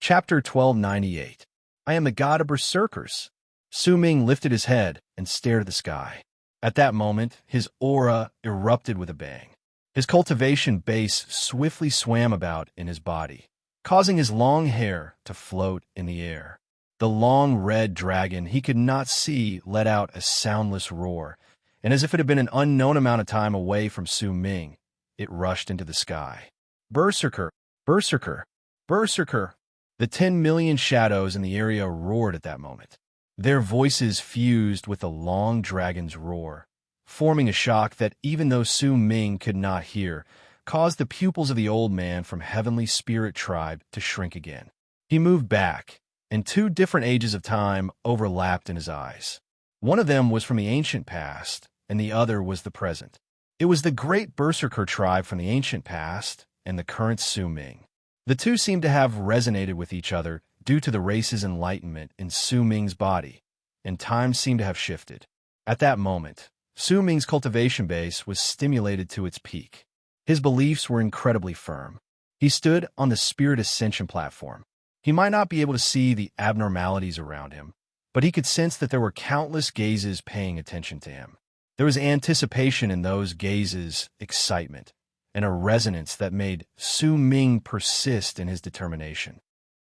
Chapter 1298. I am the god of berserkers. Su Ming lifted his head and stared at the sky. At that moment, his aura erupted with a bang. His cultivation base swiftly swam about in his body, causing his long hair to float in the air. The long red dragon he could not see let out a soundless roar, and as if it had been an unknown amount of time away from Su Ming, it rushed into the sky. Berserker! Berserker! Berserker! The 10 million shadows in the area roared at that moment. Their voices fused with the long dragon's roar, forming a shock that, even though Su Ming could not hear, caused the pupils of the old man from Heavenly Spirit Tribe to shrink again. He moved back, and two different ages of time overlapped in his eyes. One of them was from the ancient past, and the other was the present. It was the great Berserker tribe from the ancient past and the current Su Ming. The two seemed to have resonated with each other due to the race's enlightenment in Su Ming's body, and time seemed to have shifted. At that moment, Su Ming's cultivation base was stimulated to its peak. His beliefs were incredibly firm. He stood on the spirit ascension platform. He might not be able to see the abnormalities around him, but he could sense that there were countless gazes paying attention to him. There was anticipation in those gazes, excitement, and a resonance that made Su Ming persist in his determination.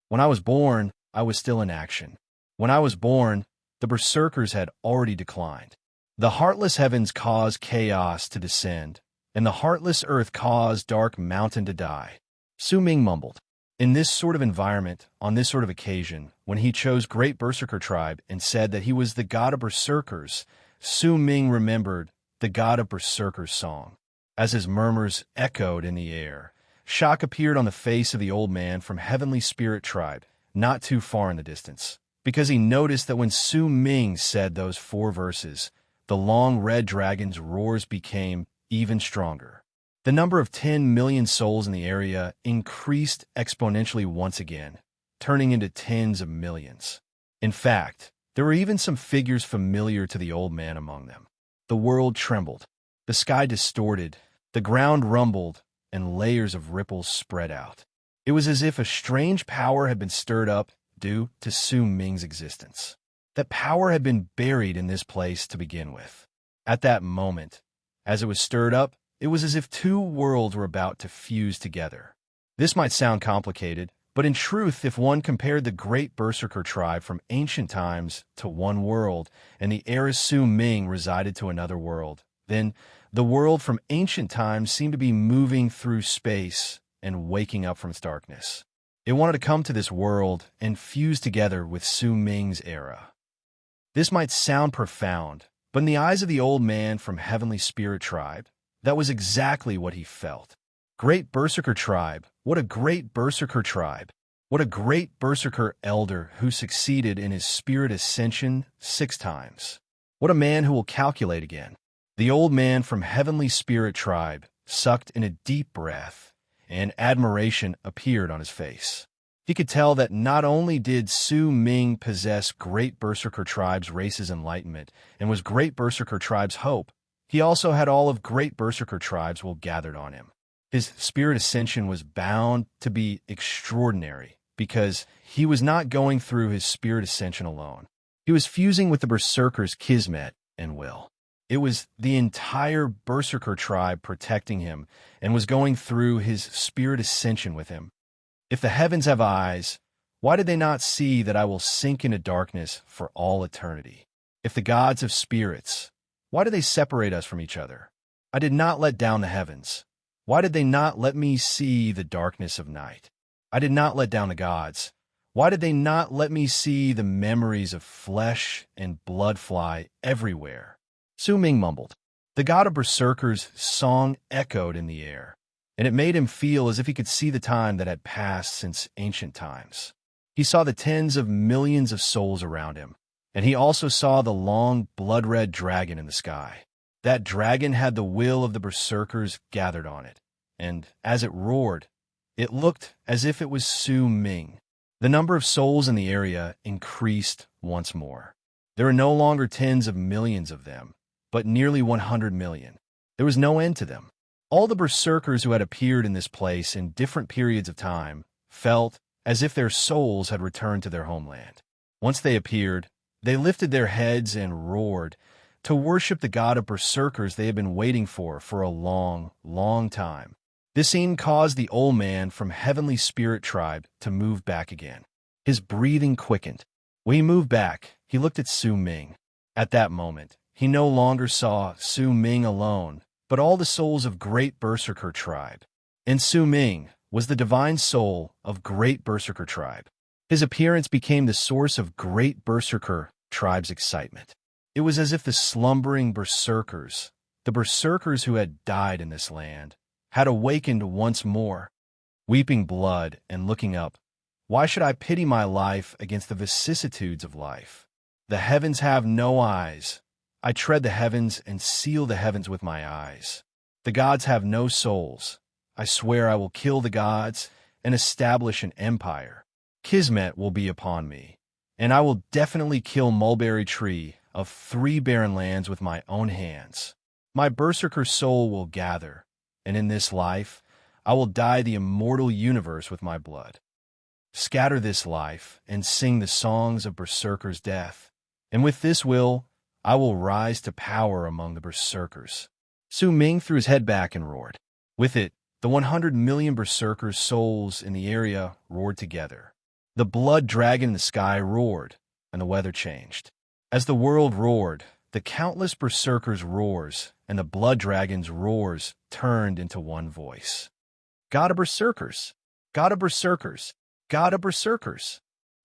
When I was born, I was still in action. When I was born, the berserkers had already declined. The heartless heavens caused chaos to descend, and the heartless earth caused dark mountain to die. Su Ming mumbled. In this sort of environment, on this sort of occasion, when he chose Great Berserker Tribe and said that he was the god of berserkers, Su Ming remembered the god of berserkers song. As his murmurs echoed in the air, shock appeared on the face of the old man from Heavenly Spirit Tribe, not too far in the distance, because he noticed that when Su Ming said those 4 verses, the long red dragon's roars became even stronger. The number of 10 million souls in the area increased exponentially once again, turning into tens of millions. In fact, there were even some figures familiar to the old man among them. The world trembled, the sky distorted, the ground rumbled, and layers of ripples spread out. It was as if a strange power had been stirred up due to Su Ming's existence. That power had been buried in this place to begin with. At that moment, as it was stirred up, it was as if 2 worlds were about to fuse together. This might sound complicated, but in truth, if one compared the great Berserker tribe from ancient times to one world, and the era Su Ming resided to another world, then the world from ancient times seemed to be moving through space and waking up from its darkness. It wanted to come to this world and fuse together with Su Ming's era. This might sound profound, but in the eyes of the old man from Heavenly Spirit Tribe, that was exactly what he felt. Great Berserker Tribe, what a great Berserker tribe. What a great Berserker elder who succeeded in his spirit ascension 6 times. What a man who will calculate again. The old man from Heavenly Spirit Tribe sucked in a deep breath, and admiration appeared on his face. He could tell that not only did Su Ming possess Great Berserker Tribe's race's enlightenment and was Great Berserker Tribe's hope, he also had all of Great Berserker Tribe's will gathered on him. His spirit ascension was bound to be extraordinary because he was not going through his spirit ascension alone. He was fusing with the Berserker's kismet and will. It was the entire Berserker tribe protecting him and was going through his spirit ascension with him. If the heavens have eyes, why did they not see that I will sink into darkness for all eternity? If the gods have spirits, why do they separate us from each other? I did not let down the heavens. Why did they not let me see the darkness of night? I did not let down the gods. Why did they not let me see the memories of flesh and blood fly everywhere? Su Ming mumbled. The god of berserkers' song echoed in the air, and it made him feel as if he could see the time that had passed since ancient times. He saw the tens of millions of souls around him, and he also saw the long, blood-red dragon in the sky. That dragon had the will of the berserkers gathered on it, and as it roared, it looked as if it was Su Ming. The number of souls in the area increased once more. There were no longer tens of millions of them, but nearly 100 million. There was no end to them. All the berserkers who had appeared in this place in different periods of time felt as if their souls had returned to their homeland. Once they appeared, they lifted their heads and roared to worship the god of berserkers they had been waiting for a long, long time. This scene caused the old man from Heavenly Spirit Tribe to move back again. His breathing quickened. When he moved back, he looked at Su Ming. At that moment, he no longer saw Su Ming alone, but all the souls of Great Berserker Tribe. And Su Ming was the divine soul of Great Berserker Tribe. His appearance became the source of Great Berserker Tribe's excitement. It was as if the slumbering berserkers, the berserkers who had died in this land, had awakened once more. Weeping blood and looking up, why should I pity my life against the vicissitudes of life? The heavens have no eyes. I tread the heavens and seal the heavens with my eyes. The gods have no souls. I swear I will kill the gods and establish an empire. Kismet will be upon me, and I will definitely kill Mulberry Tree of 3 barren lands with my own hands. My berserker soul will gather, and in this life, I will dye the immortal universe with my blood. Scatter this life and sing the songs of berserkers' death, and with this will, I will rise to power among the berserkers. Su Ming threw his head back and roared. With it, the 100 million berserkers' souls in the area roared together. The blood dragon in the sky roared, and the weather changed. As the world roared, the countless berserkers' roars and the blood dragon's roars turned into one voice. God of berserkers! God of berserkers! God of berserkers!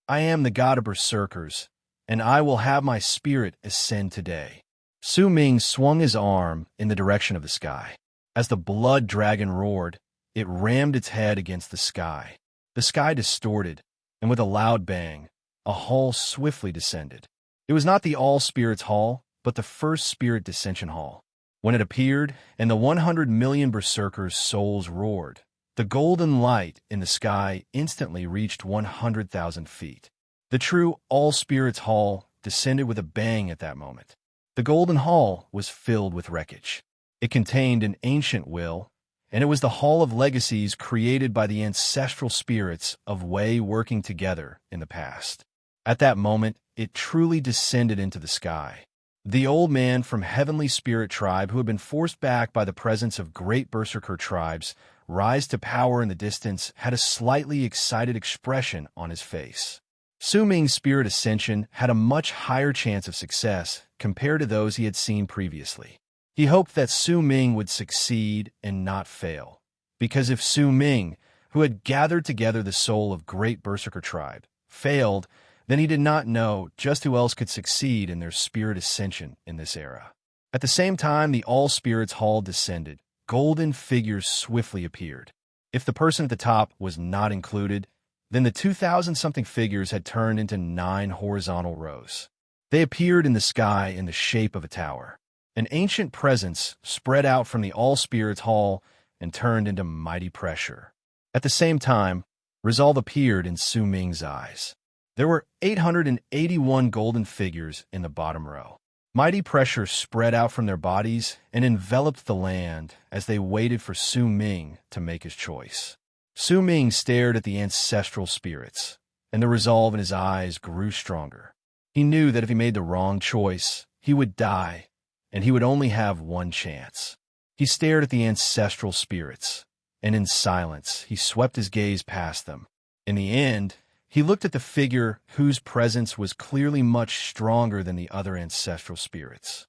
I am the god of berserkers, and I will have my spirit ascend today. Su Ming swung his arm in the direction of the sky. As the blood dragon roared, it rammed its head against the sky. The sky distorted, and with a loud bang, a hall swiftly descended. It was not the All-Spirits Hall, but the First Spirit Dissension Hall. When it appeared, and the 100 million berserkers' souls roared, the golden light in the sky instantly reached 100,000 feet. The true All-Spirits Hall descended with a bang at that moment. The golden hall was filled with wreckage. It contained an ancient will, and it was the Hall of Legacies created by the ancestral spirits of Wei working together in the past. At that moment, it truly descended into the sky. The old man from Heavenly Spirit Tribe, who had been forced back by the presence of Great Berserker Tribes, rise to power in the distance, had a slightly excited expression on his face. Su Ming's spirit ascension had a much higher chance of success compared to those he had seen previously. He hoped that Su Ming would succeed and not fail, because if Su Ming, who had gathered together the soul of Great Berserker Tribe, failed, then he did not know just who else could succeed in their spirit ascension in this era. At the same time the All-Spirits Hall descended, golden figures swiftly appeared. If the person at the top was not included, then the 2,000-something figures had turned into 9 horizontal rows. They appeared in the sky in the shape of a tower. An ancient presence spread out from the All-Spirits Hall and turned into mighty pressure. At the same time, resolve appeared in Su Ming's eyes. There were 881 golden figures in the bottom row. Mighty pressure spread out from their bodies and enveloped the land as they waited for Su Ming to make his choice. Su Ming stared at the ancestral spirits, and the resolve in his eyes grew stronger. He knew that if he made the wrong choice, he would die, and he would only have one chance. He stared at the ancestral spirits, and in silence he swept his gaze past them. In the end, he looked at the figure whose presence was clearly much stronger than the other ancestral spirits.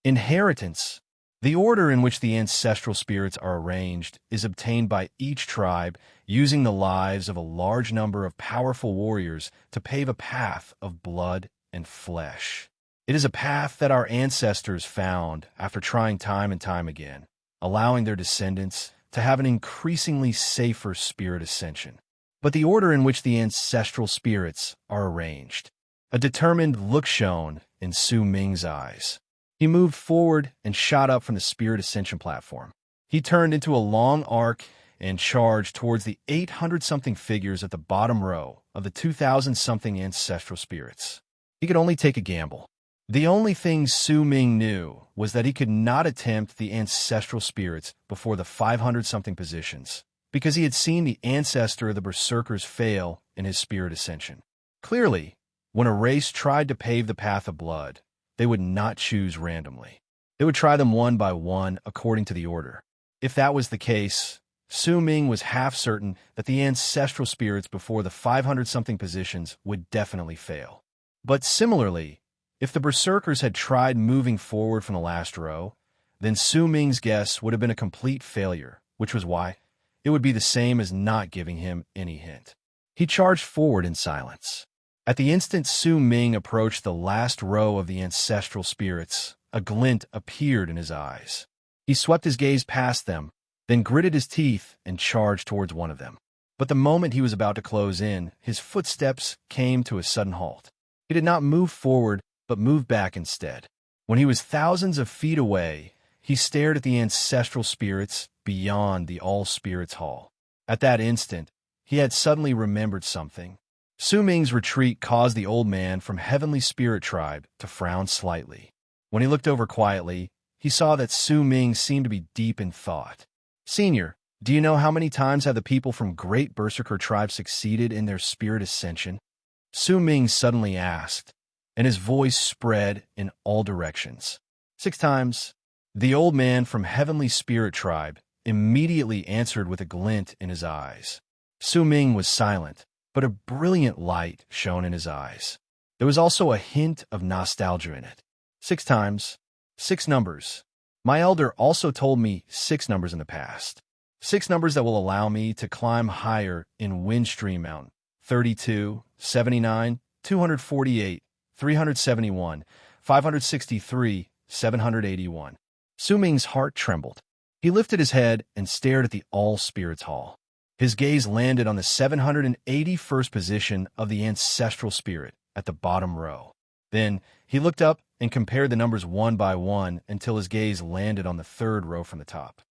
Inheritance. The order in which the ancestral spirits are arranged is obtained by each tribe using the lives of a large number of powerful warriors to pave a path of blood and flesh. It is a path that our ancestors found after trying time and time again, allowing their descendants to have an increasingly safer spirit ascension. But the order in which the ancestral spirits are arranged. A determined look shone in Su Ming's eyes. He moved forward and shot up from the spirit ascension platform. He turned into a long arc and charged towards the 800-something figures at the bottom row of the 2,000-something ancestral spirits. He could only take a gamble. The only thing Su Ming knew was that he could not attempt the ancestral spirits before the 500-something positions, because he had seen the ancestor of the berserkers fail in his spirit ascension. Clearly, when a race tried to pave the path of blood, they would not choose randomly. They would try them one by one according to the order. If that was the case, Su Ming was half certain that the ancestral spirits before the 500-something positions would definitely fail. But similarly, if the berserkers had tried moving forward from the last row, then Su Ming's guess would have been a complete failure, which was why it would be the same as not giving him any hint. He charged forward in silence. At the instant Su Ming approached the last row of the ancestral spirits, a glint appeared in his eyes. He swept his gaze past them, then gritted his teeth and charged towards one of them. But the moment he was about to close in, his footsteps came to a sudden halt. He did not move forward, but moved back instead. When he was thousands of feet away, he stared at the ancestral spirits beyond the all-spirits hall. At that instant, he had suddenly remembered something. Su Ming's retreat caused the old man from Heavenly Spirit Tribe to frown slightly. When he looked over quietly, he saw that Su Ming seemed to be deep in thought. "Senior, do you know how many times have the people from Great Berserker Tribe succeeded in their spirit ascension?" Su Ming suddenly asked, and his voice spread in all directions. "6 times. The old man from Heavenly Spirit Tribe immediately answered with a glint in his eyes. Su Ming was silent, but a brilliant light shone in his eyes. There was also a hint of nostalgia in it. 6 times. 6 numbers. My elder also told me 6 numbers in the past. 6 numbers that will allow me to climb higher in Windstream Mountain. 32, 79, 248, 371, 563, 781. Su Ming's heart trembled. He lifted his head and stared at the All Spirits Hall. His gaze landed on the 781st position of the ancestral spirit at the bottom row. Then he looked up and compared the numbers one by one until his gaze landed on the 3rd row from the top.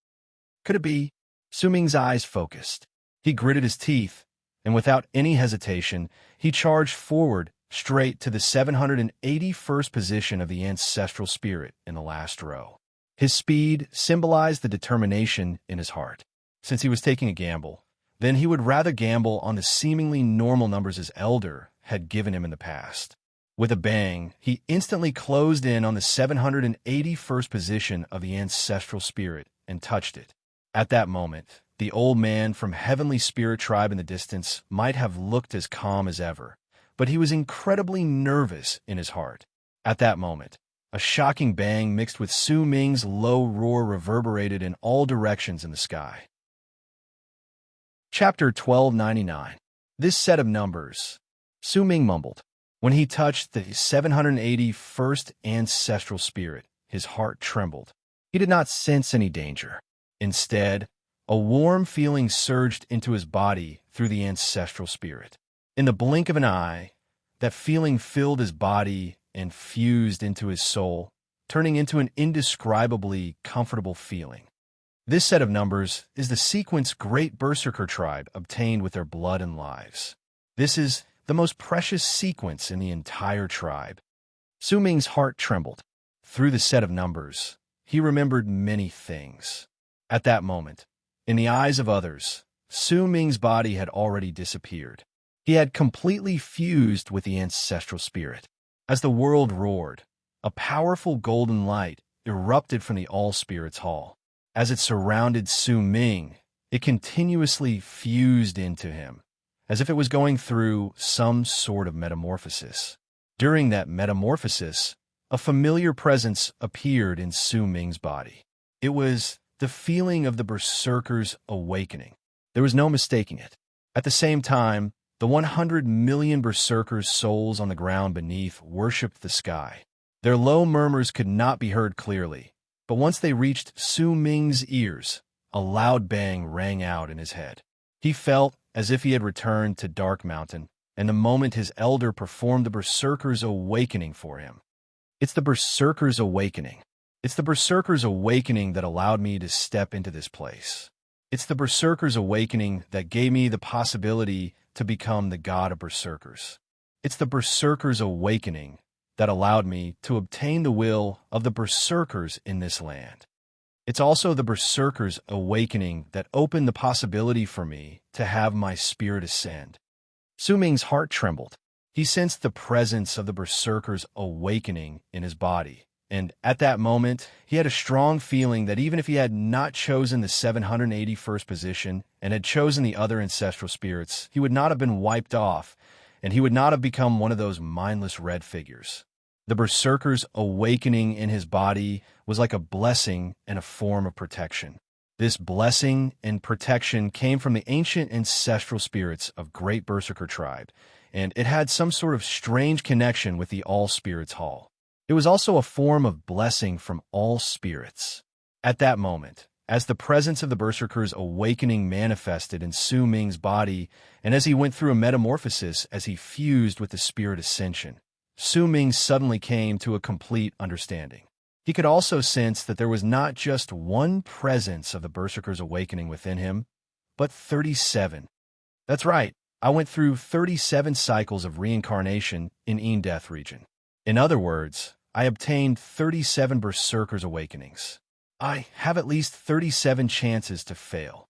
Could it be? Su Ming's eyes focused. He gritted his teeth, and without any hesitation, he charged forward straight to the 781st position of the ancestral spirit in the last row. His speed symbolized the determination in his heart. Since he was taking a gamble, then he would rather gamble on the seemingly normal numbers his elder had given him in the past. With a bang, he instantly closed in on the 781st position of the ancestral spirit and touched it. At that moment, the old man from Heavenly Spirit Tribe in the distance might have looked as calm as ever, but he was incredibly nervous in his heart. At that moment, a shocking bang mixed with Su Ming's low roar reverberated in all directions in the sky. Chapter 1299. This set of numbers, Su Ming mumbled. When he touched the 781st ancestral spirit, his heart trembled. He did not sense any danger. Instead, a warm feeling surged into his body through the ancestral spirit. In the blink of an eye, that feeling filled his body and fused into his soul, turning into an indescribably comfortable feeling. This set of numbers is the sequence Great Berserker Tribe obtained with their blood and lives. This is the most precious sequence in the entire tribe. Su Ming's heart trembled. Through the set of numbers, he remembered many things. At that moment, in the eyes of others, Su Ming's body had already disappeared. He had completely fused with the ancestral spirit. As the world roared, a powerful golden light erupted from the All Spirits Hall. As it surrounded Su Ming, it continuously fused into him, as if it was going through some sort of metamorphosis. During that metamorphosis, a familiar presence appeared in Su Ming's body. It was the feeling of the Berserker's awakening. There was no mistaking it. At the same time, the 100 million Berserkers' souls on the ground beneath worshipped the sky. Their low murmurs could not be heard clearly, but once they reached Su Ming's ears, a loud bang rang out in his head. He felt as if he had returned to Dark Mountain, and the moment his elder performed the Berserker's awakening for him. It's the Berserker's awakening. It's the Berserker's awakening that allowed me to step into this place. It's the Berserker's awakening that gave me the possibility to become the god of Berserkers. It's the Berserker's awakening that allowed me to obtain the will of the Berserkers in this land. It's also the Berserker's awakening that opened the possibility for me to have my spirit ascend. Su Ming's heart trembled. He sensed the presence of the Berserker's awakening in his body, and at that moment, he had a strong feeling that even if he had not chosen the 781st position and had chosen the other ancestral spirits, he would not have been wiped off, and he would not have become one of those mindless red figures. The Berserker's awakening in his body was like a blessing and a form of protection. This blessing and protection came from the ancient ancestral spirits of Great Berserker Tribe, and it had some sort of strange connection with the All Spirits Hall. It was also a form of blessing from all spirits. At that moment, as the presence of the Berserker's awakening manifested in Su Ming's body, and as he went through a metamorphosis as he fused with the spirit ascension, Su Ming suddenly came to a complete understanding. He could also sense that there was not just one presence of the Berserker's awakening within him, but 37. That's right, I went through 37 cycles of reincarnation in Death region. In other words, I obtained 37 Berserker's awakenings. I have at least 37 chances to fail.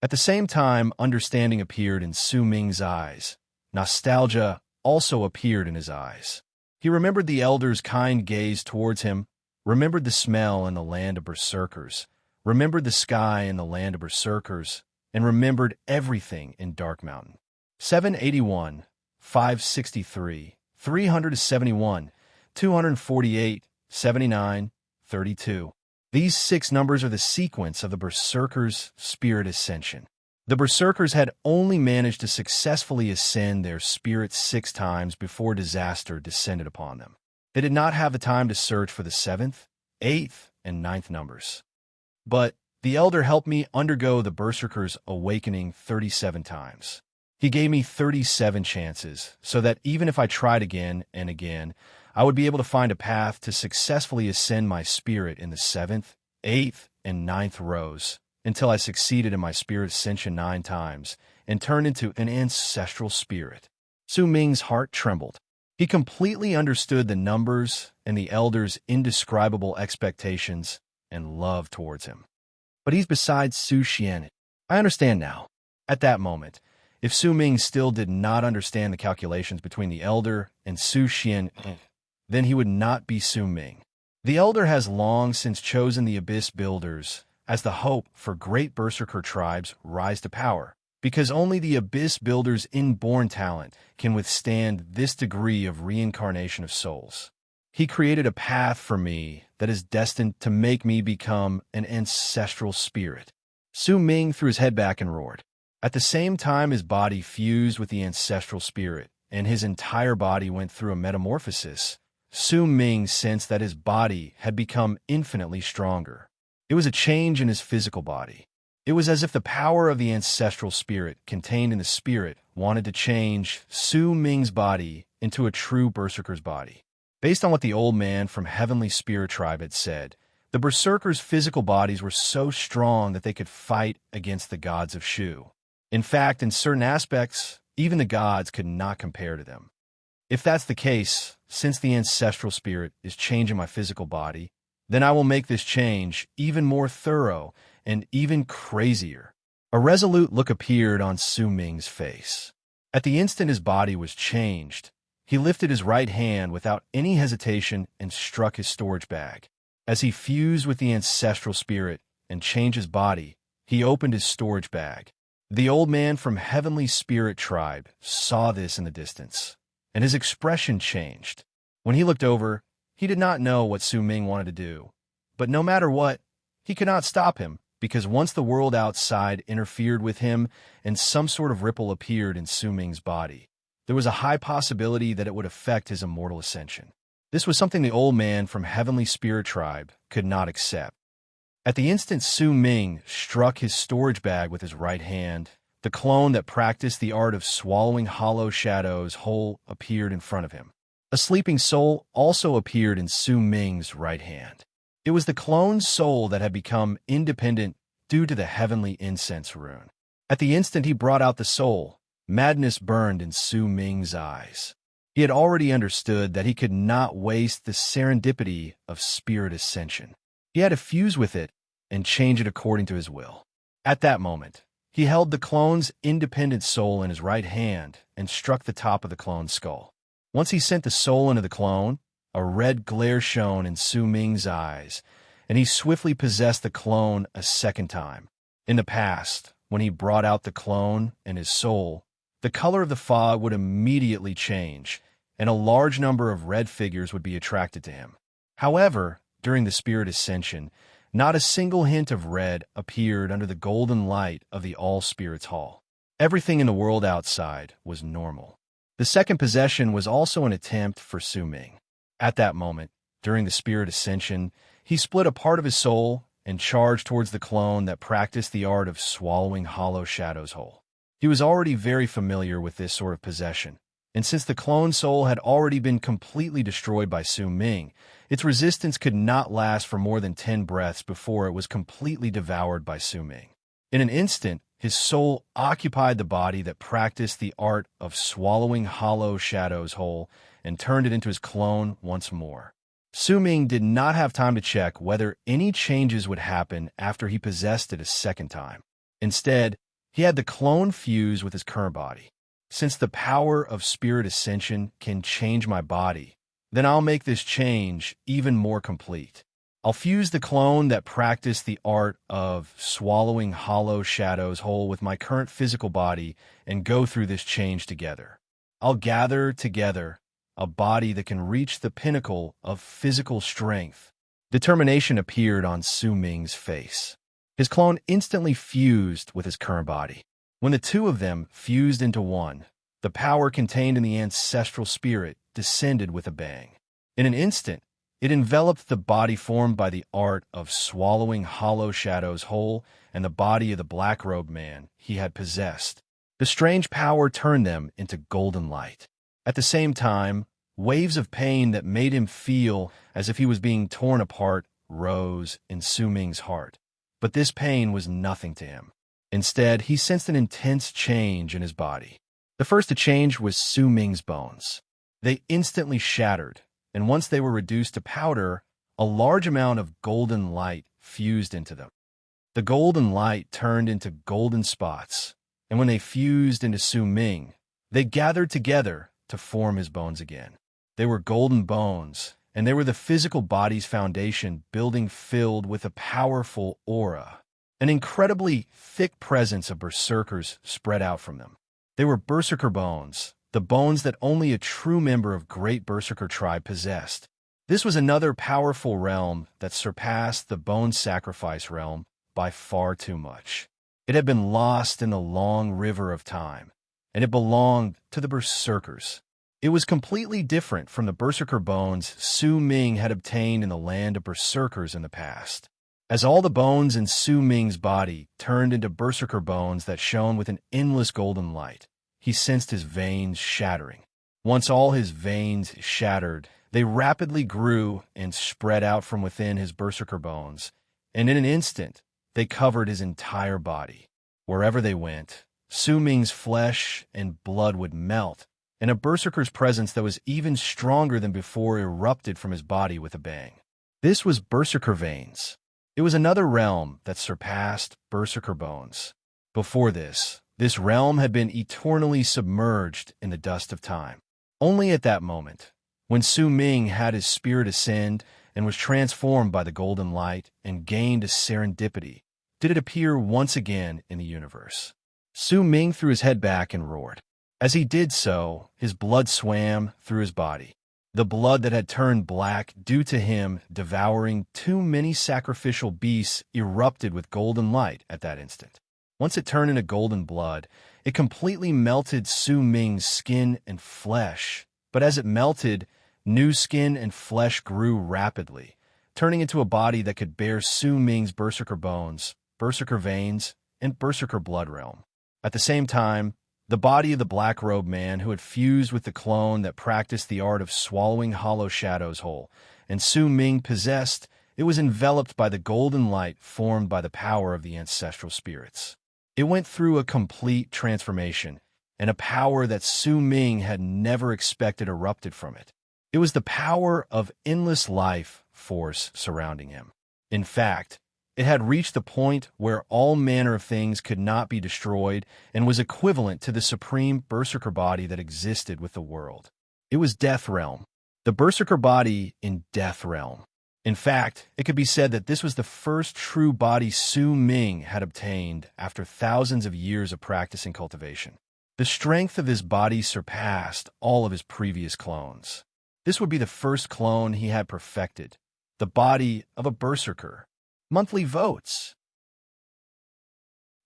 At the same time, understanding appeared in Su Ming's eyes. Nostalgia also appeared in his eyes. He remembered the elder's kind gaze towards him, remembered the smell in the land of Berserkers, remembered the sky in the land of Berserkers, and remembered everything in Dark Mountain. 781, 563, 371, 248, 79, 32. These 6 numbers are the sequence of the Berserker's spirit ascension. The Berserkers had only managed to successfully ascend their spirits 6 times before disaster descended upon them. They did not have the time to search for the 7th, 8th, and 9th numbers. But the Elder helped me undergo the Berserker's awakening 37 times. He gave me 37 chances, so that even if I tried again and again, I would be able to find a path to successfully ascend my spirit in the 7th, 8th, and 9th rows, until I succeeded in my spirit ascension 9 times and turned into an ancestral spirit. Su Ming's heart trembled. He completely understood the numbers and the Elder's indescribable expectations and love towards him. But he's beside Su Xian. I understand now. At that moment, if Su Ming still did not understand the calculations between the Elder and Su Xian, then he would not be Su Ming. The Elder has long since chosen the Abyss Builders as the hope for great Berserker tribes rise to power, because only the Abyss Builders' inborn talent can withstand this degree of reincarnation of souls. He created a path for me that is destined to make me become an ancestral spirit. Su Ming threw his head back and roared. At the same time, his body fused with the ancestral spirit, and his entire body went through a metamorphosis. Su Ming sensed that his body had become infinitely stronger. It was a change in his physical body. It was as if the power of the ancestral spirit contained in the spirit wanted to change Su Ming's body into a true Berserker's body. Based on what the old man from Heavenly Spirit Tribe had said, the Berserkers' physical bodies were so strong that they could fight against the gods of Shu. In fact, in certain aspects, even the gods could not compare to them. If that's the case, since the ancestral spirit is changing my physical body, then I will make this change even more thorough and even crazier. A resolute look appeared on Su Ming's face. At the instant his body was changed, he lifted his right hand without any hesitation and struck his storage bag. As he fused with the ancestral spirit and changed his body, he opened his storage bag. The old man from Heavenly Spirit Tribe saw this in the distance, and his expression changed. When he looked over, he did not know what Su Ming wanted to do, but no matter what, he could not stop him, because once the world outside interfered with him and some sort of ripple appeared in Su Ming's body, there was a high possibility that it would affect his immortal ascension. This was something the old man from Heavenly Spirit Tribe could not accept. At the instant Su Ming struck his storage bag with his right hand, the clone that practiced the art of swallowing hollow shadows whole appeared in front of him. A sleeping soul also appeared in Su Ming's right hand. It was the clone's soul that had become independent due to the heavenly incense rune. At the instant he brought out the soul, madness burned in Su Ming's eyes. He had already understood that he could not waste the serendipity of spirit ascension. He had to fuse with it and change it according to his will. At that moment, he held the clone's independent soul in his right hand and struck the top of the clone's skull. Once he sent the soul into the clone, a red glare shone in Su Ming's eyes, and he swiftly possessed the clone a second time. In the past, when he brought out the clone and his soul, the color of the fog would immediately change, and a large number of red figures would be attracted to him. However, during the spirit ascension, not a single hint of red appeared under the golden light of the All-Spirits Hall. Everything in the world outside was normal. The second possession was also an attempt for Su Ming. At that moment, during the spirit ascension, he split a part of his soul and charged towards the clone that practiced the art of swallowing hollow shadows whole. He was already very familiar with this sort of possession, and since the clone soul had already been completely destroyed by Su Ming, its resistance could not last for more than 10 breaths before it was completely devoured by Su Ming. In an instant, his soul occupied the body that practiced the art of swallowing hollow shadows whole and turned it into his clone once more. Su Ming did not have time to check whether any changes would happen after he possessed it a second time. Instead, he had the clone fuse with his current body. Since the power of spirit ascension can change my body, then I'll make this change even more complete. I'll fuse the clone that practiced the art of swallowing hollow shadows whole with my current physical body and go through this change together. I'll gather together a body that can reach the pinnacle of physical strength. Determination appeared on Su Ming's face. His clone instantly fused with his current body. When the two of them fused into one, the power contained in the ancestral spirit descended with a bang. In an instant, it enveloped the body formed by the art of swallowing hollow shadows whole and the body of the black-robed man he had possessed. The strange power turned them into golden light. At the same time, waves of pain that made him feel as if he was being torn apart rose in Su Ming's heart. But this pain was nothing to him. Instead, he sensed an intense change in his body. The first to change was Su Ming's bones. They instantly shattered, and once they were reduced to powder, a large amount of golden light fused into them. The golden light turned into golden spots, and when they fused into Su Ming, they gathered together to form his bones again. They were golden bones, and they were the physical body's foundation building filled with a powerful aura. An incredibly thick presence of berserkers spread out from them. They were berserker bones, the bones that only a true member of great berserker tribe possessed. This was another powerful realm that surpassed the bone sacrifice realm by far too much. It had been lost in the long river of time, and it belonged to the berserkers. It was completely different from the berserker bones Su Ming had obtained in the land of berserkers in the past. As all the bones in Su Ming's body turned into berserker bones that shone with an endless golden light, he sensed his veins shattering. Once all his veins shattered, they rapidly grew and spread out from within his berserker bones, and in an instant, they covered his entire body. Wherever they went, Su Ming's flesh and blood would melt, and a berserker's presence that was even stronger than before erupted from his body with a bang. This was berserker veins. It was another realm that surpassed berserker bones. Before this realm had been eternally submerged in the dust of time. Only at that moment, when Su Ming had his spirit ascend and was transformed by the golden light and gained a serendipity, did it appear once again in the universe. Su Ming threw his head back and roared. As he did so, his blood swam through his body. The blood that had turned black due to him devouring too many sacrificial beasts erupted with golden light at that instant. Once it turned into golden blood, it completely melted Su Ming's skin and flesh. But as it melted, new skin and flesh grew rapidly, turning into a body that could bear Su Ming's berserker bones, berserker veins, and berserker blood realm. At the same time, the body of the black-robed man who had fused with the clone that practiced the art of swallowing hollow shadows whole, and Su Ming possessed, it was enveloped by the golden light formed by the power of the ancestral spirits. It went through a complete transformation, and a power that Su Ming had never expected erupted from it. It was the power of endless life force surrounding him. In fact, It had reached the point where all manner of things could not be destroyed and was equivalent to the supreme berserker body that existed with the world. It was Death Realm, the berserker body in Death Realm. In fact, it could be said that this was the first true body Su Ming had obtained after thousands of years of practice and cultivation. The strength of his body surpassed all of his previous clones. This would be the first clone he had perfected, the body of a berserker. Monthly votes.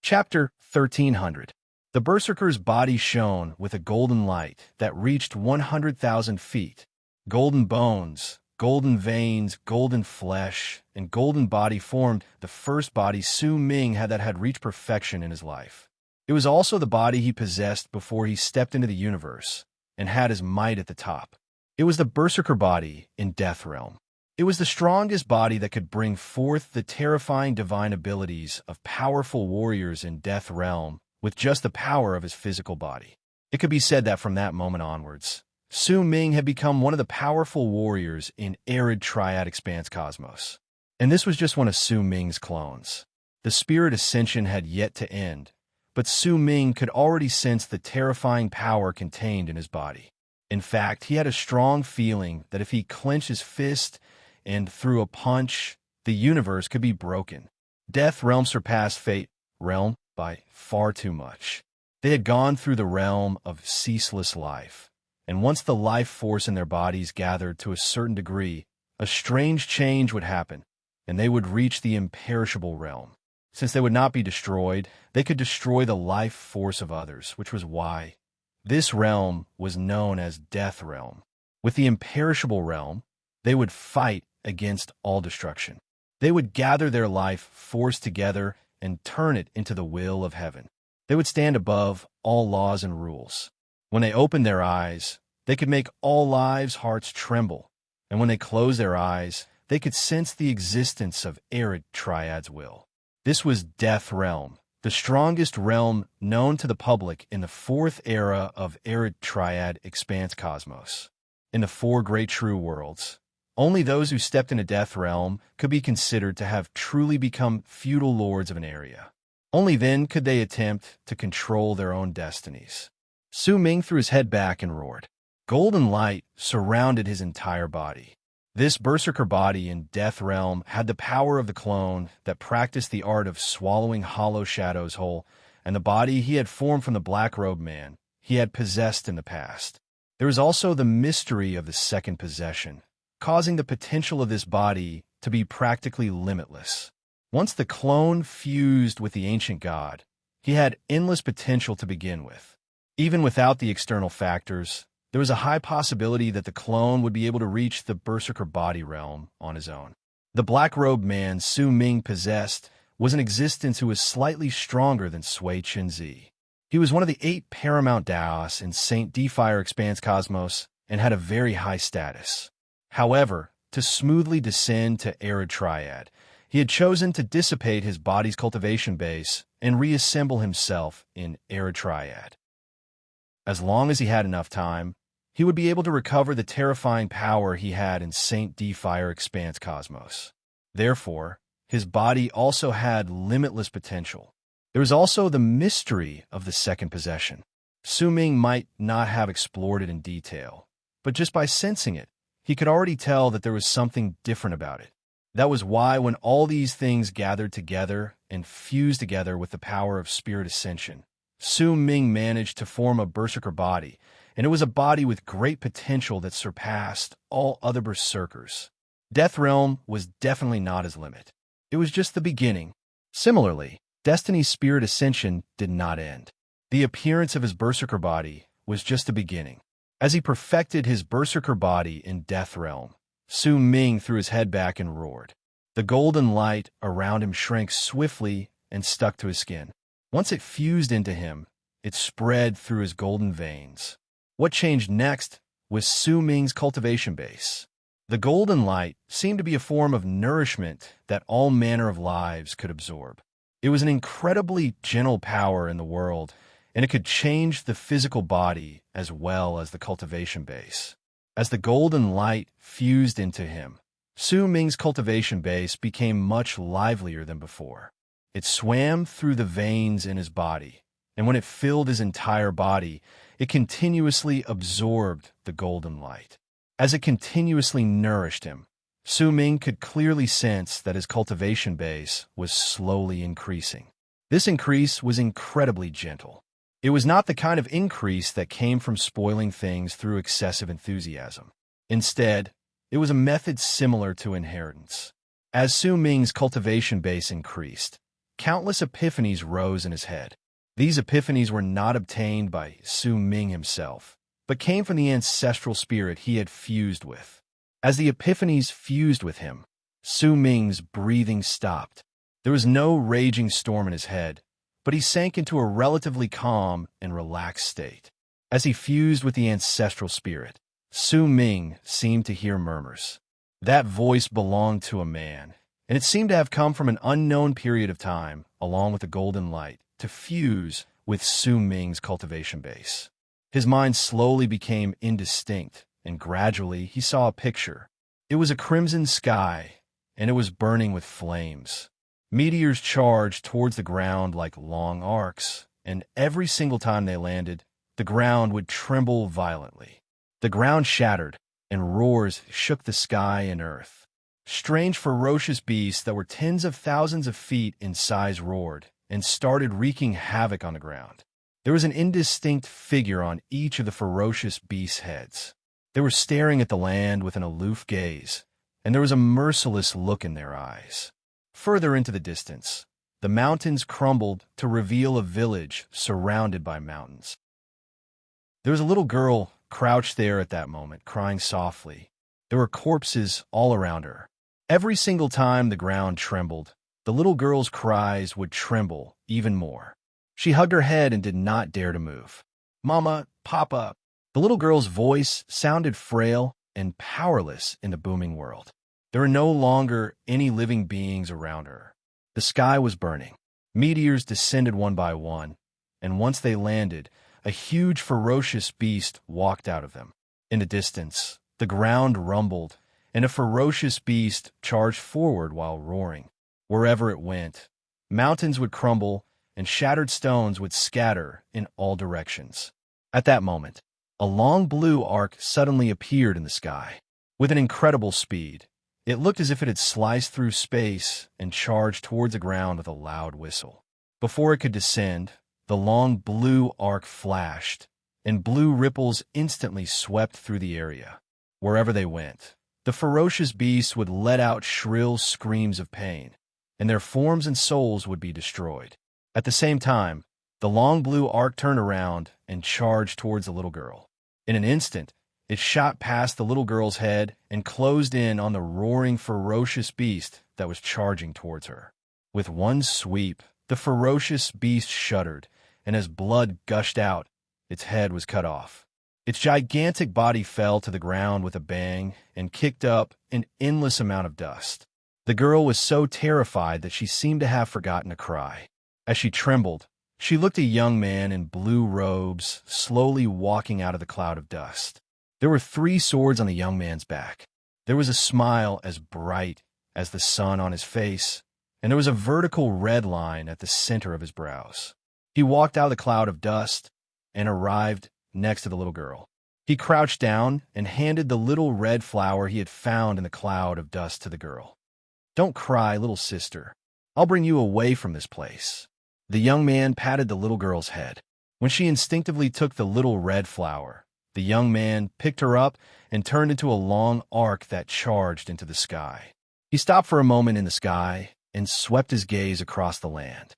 Chapter 1300. The berserker's body shone with a golden light that reached 100,000 feet. Golden bones, golden veins, golden flesh, and golden body formed the first body Su Ming had reached perfection in his life. It was also the body he possessed before he stepped into the universe and had his might at the top. It was the berserker body in Death Realm. It was the strongest body that could bring forth the terrifying divine abilities of powerful warriors in Death Realm with just the power of his physical body. It could be said that from that moment onwards, Su Ming had become one of the powerful warriors in arid triad expanse cosmos. And this was just one of Su Ming's clones. The spirit ascension had yet to end, but Su Ming could already sense the terrifying power contained in his body. In fact, he had a strong feeling that if he clenched his fist and threw a punch, the universe could be broken. Death Realm surpassed Fate Realm by far too much. They had gone through the realm of ceaseless life, and once the life force in their bodies gathered to a certain degree, a strange change would happen, and they would reach the imperishable realm. Since they would not be destroyed, they could destroy the life force of others, which was why this realm was known as Death Realm. With the imperishable realm, they would fight against all destruction. They would gather their life force together and turn it into the will of heaven. They would stand above all laws and rules. When they opened their eyes, they could make all lives' hearts tremble, and when they closed their eyes, they could sense the existence of arid triad's will. This was Death Realm, the strongest realm known to the public in the fourth era of arid triad expanse cosmos. In the four great true worlds, only those who stepped into Death Realm could be considered to have truly become feudal lords of an area. Only then could they attempt to control their own destinies. Su Ming threw his head back and roared. Golden light surrounded his entire body. This berserker body in Death Realm had the power of the clone that practiced the art of swallowing hollow shadows whole, and the body he had formed from the black-robed man he had possessed in the past. There was also the mystery of the second possession, causing the potential of this body to be practically limitless. Once the clone fused with the ancient god, he had endless potential to begin with. Even without the external factors, there was a high possibility that the clone would be able to reach the berserker body realm on his own. The black-robed man Su Ming possessed was an existence who was slightly stronger than Sui Chenzi. He was one of the 8 paramount Daos in Saint Fire Expanse Cosmos and had a very high status. However, to smoothly descend to arid triad, he had chosen to dissipate his body's cultivation base and reassemble himself in arid triad. As long as he had enough time, he would be able to recover the terrifying power he had in Saint Fire Expanse Cosmos. Therefore, his body also had limitless potential. There was also the mystery of the second possession. Su Ming might not have explored it in detail, but just by sensing it, he could already tell that there was something different about it. That was why when all these things gathered together and fused together with the power of spirit ascension, Su Ming managed to form a berserker body, and it was a body with great potential that surpassed all other berserkers. Death Realm was definitely not his limit. It was just the beginning. Similarly, Destiny's spirit ascension did not end. The appearance of his berserker body was just the beginning. As he perfected his berserker body in Death Realm, Su Ming threw his head back and roared. The golden light around him shrank swiftly and stuck to his skin. Once it fused into him, it spread through his golden veins. What changed next was Su Ming's cultivation base. The golden light seemed to be a form of nourishment that all manner of lives could absorb. It was an incredibly gentle power in the world, and it could change the physical body as well as the cultivation base. As the golden light fused into him, Su Ming's cultivation base became much livelier than before. It swam through the veins in his body, and when it filled his entire body, it continuously absorbed the golden light. As it continuously nourished him, Su Ming could clearly sense that his cultivation base was slowly increasing. This increase was incredibly gentle. It was not the kind of increase that came from spoiling things through excessive enthusiasm. Instead, it was a method similar to inheritance. As Su Ming's cultivation base increased, countless epiphanies rose in his head. These epiphanies were not obtained by Su Ming himself, but came from the ancestral spirit he had fused with. As the epiphanies fused with him, Su Ming's breathing stopped. There was no raging storm in his head, but he sank into a relatively calm and relaxed state. As he fused with the ancestral spirit, Su Ming seemed to hear murmurs. That voice belonged to a man, and it seemed to have come from an unknown period of time, along with the golden light, to fuse with Su Ming's cultivation base. His mind slowly became indistinct, and gradually he saw a picture. It was a crimson sky, and it was burning with flames. Meteors charged towards the ground like long arcs, and every single time they landed, the ground would tremble violently. The ground shattered, and roars shook the sky and earth. Strange, ferocious beasts that were tens of thousands of feet in size roared and started wreaking havoc on the ground. There was an indistinct figure on each of the ferocious beasts' heads. They were staring at the land with an aloof gaze, and there was a merciless look in their eyes. Further into the distance, the mountains crumbled to reveal a village surrounded by mountains. There was a little girl crouched there at that moment, crying softly. There were corpses all around her. Every single time the ground trembled, the little girl's cries would tremble even more. She hugged her head and did not dare to move. "Mama, Papa." The little girl's voice sounded frail and powerless in the booming world. There were no longer any living beings around her. The sky was burning. Meteors descended one by one, and once they landed, a huge ferocious beast walked out of them. In the distance, the ground rumbled, and a ferocious beast charged forward while roaring. Wherever it went, mountains would crumble, and shattered stones would scatter in all directions. At that moment, a long blue arc suddenly appeared in the sky. With an incredible speed, it looked as if it had sliced through space and charged towards the ground with a loud whistle. Before it could descend, the long blue arc flashed, and blue ripples instantly swept through the area. Wherever they went, the ferocious beasts would let out shrill screams of pain, and their forms and souls would be destroyed. At the same time, the long blue arc turned around and charged towards the little girl. In an instant, it shot past the little girl's head and closed in on the roaring, ferocious beast that was charging towards her. With one sweep, the ferocious beast shuddered, and as blood gushed out, its head was cut off. Its gigantic body fell to the ground with a bang and kicked up an endless amount of dust. The girl was so terrified that she seemed to have forgotten to cry. As she trembled, she looked at a young man in blue robes slowly walking out of the cloud of dust. There were 3 swords on the young man's back. There was a smile as bright as the sun on his face, and there was a vertical red line at the center of his brows. He walked out of the cloud of dust and arrived next to the little girl. He crouched down and handed the little red flower he had found in the cloud of dust to the girl. "Don't cry, little sister. I'll bring you away from this place." The young man patted the little girl's head. When she instinctively took the little red flower, the young man picked her up and turned into a long arc that charged into the sky. He stopped for a moment in the sky and swept his gaze across the land.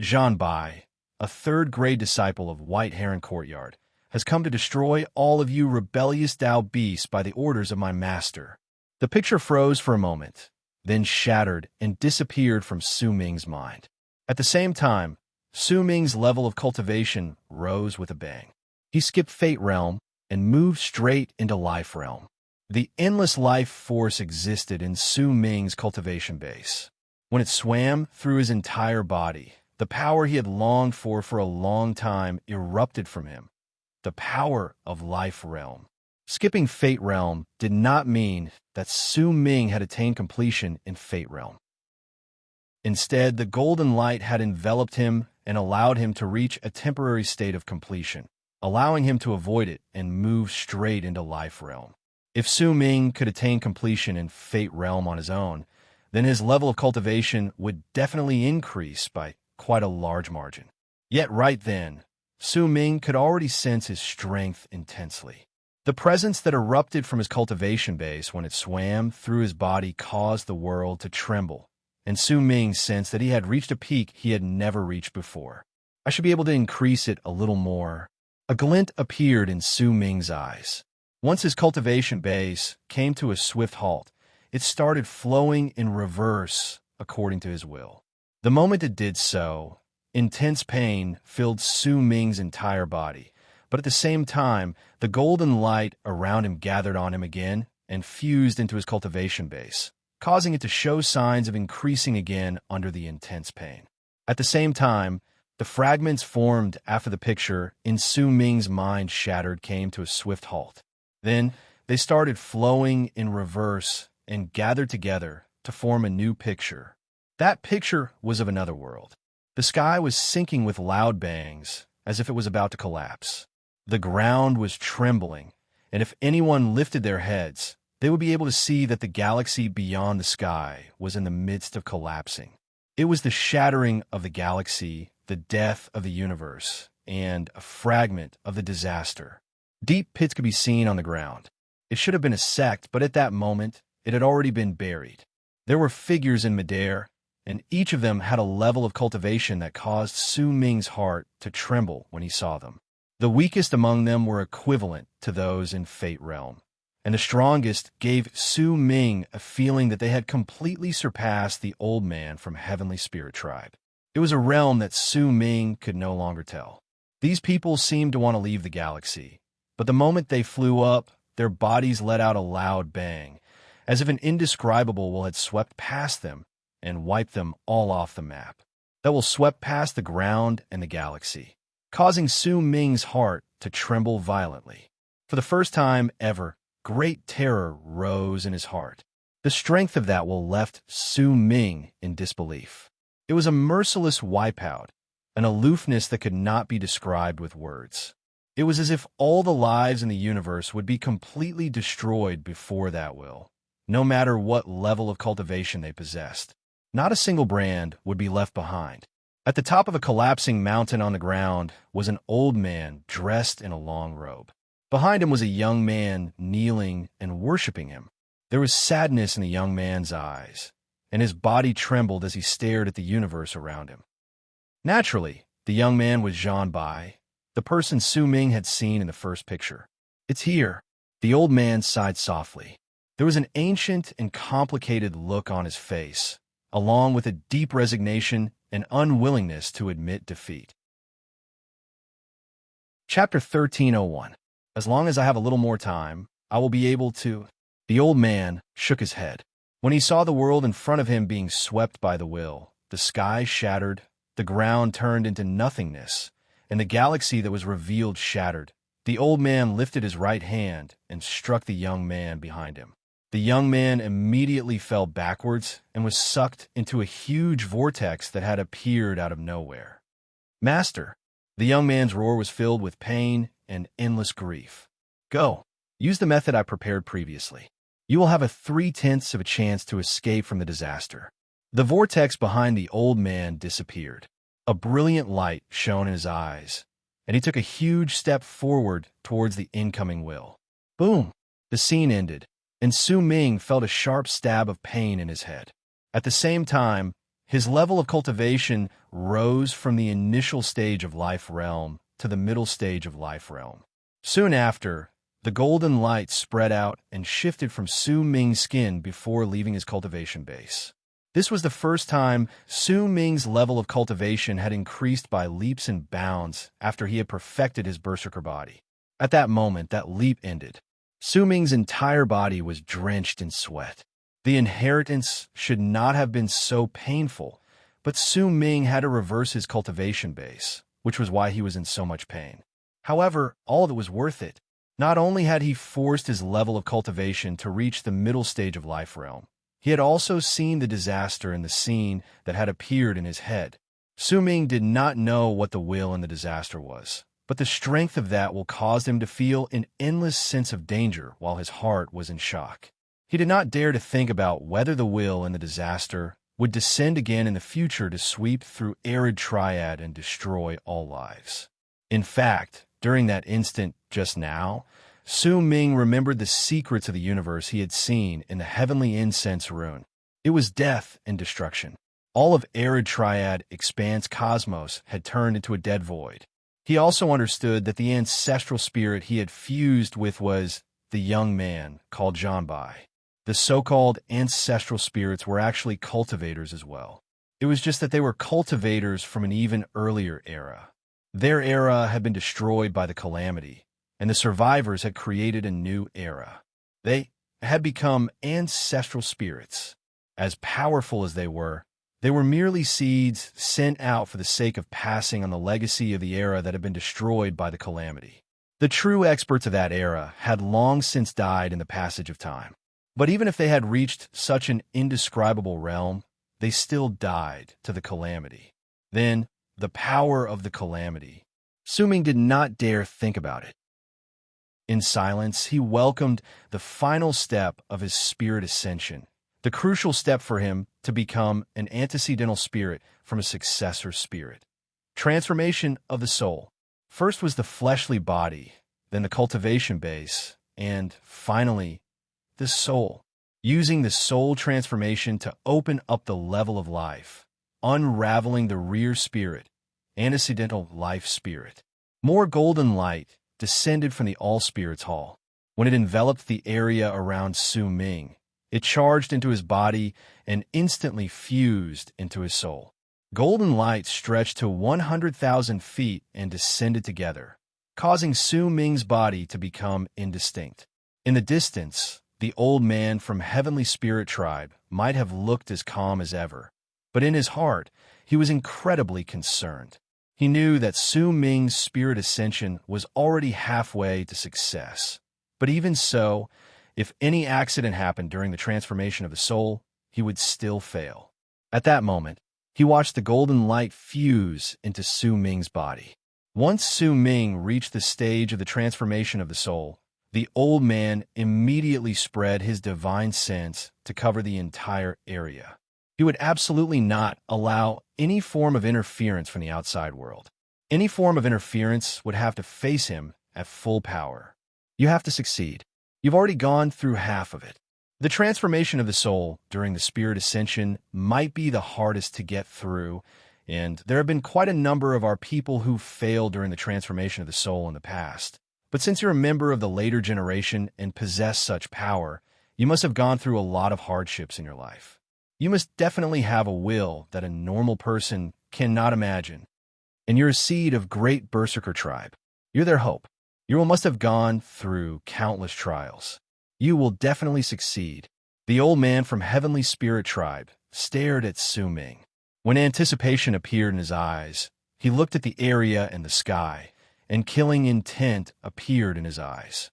"Zhan Bai, a 3rd-grade disciple of White Heron Courtyard, has come to destroy all of you rebellious Tao beasts by the orders of my master." The picture froze for a moment, then shattered and disappeared from Su Ming's mind. At the same time, Su Ming's level of cultivation rose with a bang. He skipped Fate Realm and moved straight into Life Realm. The endless life force existed in Su Ming's cultivation base. When it swam through his entire body, the power he had longed for a long time erupted from him. The power of Life Realm. Skipping Fate Realm did not mean that Su Ming had attained completion in Fate Realm. Instead, the golden light had enveloped him and allowed him to reach a temporary state of completion, allowing him to avoid it and move straight into Life Realm. If Su Ming could attain completion in Fate Realm on his own, then his level of cultivation would definitely increase by quite a large margin. Yet right then, Su Ming could already sense his strength intensely. The presence that erupted from his cultivation base when it swam through his body caused the world to tremble, and Su Ming sensed that he had reached a peak he had never reached before. I should be able to increase it a little more. A glint appeared in Su Ming's eyes. Once his cultivation base came to a swift halt, it started flowing in reverse according to his will. The moment it did so, intense pain filled Su Ming's entire body, but at the same time, the golden light around him gathered on him again and fused into his cultivation base, causing it to show signs of increasing again under the intense pain. At the same time, the fragments formed after the picture in Su Ming's mind shattered came to a swift halt. Then, they started flowing in reverse and gathered together to form a new picture. That picture was of another world. The sky was sinking with loud bangs, as if it was about to collapse. The ground was trembling, and if anyone lifted their heads, they would be able to see that the galaxy beyond the sky was in the midst of collapsing. It was the shattering of the galaxy, the death of the universe, and a fragment of the disaster. Deep pits could be seen on the ground. It should have been a sect, but at that moment, it had already been buried. There were figures in midair, and each of them had a level of cultivation that caused Su Ming's heart to tremble when he saw them. The weakest among them were equivalent to those in Fate Realm, and the strongest gave Su Ming a feeling that they had completely surpassed the old man from Heavenly Spirit Tribe. It was a realm that Su Ming could no longer tell. These people seemed to want to leave the galaxy, but the moment they flew up, their bodies let out a loud bang, as if an indescribable will had swept past them and wiped them all off the map. That will swept past the ground and the galaxy, causing Su Ming's heart to tremble violently. For the first time ever, great terror rose in his heart. The strength of that will left Su Ming in disbelief. It was a merciless wipeout, an aloofness that could not be described with words. It was as if all the lives in the universe would be completely destroyed before that will, no matter what level of cultivation they possessed. Not a single brand would be left behind. At the top of a collapsing mountain on the ground was an old man dressed in a long robe. Behind him was a young man kneeling and worshiping him. There was sadness in the young man's eyes, and his body trembled as he stared at the universe around him. Naturally, the young man was Zhan Bai, the person Su Ming had seen in the first picture. "It's here." The old man sighed softly. There was an ancient and complicated look on his face, along with a deep resignation and unwillingness to admit defeat. Chapter 1301. As long as I have a little more time, I will be able to... The old man shook his head. When he saw the world in front of him being swept by the will, the sky shattered, the ground turned into nothingness, and the galaxy that was revealed shattered, the old man lifted his right hand and struck the young man behind him. The young man immediately fell backwards and was sucked into a huge vortex that had appeared out of nowhere. "Master!" The young man's roar was filled with pain and endless grief. "Go. Use the method I prepared previously. You will have a 3/10 of a chance to escape from the disaster." The vortex behind the old man disappeared. A brilliant light shone in his eyes, and he took a huge step forward towards the incoming will. Boom! The scene ended, and Su Ming felt a sharp stab of pain in his head. At the same time, his level of cultivation rose from the initial stage of Life Realm to the middle stage of Life Realm. Soon after, the golden light spread out and shifted from Su Ming's skin before leaving his cultivation base. This was the first time Su Ming's level of cultivation had increased by leaps and bounds after he had perfected his berserker body. At that moment, that leap ended. Su Ming's entire body was drenched in sweat. The inheritance should not have been so painful, but Su Ming had to reverse his cultivation base, which was why he was in so much pain. However, all of it was worth it. Not only had he forced his level of cultivation to reach the middle stage of life realm, he had also seen the disaster in the scene that had appeared in his head. Su Ming did not know what the will in the disaster was, but the strength of that will caused him to feel an endless sense of danger while his heart was in shock. He did not dare to think about whether the will in the disaster would descend again in the future to sweep through arid triad and destroy all lives. In fact, during that instant just now, Su Ming remembered the secrets of the universe he had seen in the heavenly incense rune. It was death and destruction. All of arid triad expanse cosmos had turned into a dead void. He also understood that the ancestral spirit he had fused with was the young man called Janbai. The so-called ancestral spirits were actually cultivators as well. It was just that they were cultivators from an even earlier era. Their era had been destroyed by the calamity, and the survivors had created a new era. They had become ancestral spirits. As powerful as they were merely seeds sent out for the sake of passing on the legacy of the era that had been destroyed by the calamity. The true experts of that era had long since died in the passage of time. But even if they had reached such an indescribable realm, they still died to the calamity. Then, the power of the calamity. Su Ming did not dare think about it. In silence, he welcomed the final step of his spirit ascension, the crucial step for him to become an antecedental spirit from a successor spirit. Transformation of the soul. First was the fleshly body, then the cultivation base, and finally, the soul. Using the soul transformation to open up the level of life, unraveling the rear spirit, antecedental life spirit. More golden light descended from the All-Spirits Hall. When it enveloped the area around Su Ming, it charged into his body and instantly fused into his soul. Golden light stretched to 100,000 feet and descended together, causing Su Ming's body to become indistinct. In the distance, the old man from Heavenly Spirit Tribe might have looked as calm as ever, but in his heart, he was incredibly concerned. He knew that Su Ming's spirit ascension was already halfway to success. But even so, if any accident happened during the transformation of the soul, he would still fail. At that moment, he watched the golden light fuse into Su Ming's body. Once Su Ming reached the stage of the transformation of the soul, the old man immediately spread his divine sense to cover the entire area. He would absolutely not allow any form of interference from the outside world. Any form of interference would have to face him at full power. You have to succeed. You've already gone through half of it. The transformation of the soul during the spirit ascension might be the hardest to get through, and there have been quite a number of our people who failed during the transformation of the soul in the past. But since you're a member of the later generation and possess such power, you must have gone through a lot of hardships in your life. You must definitely have a will that a normal person cannot imagine. And you're a seed of great Berserker tribe. You're their hope. You must have gone through countless trials. You will definitely succeed. The old man from Heavenly Spirit Tribe stared at Su Ming. When anticipation appeared in his eyes, he looked at the area and the sky, and killing intent appeared in his eyes.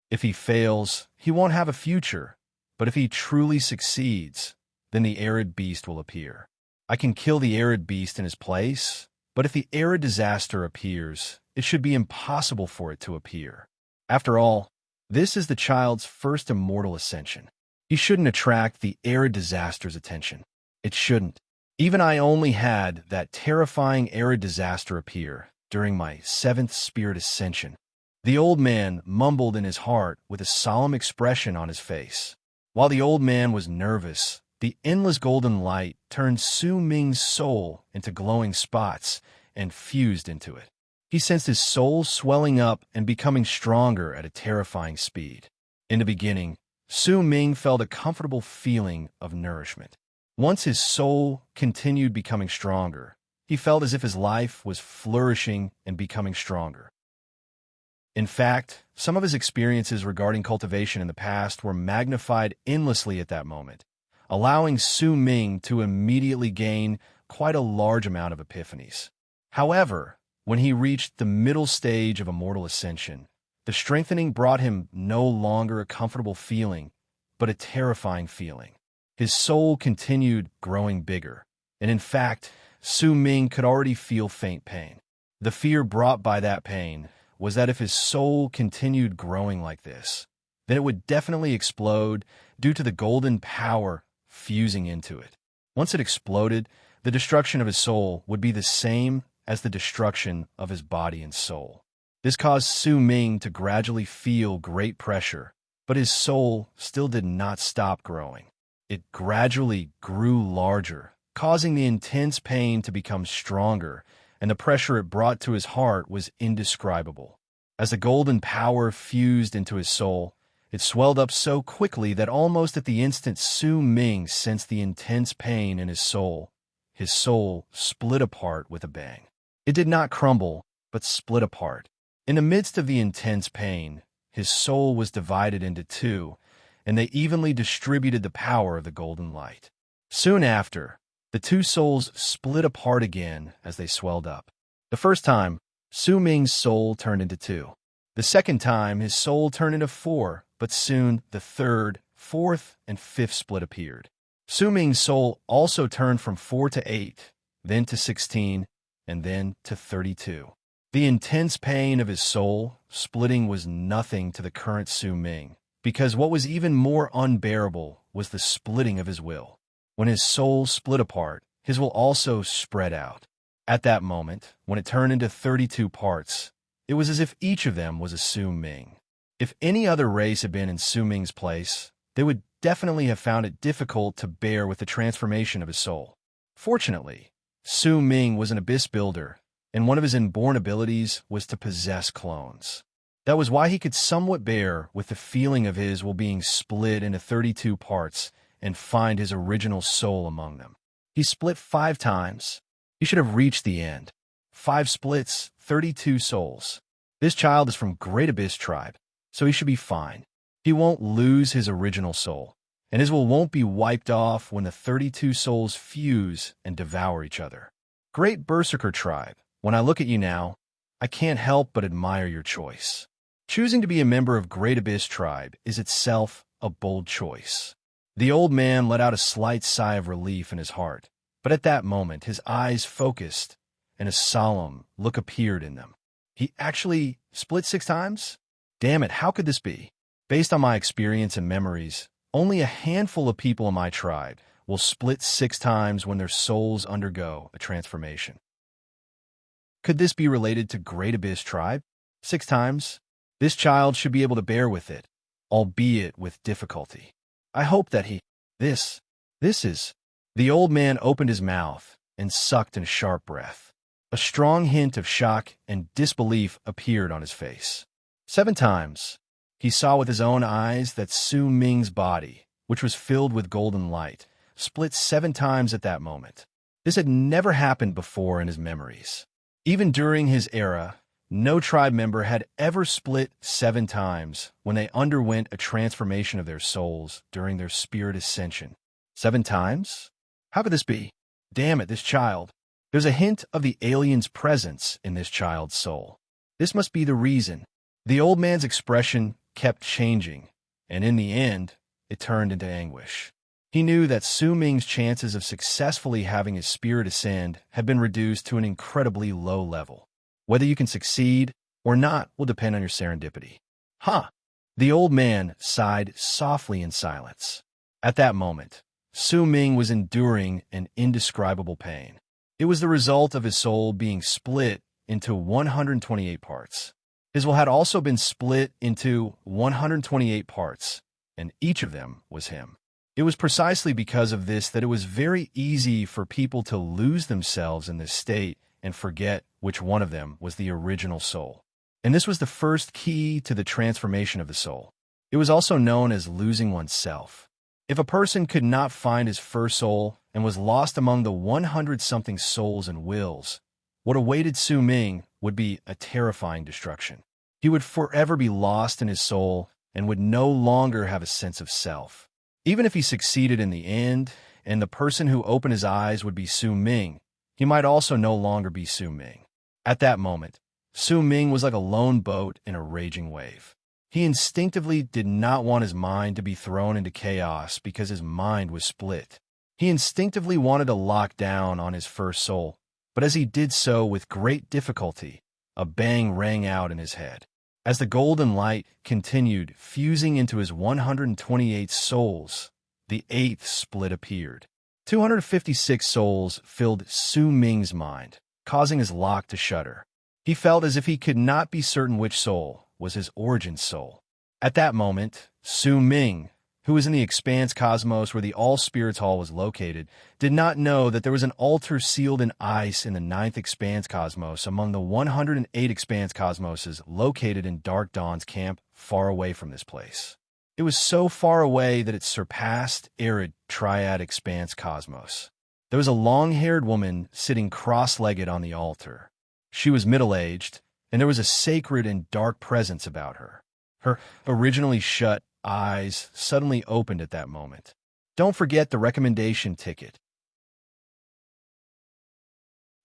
If he fails, he won't have a future, but if he truly succeeds, then the arid beast will appear. I can kill the arid beast in his place, but if the arid disaster appears, it should be impossible for it to appear. After all, this is the child's first immortal ascension. He shouldn't attract the arid disaster's attention. It shouldn't. Even I only had that terrifying arid disaster appear during my 7th spirit ascension. The old man mumbled in his heart with a solemn expression on his face. While the old man was nervous, the endless golden light turned Su Ming's soul into glowing spots and fused into it. He sensed his soul swelling up and becoming stronger at a terrifying speed. In the beginning, Su Ming felt a comfortable feeling of nourishment. Once his soul continued becoming stronger, he felt as if his life was flourishing and becoming stronger. In fact, some of his experiences regarding cultivation in the past were magnified endlessly at that moment, allowing Su Ming to immediately gain quite a large amount of epiphanies. However, when he reached the middle stage of immortal ascension, The strengthening brought him no longer a comfortable feeling, but a terrifying feeling. His soul continued growing bigger, and in fact, Su Ming could already feel faint pain. The fear brought by that pain was that if his soul continued growing like this, then it would definitely explode due to the golden power fusing into it. Once it exploded, the destruction of his soul would be the same as the destruction of his body and soul. This caused Su Ming to gradually feel great pressure, but his soul still did not stop growing. It gradually grew larger, causing the intense pain to become stronger, and the pressure it brought to his heart was indescribable. As the golden power fused into his soul, it swelled up so quickly that almost at the instant Su Ming sensed the intense pain in his soul split apart with a bang. It did not crumble, but split apart. In the midst of the intense pain, his soul was divided into two, and they evenly distributed the power of the golden light. Soon after, the two souls split apart again as they swelled up. The first time, Su Ming's soul turned into two. The second time, his soul turned into four, but soon the third, fourth, and fifth split appeared. Su Ming's soul also turned from 4 to 8, then to 16, and then to 32. The intense pain of his soul splitting was nothing to the current Su Ming, because what was even more unbearable was the splitting of his will. When his soul split apart, his will also spread out. At that moment, when it turned into 32 parts, it was as if each of them was a Su Ming. If any other race had been in Su Ming's place, they would definitely have found it difficult to bear with the transformation of his soul. Fortunately, Su Ming was an abyss builder, and one of his inborn abilities was to possess clones. That was why he could somewhat bear with the feeling of his will being split into 32 parts and find his original soul among them. He split 5 times. He should have reached the end. 5 splits, 32 souls. This child is from Great Abyss tribe, so he should be fine. He won't lose his original soul, and his will won't be wiped off when the 32 souls fuse and devour each other. Great Berserker tribe, when I look at you now, I can't help but admire your choice. Choosing to be a member of Great Abyss tribe is itself a bold choice. The old man let out a slight sigh of relief in his heart, but at that moment his eyes focused and a solemn look appeared in them. He actually split 6 times? Damn it, how could this be? Based on my experience and memories, only a handful of people in my tribe will split 6 times when their souls undergo a transformation. Could this be related to Great Abyss tribe? 6 times? This child should be able to bear with it, albeit with difficulty. I hope that This is... The old man opened his mouth and sucked in a sharp breath. A strong hint of shock and disbelief appeared on his face. 7 times. He saw with his own eyes that Su Ming's body, which was filled with golden light, split 7 times at that moment. This had never happened before in his memories. Even during his era, no tribe member had ever split 7 times when they underwent a transformation of their souls during their spirit ascension. 7 times? How could this be? Damn it, this child. There's a hint of the alien's presence in this child's soul. This must be the reason. The old man's expression kept changing, and in the end, it turned into anguish. He knew that Su Ming's chances of successfully having his spirit ascend had been reduced to an incredibly low level. Whether you can succeed or not will depend on your serendipity. Huh! The old man sighed softly in silence. At that moment, Su Ming was enduring an indescribable pain. It was the result of his soul being split into 128 parts. His will had also been split into 128 parts, and each of them was him. It was precisely because of this that it was very easy for people to lose themselves in this state and forget which one of them was the original soul. And this was the first key to the transformation of the soul. It was also known as losing oneself. If a person could not find his first soul and was lost among the 100-something souls and wills, what awaited Su Ming would be a terrifying destruction. He would forever be lost in his soul and would no longer have a sense of self. Even if he succeeded in the end, and the person who opened his eyes would be Su Ming, he might also no longer be Su Ming. At that moment, Su Ming was like a lone boat in a raging wave. He instinctively did not want his mind to be thrown into chaos because his mind was split. He instinctively wanted to lock down on his first soul, but as he did so with great difficulty, a bang rang out in his head. As the golden light continued fusing into his 128 souls, the eighth split appeared. 256 souls filled Su Ming's mind, causing his lock to shudder. He felt as if he could not be certain which soul was his origin soul. At that moment, Su Ming, who was in the Expanse Cosmos where the All Spirits Hall was located, did not know that there was an altar sealed in ice in the 9th Expanse Cosmos among the 108 Expanse Cosmoses located in Dark Dawn's camp far away from this place. It was so far away that it surpassed arid Triad Expanse Cosmos. There was a long-haired woman sitting cross-legged on the altar. She was middle-aged, and there was a sacred and dark presence about her. Her originally shut eyes suddenly opened at that moment. Don't forget the recommendation ticket.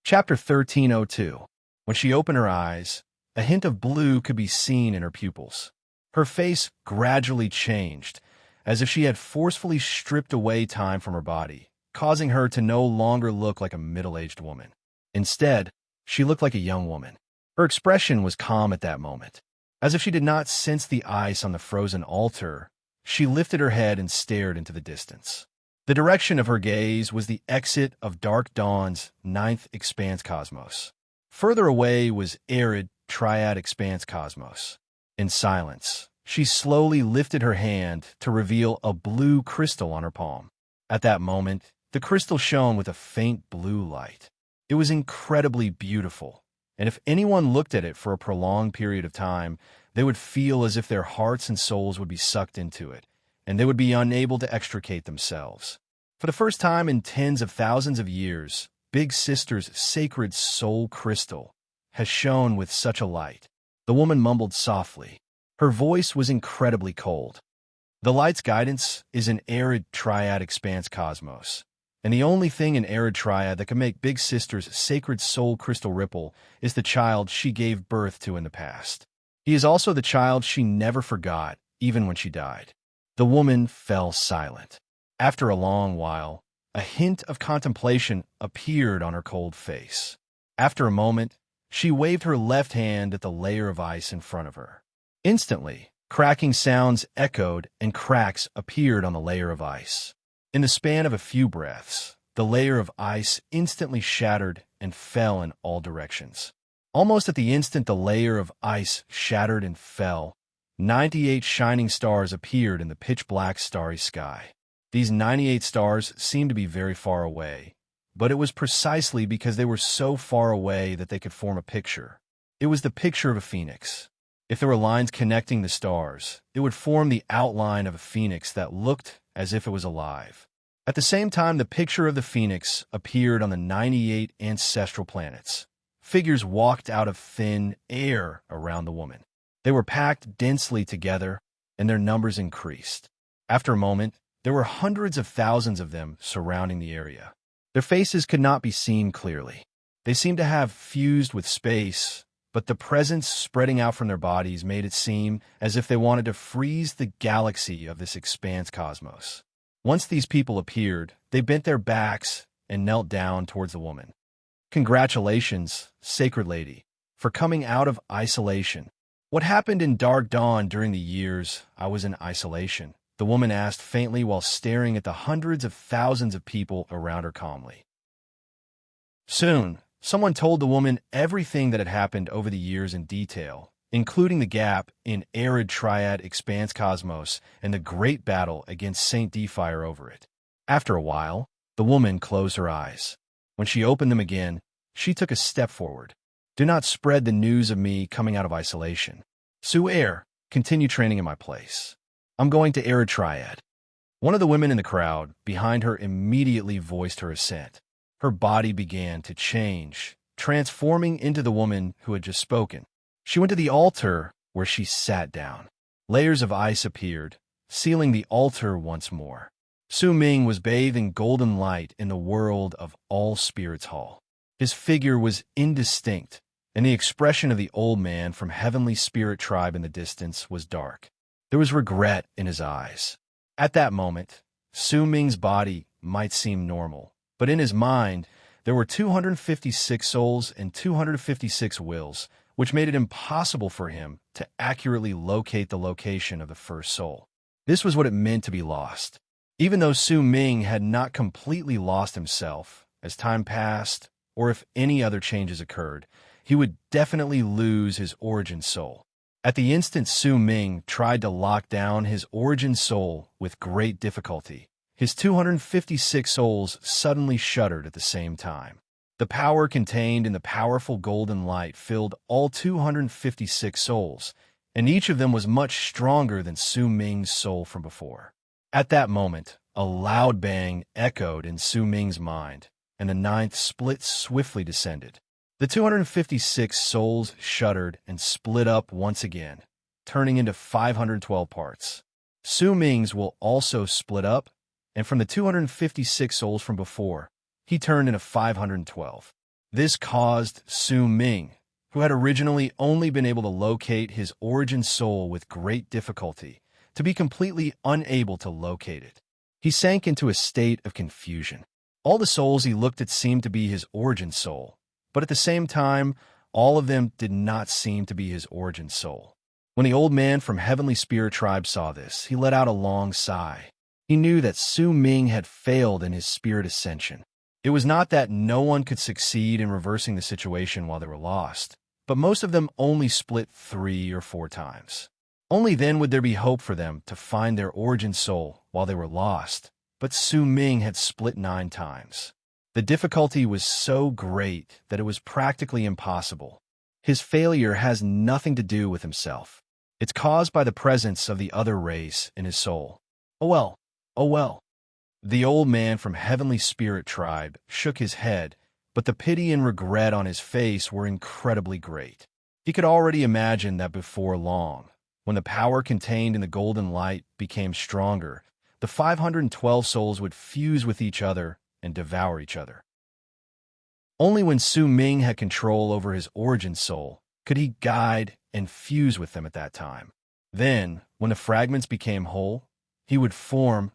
Chapter 1302. When she opened her eyes, a hint of blue could be seen in her pupils. Her face gradually changed, as if she had forcefully stripped away time from her body, causing her to no longer look like a middle-aged woman. Instead, she looked like a young woman. Her expression was calm at that moment. As if she did not sense the ice on the frozen altar, she lifted her head and stared into the distance. The direction of her gaze was the exit of Dark Dawn's 9th Expanse Cosmos. Further away was arid Triad Expanse Cosmos. In silence, she slowly lifted her hand to reveal a blue crystal on her palm. At that moment, the crystal shone with a faint blue light. It was incredibly beautiful, and if anyone looked at it for a prolonged period of time, they would feel as if their hearts and souls would be sucked into it, and they would be unable to extricate themselves. For the first time in tens of thousands of years, Big Sister's sacred soul crystal has shone with such a light. The woman mumbled softly. Her voice was incredibly cold. The light's guidance is an arid Triad Expanse Cosmos, and the only thing in arid Triad that can make Big Sister's sacred soul crystal ripple is the child she gave birth to in the past. He is also the child she never forgot, even when she died. The woman fell silent. After a long while, a hint of contemplation appeared on her cold face. After a moment, she waved her left hand at the layer of ice in front of her. Instantly, cracking sounds echoed and cracks appeared on the layer of ice. In the span of a few breaths, the layer of ice instantly shattered and fell in all directions. Almost at the instant the layer of ice shattered and fell, 98 shining stars appeared in the pitch-black starry sky. These 98 stars seemed to be very far away, but it was precisely because they were so far away that they could form a picture. It was the picture of a phoenix. If there were lines connecting the stars, it would form the outline of a phoenix that looked as if it was alive. At the same time, the picture of the phoenix appeared on the 98 ancestral planets. Figures walked out of thin air around the woman. They were packed densely together, and their numbers increased. After a moment, there were hundreds of thousands of them surrounding the area. Their faces could not be seen clearly. They seemed to have fused with space, but the presence spreading out from their bodies made it seem as if they wanted to freeze the galaxy of this expanse cosmos. Once these people appeared, they bent their backs and knelt down towards the woman. Congratulations, Sacred Lady, for coming out of isolation. What happened in Dark Dawn during the years I was in isolation? The woman asked faintly while staring at the hundreds of thousands of people around her calmly. Soon, someone told the woman everything that had happened over the years in detail, including the gap in arid Triad Expanse Cosmos and the great battle against Saint Defire over it. After a while, the woman closed her eyes. When she opened them again, she took a step forward. Do not spread the news of me coming out of isolation. Su-Air, continue training in my place. I'm going to Arid Triad. One of the women in the crowd behind her immediately voiced her assent. Her body began to change, transforming into the woman who had just spoken. She went to the altar where she sat down. Layers of ice appeared, sealing the altar once more. Su Ming was bathed in golden light in the world of All Spirits Hall. His figure was indistinct, and the expression of the old man from Heavenly Spirit Tribe in the distance was dark. There was regret in his eyes. At that moment, Su Ming's body might seem normal, but in his mind, there were 256 souls and 256 wills, which made it impossible for him to accurately locate the location of the first soul. This was what it meant to be lost. Even though Su Ming had not completely lost himself, as time passed, or if any other changes occurred, he would definitely lose his origin soul. At the instant Su Ming tried to lock down his origin soul with great difficulty, his 256 souls suddenly shuddered at the same time. The power contained in the powerful golden light filled all 256 souls, and each of them was much stronger than Su Ming's soul from before. At that moment, a loud bang echoed in Su Ming's mind, and the ninth split swiftly descended. The 256 souls shuddered and split up once again, turning into 512 parts. Su Ming's will also split up, and from the 256 souls from before, he turned into 512. This caused Su Ming, who had originally only been able to locate his origin soul with great difficulty, to be completely unable to locate it. He sank into a state of confusion. All the souls he looked at seemed to be his origin soul, but at the same time, all of them did not seem to be his origin soul. When the old man from Heavenly Spirit Tribe saw this, he let out a long sigh. He knew that Su Ming had failed in his spirit ascension. It was not that no one could succeed in reversing the situation while they were lost, but most of them only split 3 or 4 times. Only then would there be hope for them to find their origin soul while they were lost, but Su Ming had split 9 times. The difficulty was so great that it was practically impossible. His failure has nothing to do with himself. It's caused by the presence of the other race in his soul. Oh well, oh well. The old man from Heavenly Spirit Tribe shook his head, but the pity and regret on his face were incredibly great. He could already imagine that before long, when the power contained in the golden light became stronger, the 512 souls would fuse with each other and devour each other. Only when Su Ming had control over his origin soul could he guide and fuse with them at that time. Then, when the fragments became whole, he would form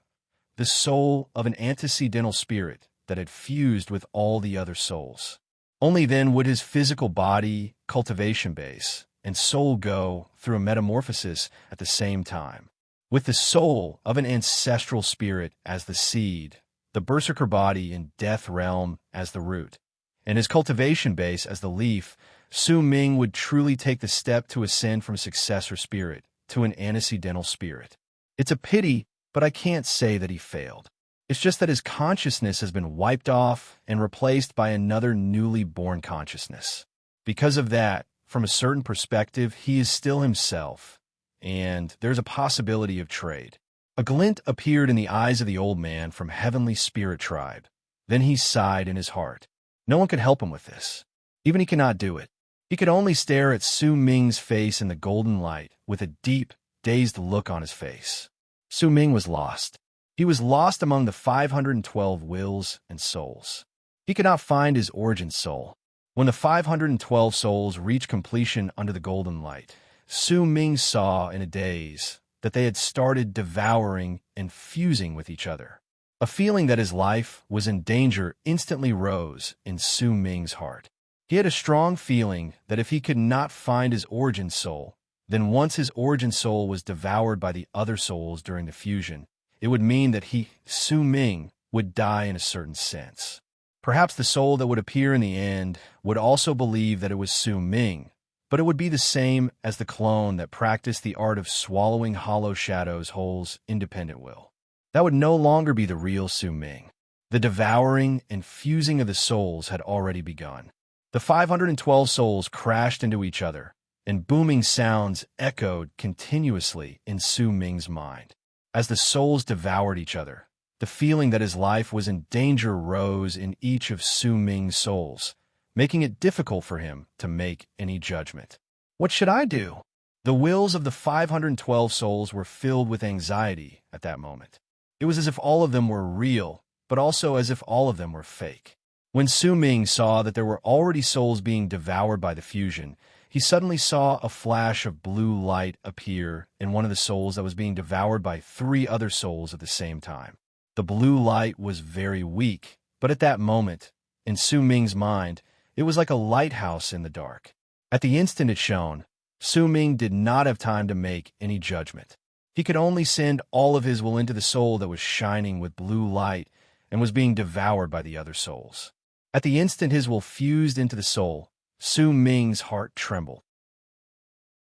the soul of an antecedental spirit that had fused with all the other souls. Only then would his physical body, cultivation base, and soul go through a metamorphosis at the same time. With the soul of an ancestral spirit as the seed, the berserker body in death realm as the root, and his cultivation base as the leaf, Su Ming would truly take the step to ascend from successor spirit to an antecedental spirit. It's a pity, but I can't say that he failed. It's just that his consciousness has been wiped off and replaced by another newly born consciousness. Because of that, from a certain perspective, he is still himself, and there's a possibility of trade. A glint appeared in the eyes of the old man from Heavenly Spirit Tribe. Then he sighed in his heart. No one could help him with this. Even he cannot do it. He could only stare at Su Ming's face in the golden light with a deep, dazed look on his face. Su Ming was lost. He was lost among the 512 wills and souls. He could not find his origin soul. When the 512 souls reached completion under the golden light, Su Ming saw in a daze that they had started devouring and fusing with each other. A feeling that his life was in danger instantly rose in Su Ming's heart. He had a strong feeling that if he could not find his origin soul, then once his origin soul was devoured by the other souls during the fusion, it would mean that he, Su Ming, would die in a certain sense. Perhaps the soul that would appear in the end would also believe that it was Su Ming, but it would be the same as the clone that practiced the art of swallowing hollow shadows whole's independent will. That would no longer be the real Su Ming. The devouring and fusing of the souls had already begun. The 512 souls crashed into each other, and booming sounds echoed continuously in Su Ming's mind. As the souls devoured each other, the feeling that his life was in danger rose in each of Su Ming's souls, making it difficult for him to make any judgment. What should I do? The wills of the 512 souls were filled with anxiety at that moment. It was as if all of them were real, but also as if all of them were fake. When Su Ming saw that there were already souls being devoured by the fusion, he suddenly saw a flash of blue light appear in one of the souls that was being devoured by 3 other souls at the same time. The blue light was very weak, but at that moment, in Su Ming's mind, it was like a lighthouse in the dark. At the instant it shone, Su Ming did not have time to make any judgment. He could only send all of his will into the soul that was shining with blue light and was being devoured by the other souls. At the instant his will fused into the soul, Su Ming's heart trembled.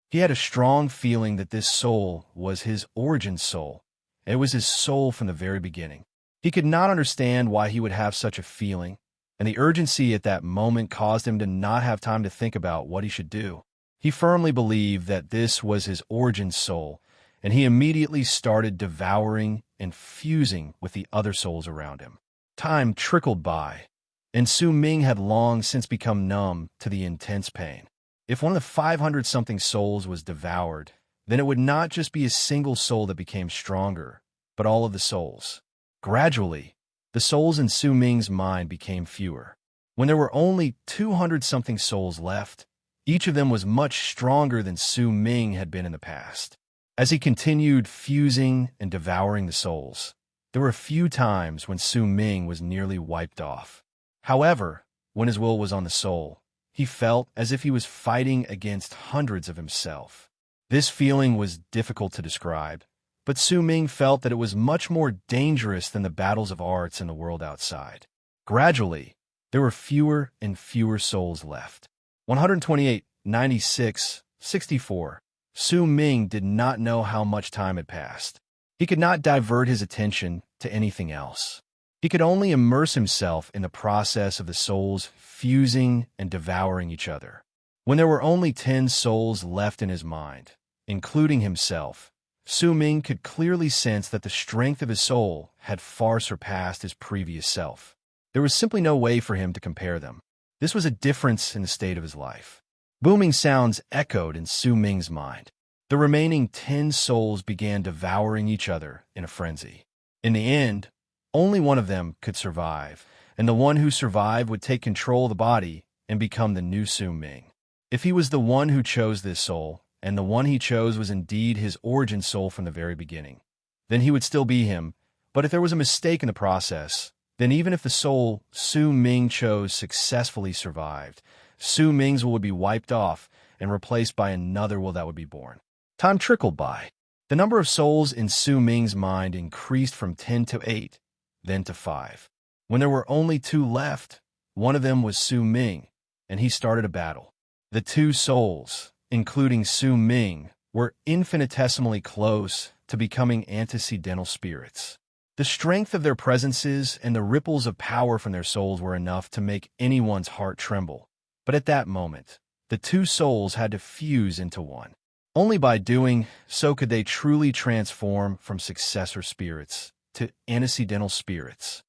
He had a strong feeling that this soul was his origin soul, and it was his soul from the very beginning. He could not understand why he would have such a feeling, and the urgency at that moment caused him to not have time to think about what he should do. He firmly believed that this was his origin soul, and he immediately started devouring and fusing with the other souls around him. Time trickled by, and Su Ming had long since become numb to the intense pain. If one of the 500-something souls was devoured, then it would not just be a single soul that became stronger, but all of the souls. Gradually, the souls in Su Ming's mind became fewer. When there were only 200-something souls left, each of them was much stronger than Su Ming had been in the past. As he continued fusing and devouring the souls, there were a few times when Su Ming was nearly wiped off. However, when his will was on the soul, he felt as if he was fighting against hundreds of himself. This feeling was difficult to describe, but Su Ming felt that it was much more dangerous than the battles of arts in the world outside. Gradually, there were fewer and fewer souls left. 128, 96, 64. Su Ming did not know how much time had passed. He could not divert his attention to anything else. He could only immerse himself in the process of the souls fusing and devouring each other. When there were only 10 souls left in his mind, including himself, Su Ming could clearly sense that the strength of his soul had far surpassed his previous self. There was simply no way for him to compare them. This was a difference in the state of his life. Booming sounds echoed in Su Ming's mind. The remaining 10 souls began devouring each other in a frenzy. In the end, only one of them could survive, and the one who survived would take control of the body and become the new Su Ming. If he was the one who chose this soul, and the one he chose was indeed his origin soul from the very beginning, then he would still be him. But if there was a mistake in the process, then even if the soul Su Ming chose successfully survived, Su Ming's will would be wiped off and replaced by another will that would be born. Time trickled by. The number of souls in Su Ming's mind increased from 10 to 8, then to 5. When there were only 2 left, one of them was Su Ming, and he started a battle. The 2 souls, including Su Ming, were infinitesimally close to becoming antecedental spirits. The strength of their presences and the ripples of power from their souls were enough to make anyone's heart tremble. But at that moment, the 2 souls had to fuse into one. Only by doing so could they truly transform from successor spirits to antecedental spirits.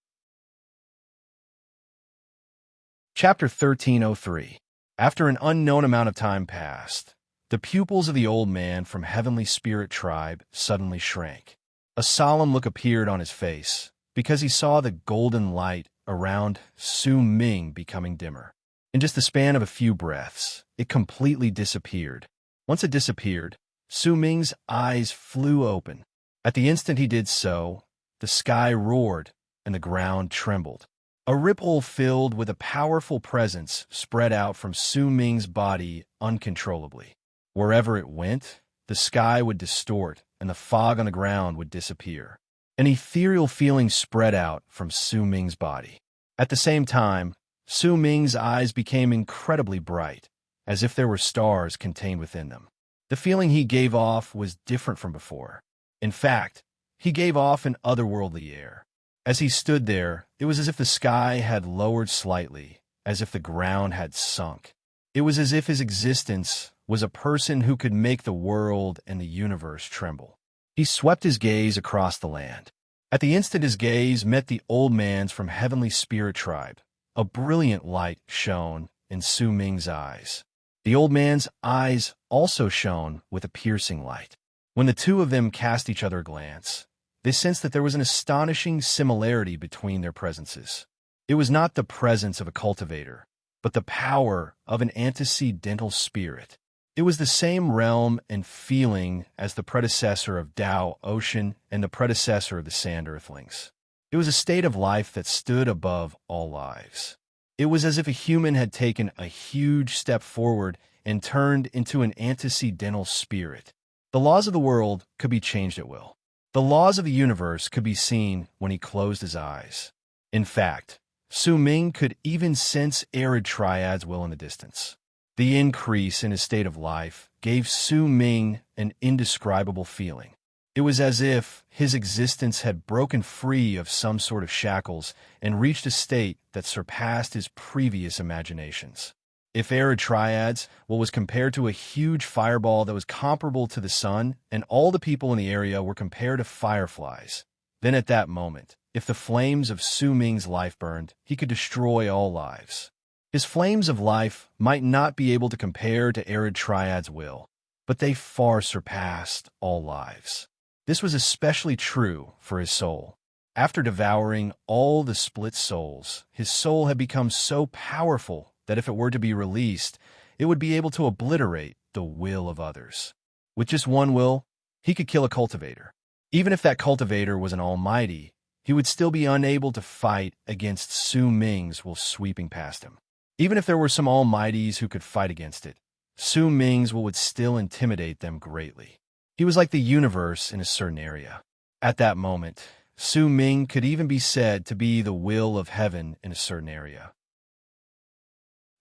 Chapter 1303. After an unknown amount of time passed, the pupils of the old man from Heavenly Spirit Tribe suddenly shrank. A solemn look appeared on his face, because he saw the golden light around Su Ming becoming dimmer. In just the span of a few breaths, it completely disappeared. Once it disappeared, Su Ming's eyes flew open. At the instant he did so, the sky roared and the ground trembled. A ripple filled with a powerful presence spread out from Su Ming's body uncontrollably. Wherever it went, the sky would distort and the fog on the ground would disappear. An ethereal feeling spread out from Su Ming's body. At the same time, Su Ming's eyes became incredibly bright, as if there were stars contained within them. The feeling he gave off was different from before. In fact, he gave off an otherworldly air. As he stood there, it was as if the sky had lowered slightly, as if the ground had sunk. It was as if his existence was a person who could make the world and the universe tremble. He swept his gaze across the land. At the instant his gaze met the old man's from Heavenly Spirit Tribe, a brilliant light shone in Su Ming's eyes. The old man's eyes also shone with a piercing light. When the 2 of them cast each other a glance, they sensed that there was an astonishing similarity between their presences. It was not the presence of a cultivator, but the power of an antecedental spirit. It was the same realm and feeling as the predecessor of Tao Ocean and the predecessor of the Sand Earthlings. It was a state of life that stood above all lives. It was as if a human had taken a huge step forward and turned into an antecedental spirit. The laws of the world could be changed at will. The laws of the universe could be seen when he closed his eyes. In fact, Su Ming could even sense arid triads will in the distance. The increase in his state of life gave Su Ming an indescribable feeling. It was as if his existence had broken free of some sort of shackles and reached a state that surpassed his previous imaginations. If arid triads, what was compared to a huge fireball that was comparable to the sun, and all the people in the area were compared to fireflies, then at that moment, if the flames of Su Ming's life burned, he could destroy all lives. His flames of life might not be able to compare to arid triads' will, but they far surpassed all lives. This was especially true for his soul. After devouring all the split souls, his soul had become so powerful that if it were to be released, it would be able to obliterate the will of others. With just one will, he could kill a cultivator. Even if that cultivator was an almighty, he would still be unable to fight against Su Ming's will sweeping past him. Even if there were some almighties who could fight against it, Su Ming's will would still intimidate them greatly. He was like the universe in a certain area. At that moment, Su Ming could even be said to be the will of heaven in a certain area.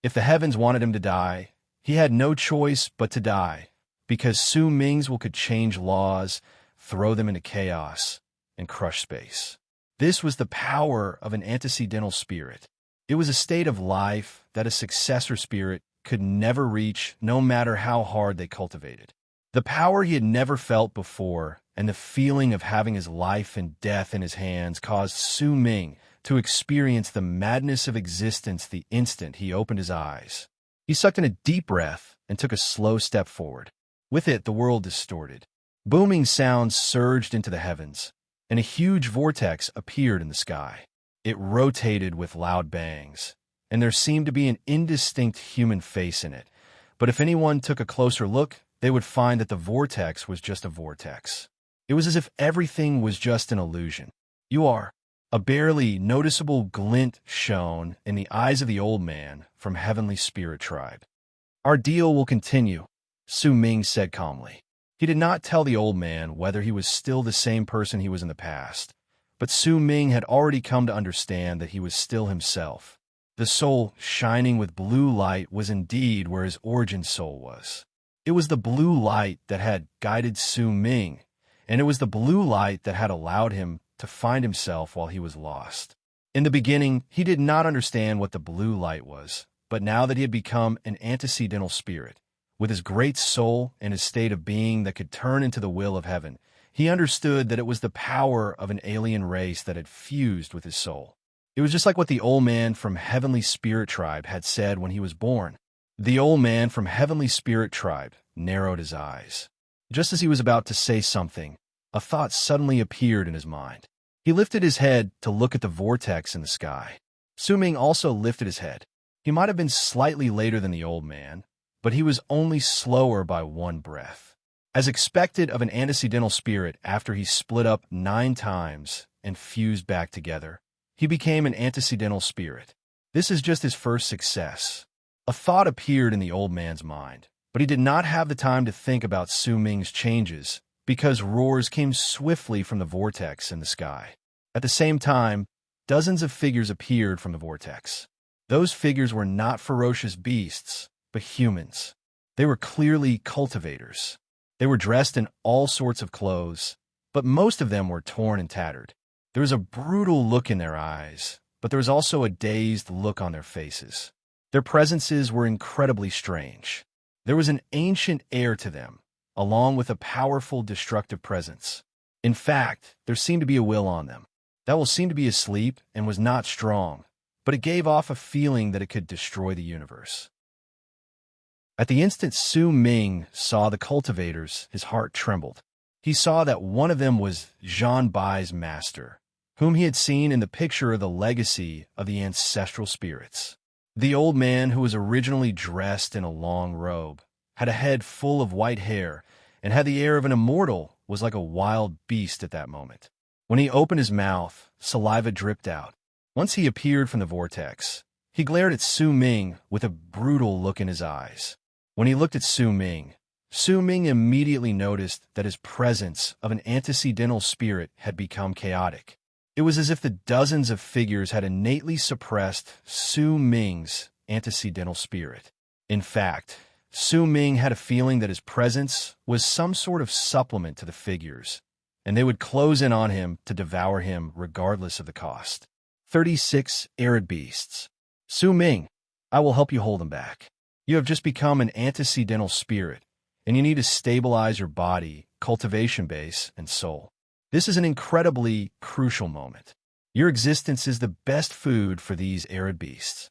If the heavens wanted him to die, he had no choice but to die, because Su Ming's will could change laws, throw them into chaos, and crush space. This was the power of an antecedental spirit. It was a state of life that a successor spirit could never reach, no matter how hard they cultivated. The power he had never felt before, and the feeling of having his life and death in his hands caused Su Ming to experience the madness of existence the instant he opened his eyes. He sucked in a deep breath and took a slow step forward. With it, the world distorted. Booming sounds surged into the heavens, and a huge vortex appeared in the sky. It rotated with loud bangs, and there seemed to be an indistinct human face in it. But if anyone took a closer look, they would find that the vortex was just a vortex. It was as if everything was just an illusion. You are. A barely noticeable glint shone in the eyes of the old man from Heavenly Spirit Tribe. Our deal will continue, Su Ming said calmly. He did not tell the old man whether he was still the same person he was in the past, but Su Ming had already come to understand that he was still himself. The soul shining with blue light was indeed where his origin soul was. It was the blue light that had guided Su Ming, and it was the blue light that had allowed him to find himself while he was lost. In the beginning, he did not understand what the blue light was, but now that he had become an antecedental spirit, with his great soul and his state of being that could turn into the will of heaven, he understood that it was the power of an alien race that had fused with his soul. It was just like what the old man from Heavenly Spirit Tribe had said when he was born. The old man from Heavenly Spirit Tribe narrowed his eyes. Just as he was about to say something, a thought suddenly appeared in his mind. He lifted his head to look at the vortex in the sky. Su Ming also lifted his head. He might have been slightly later than the old man, but he was only slower by one breath. As expected of an antecedental spirit after he split up 9 times and fused back together, he became an antecedental spirit. This is just his first success. A thought appeared in the old man's mind, but he did not have the time to think about Su Ming's changes because roars came swiftly from the vortex in the sky. At the same time, dozens of figures appeared from the vortex. Those figures were not ferocious beasts, but humans. They were clearly cultivators. They were dressed in all sorts of clothes, but most of them were torn and tattered. There was a brutal look in their eyes, but there was also a dazed look on their faces. Their presences were incredibly strange. There was an ancient air to them, along with a powerful destructive presence. In fact, there seemed to be a will on them. That will seemed to be asleep and was not strong, but it gave off a feeling that it could destroy the universe. At the instant Su Ming saw the cultivators, his heart trembled. He saw that one of them was Zhan Bai's master, whom he had seen in the picture of the legacy of the ancestral spirits. The old man, who was originally dressed in a long robe, had a head full of white hair, and had the air of an immortal, was like a wild beast at that moment. When he opened his mouth, saliva dripped out. Once he appeared from the vortex, he glared at Su Ming with a brutal look in his eyes. When he looked at Su Ming immediately noticed that his presence of an antecedental spirit had become chaotic. It was as if the dozens of figures had innately suppressed Su Ming's antecedental spirit. In fact, Su Ming had a feeling that his presence was some sort of supplement to the figures, and they would close in on him to devour him regardless of the cost. 36 arid beasts. Su Ming, I will help you hold them back. You have just become an antecedental spirit, and you need to stabilize your body, cultivation base, and soul. This is an incredibly crucial moment. Your existence is the best food for these arid beasts.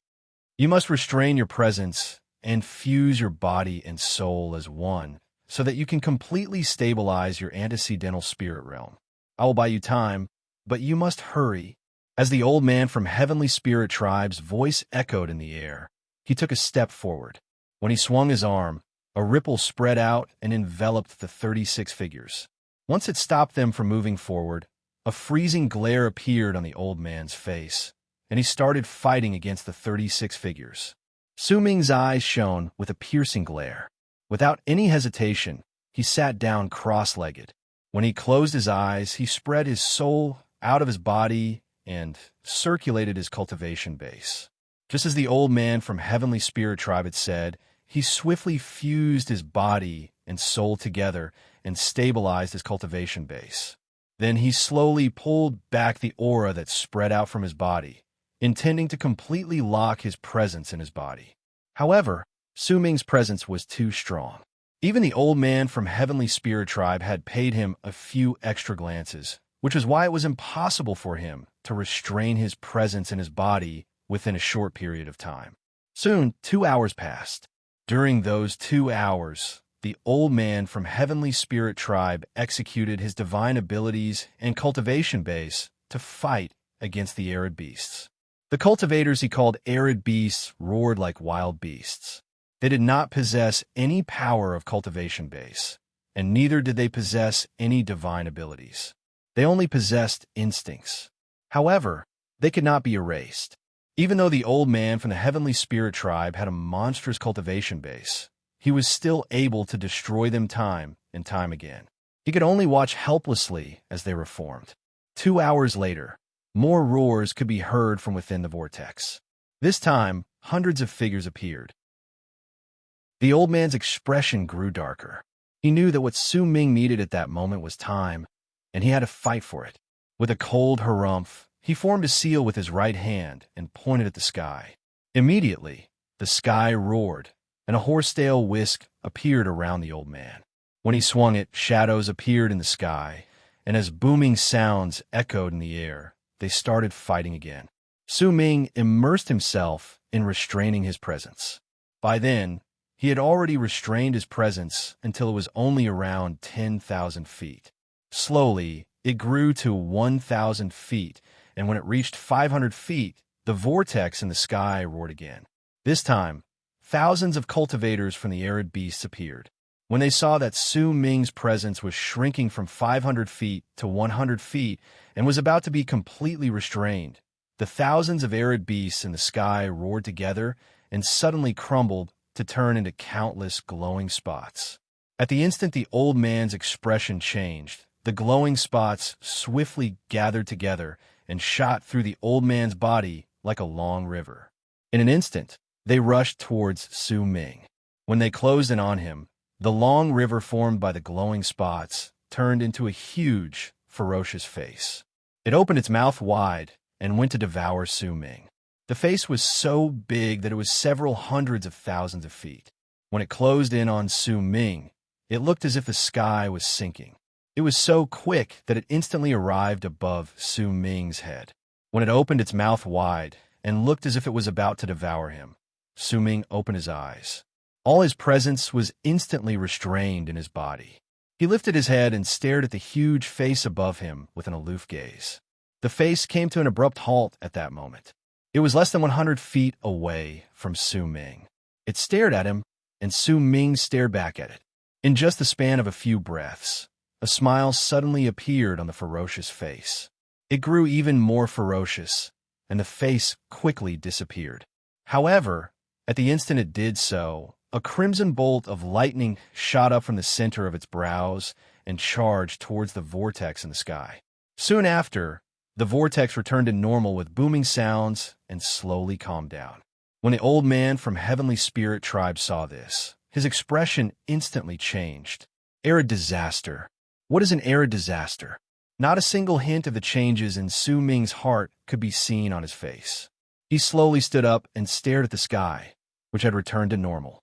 You must restrain your presence and fuse your body and soul as one so that you can completely stabilize your antecedental spirit realm. I will buy you time, but you must hurry. As the old man from Heavenly Spirit Tribe's voice echoed in the air, he took a step forward. When he swung his arm, a ripple spread out and enveloped the 36 figures. Once it stopped them from moving forward, a freezing glare appeared on the old man's face, and he started fighting against the 36 figures. Su Ming's eyes shone with a piercing glare. Without any hesitation, he sat down cross-legged. When he closed his eyes, he spread his soul out of his body and circulated his cultivation base. Just as the old man from Heavenly Spirit Tribe had said, he swiftly fused his body and soul together and stabilized his cultivation base. Then he slowly pulled back the aura that spread out from his body, intending to completely lock his presence in his body. However, Su Ming's presence was too strong. Even the old man from Heavenly Spirit Tribe had paid him a few extra glances, which is why it was impossible for him to restrain his presence in his body within a short period of time. Soon, 2 hours passed. During those 2 hours, the old man from Heavenly Spirit Tribe executed his divine abilities and cultivation base to fight against the arid beasts. The cultivators he called arid beasts roared like wild beasts. They did not possess any power of cultivation base, and neither did they possess any divine abilities. They only possessed instincts. However, they could not be erased. Even though the old man from the Heavenly Spirit Tribe had a monstrous cultivation base, he was still able to destroy them time and time again. He could only watch helplessly as they reformed. 2 hours later, more roars could be heard from within the vortex. This time, hundreds of figures appeared. The old man's expression grew darker. He knew that what Su Ming needed at that moment was time, and he had to fight for it. With a cold harumph, he formed a seal with his right hand and pointed at the sky. Immediately, the sky roared, and a horsetail whisk appeared around the old man. When he swung it, shadows appeared in the sky, and as booming sounds echoed in the air, they started fighting again. Su Ming immersed himself in restraining his presence. By then, he had already restrained his presence until it was only around 10,000 feet. Slowly, it grew to 1,000 feet, and when it reached 500 feet, the vortex in the sky roared again. This time, thousands of cultivators from the arid beasts appeared. When they saw that Su Ming's presence was shrinking from 500 feet to 100 feet and was about to be completely restrained, the thousands of arid beasts in the sky roared together and suddenly crumbled to turn into countless glowing spots. At the instant the old man's expression changed, the glowing spots swiftly gathered together and shot through the old man's body like a long river. In an instant, they rushed towards Su Ming. When they closed in on him, the long river formed by the glowing spots turned into a huge, ferocious face. It opened its mouth wide and went to devour Su Ming. The face was so big that it was several hundreds of thousands of feet. When it closed in on Su Ming, it looked as if the sky was sinking. It was so quick that it instantly arrived above Su Ming's head. When it opened its mouth wide and looked as if it was about to devour him, Su Ming opened his eyes. All his presence was instantly restrained in his body. He lifted his head and stared at the huge face above him with an aloof gaze. The face came to an abrupt halt at that moment. It was less than 100 feet away from Su Ming. It stared at him, and Su Ming stared back at it. In just the span of a few breaths, a smile suddenly appeared on the ferocious face. It grew even more ferocious, and the face quickly disappeared. However, at the instant it did so, a crimson bolt of lightning shot up from the center of its brows and charged towards the vortex in the sky. Soon after, the vortex returned to normal with booming sounds and slowly calmed down. When the old man from Heavenly Spirit Tribe saw this, his expression instantly changed. Arid disaster. What is an arid disaster? Not a single hint of the changes in Su Ming's heart could be seen on his face. He slowly stood up and stared at the sky, which had returned to normal.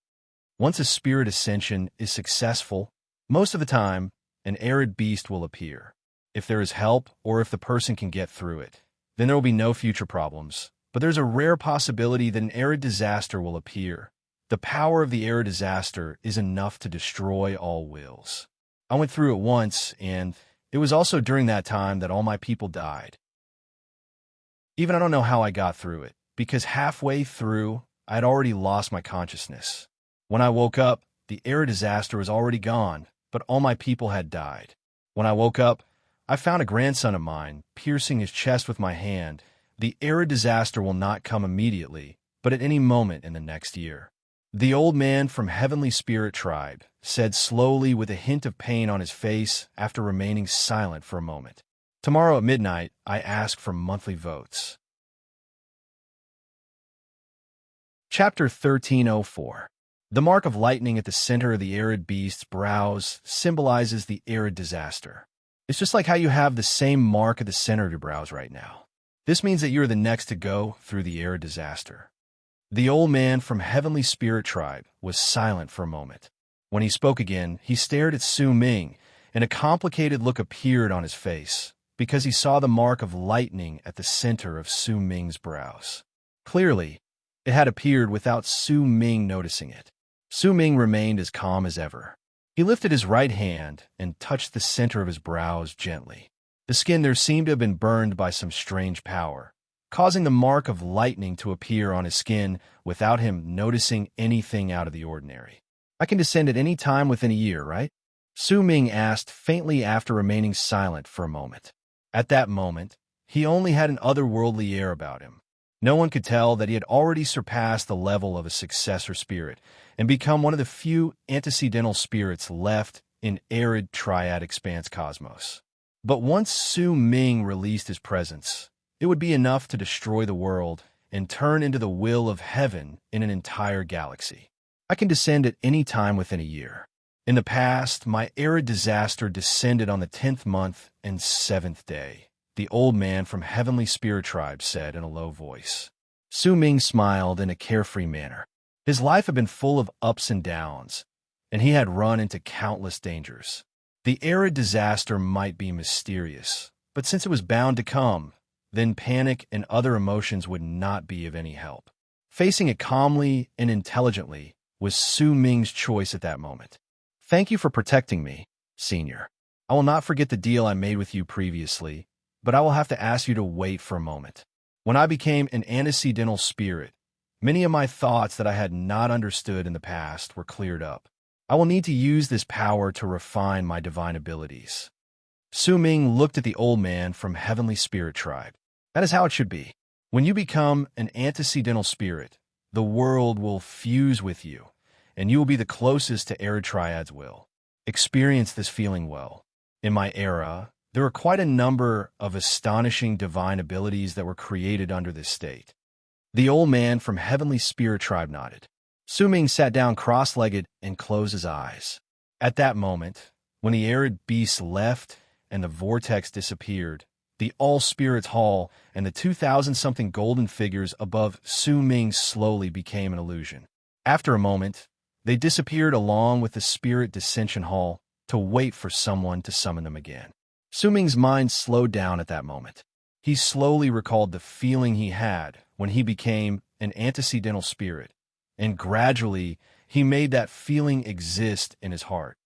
Once a spirit ascension is successful, most of the time, an arid beast will appear. If there is help or if the person can get through it, then there will be no future problems. But there's a rare possibility that an arid disaster will appear. The power of the arid disaster is enough to destroy all wills. I went through it once, and it was also during that time that all my people died. Even I don't know how I got through it, because halfway through, I had already lost my consciousness. When I woke up, the arid disaster was already gone, but all my people had died. When I woke up, I found a grandson of mine piercing his chest with my hand. The arid disaster will not come immediately, but at any moment in the next year. The old man from Heavenly Spirit Tribe said slowly with a hint of pain on his face after remaining silent for a moment. Tomorrow at midnight, I ask for monthly votes. Chapter 1304. The mark of lightning at the center of the arid beast's brows symbolizes the arid disaster. It's just like how you have the same mark at the center of your brows right now. This means that you are the next to go through the arid disaster. The old man from Heavenly Spirit Tribe was silent for a moment. When he spoke again, he stared at Su Ming, and a complicated look appeared on his face, because he saw the mark of lightning at the center of Su Ming's brows. Clearly, it had appeared without Su Ming noticing it. Su Ming remained as calm as ever. He lifted his right hand and touched the center of his brows gently. The skin there seemed to have been burned by some strange power, causing the mark of lightning to appear on his skin without him noticing anything out of the ordinary. I can descend at any time within a year, right? Su Ming asked faintly after remaining silent for a moment. At that moment, he only had an otherworldly air about him. No one could tell that he had already surpassed the level of a successor spirit and become one of the few antecedental spirits left in arid triad expanse cosmos. But once Su Ming released his presence, it would be enough to destroy the world and turn into the will of heaven in an entire galaxy. I can descend at any time within a year. In the past, my arid disaster descended on the 10th month and 7th day. The old man from Heavenly Spirit Tribe said in a low voice. Su Ming smiled in a carefree manner. His life had been full of ups and downs, and he had run into countless dangers. The arid disaster might be mysterious, but since it was bound to come, then panic and other emotions would not be of any help. Facing it calmly and intelligently was Su Ming's choice at that moment. Thank you for protecting me, Senior. I will not forget the deal I made with you previously, but I will have to ask you to wait for a moment. When I became an antecedental spirit, many of my thoughts that I had not understood in the past were cleared up. I will need to use this power to refine my divine abilities. Su Ming looked at the old man from Heavenly Spirit Tribe. That is how it should be. When you become an antecedental spirit, the world will fuse with you, and you will be the closest to arid triad's will. Experience this feeling well. In my era, there were quite a number of astonishing divine abilities that were created under this state. The old man from Heavenly Spirit Tribe nodded. Su Ming sat down cross-legged and closed his eyes. At that moment, when the arid beast left and the vortex disappeared, the All-Spirits Hall and the 2,000-something golden figures above Su Ming slowly became an illusion. After a moment, they disappeared along with the Spirit Dissension Hall to wait for someone to summon them again. Su Ming's mind slowed down at that moment. He slowly recalled the feeling he had when he became an antecedental spirit, and gradually he made that feeling exist in his heart.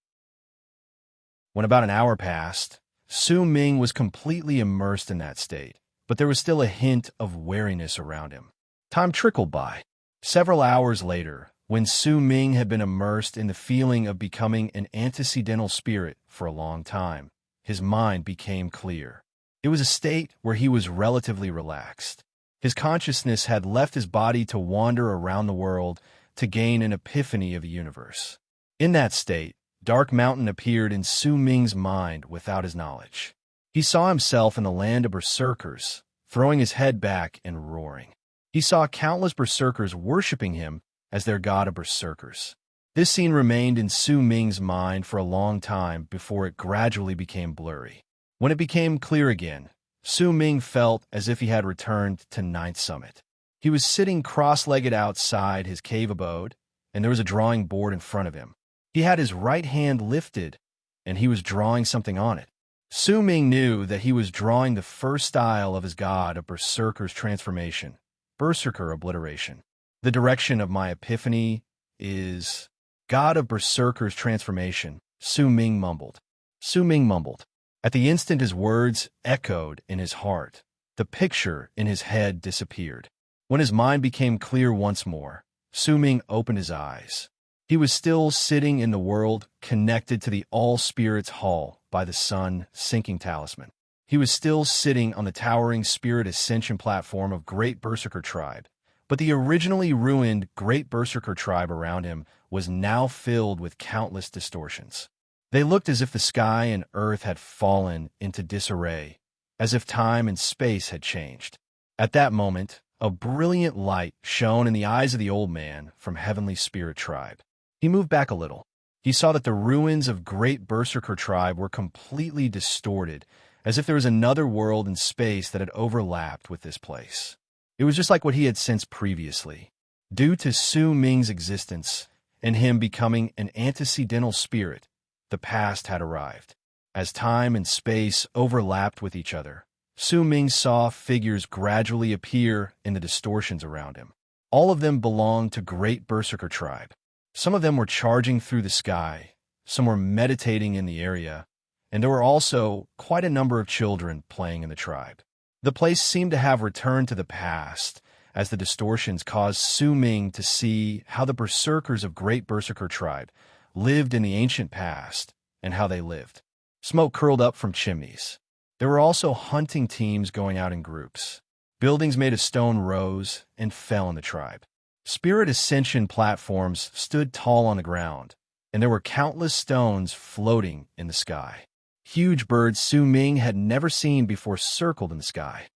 When about an hour passed, Su Ming was completely immersed in that state, but there was still a hint of wariness around him. Time trickled by. Several hours later, when Su Ming had been immersed in the feeling of becoming an antecedental spirit for a long time, his mind became clear. It was a state where he was relatively relaxed. His consciousness had left his body to wander around the world to gain an epiphany of a universe. In that state, Dark Mountain appeared in Su Ming's mind without his knowledge. He saw himself in the land of berserkers, throwing his head back and roaring. He saw countless berserkers worshipping him as their god of berserkers. This scene remained in Su Ming's mind for a long time before it gradually became blurry. When it became clear again, Su Ming felt as if he had returned to Ninth Summit. He was sitting cross-legged outside his cave abode, and there was a drawing board in front of him. He had his right hand lifted, and he was drawing something on it. Su Ming knew that he was drawing the first style of his god of berserker's transformation, berserker obliteration. The direction of my epiphany is god of berserker's transformation, Su Ming mumbled. Su Ming mumbled. At the instant his words echoed in his heart, the picture in his head disappeared. When his mind became clear once more, Su Ming opened his eyes. He was still sitting in the world connected to the All-Spirits Hall by the sun sinking talisman. He was still sitting on the towering spirit ascension platform of Great Berserker Tribe, but the originally ruined Great Berserker Tribe around him was now filled with countless distortions. They looked as if the sky and earth had fallen into disarray, as if time and space had changed. At that moment, a brilliant light shone in the eyes of the old man from Heavenly Spirit Tribe. He moved back a little. He saw that the ruins of Great Berserker Tribe were completely distorted, as if there was another world in space that had overlapped with this place. It was just like what he had sensed previously. Due to Su Ming's existence and him becoming an antecedental spirit, the past had arrived. As time and space overlapped with each other, Su Ming saw figures gradually appear in the distortions around him. All of them belonged to Great Berserker Tribe. Some of them were charging through the sky, some were meditating in the area, and there were also quite a number of children playing in the tribe. The place seemed to have returned to the past, as the distortions caused Su Ming to see how the berserkers of Great Berserker Tribe lived in the ancient past and how they lived. Smoke curled up from chimneys. There were also hunting teams going out in groups. Buildings made of stone rose and fell in the tribe. Spirit ascension platforms stood tall on the ground, and there were countless stones floating in the sky. Huge birds Su Ming had never seen before circled in the sky.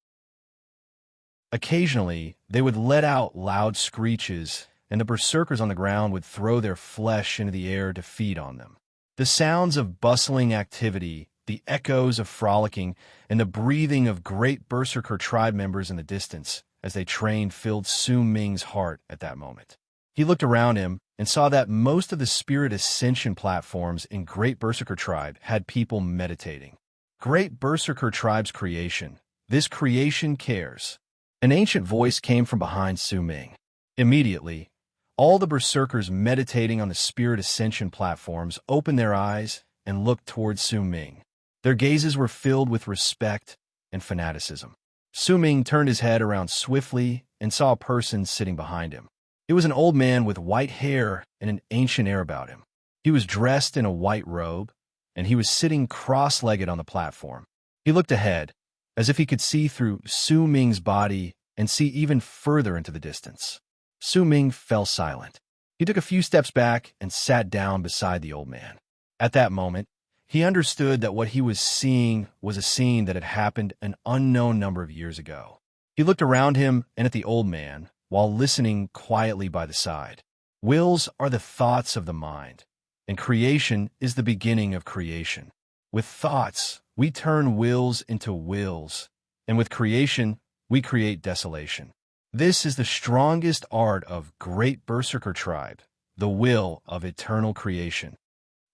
Occasionally, they would let out loud screeches, and the berserkers on the ground would throw their flesh into the air to feed on them. The sounds of bustling activity, the echoes of frolicking, and the breathing of Great Berserker Tribe members in the distance as they trained filled Su Ming's heart at that moment. He looked around him and saw that most of the Spirit Ascension platforms in Great Berserker Tribe had people meditating. Great Berserker Tribe's creation. This creation cares. An ancient voice came from behind Su Ming. Immediately, all the berserkers meditating on the Spirit Ascension platforms opened their eyes and looked towards Su Ming. Their gazes were filled with respect and fanaticism. Su Ming turned his head around swiftly and saw a person sitting behind him. It was an old man with white hair and an ancient air about him. He was dressed in a white robe, and he was sitting cross-legged on the platform. He looked ahead, as if he could see through Su Ming's body and see even further into the distance. Su Ming fell silent. He took a few steps back and sat down beside the old man. At that moment, he understood that what he was seeing was a scene that had happened an unknown number of years ago. He looked around him and at the old man, while listening quietly by the side. Wills are the thoughts of the mind, and creation is the beginning of creation. With thoughts, we turn wills into wills, and with creation, we create desolation. This is the strongest art of Great Berserker Tribe, the will of eternal creation.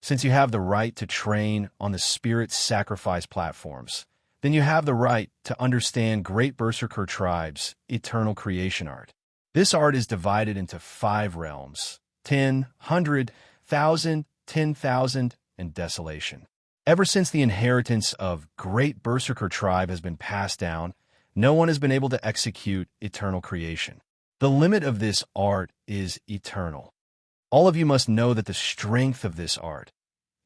Since you have the right to train on the Spirit sacrifice platforms, then you have the right to understand Great Berserker Tribe's eternal creation art. This art is divided into 5 realms: 10, 100, 1,000, 10,000, and desolation. Ever since the inheritance of Great Berserker Tribe has been passed down, No one has been able to execute eternal creation. The limit of this art is eternal. All of you must know that the strength of this art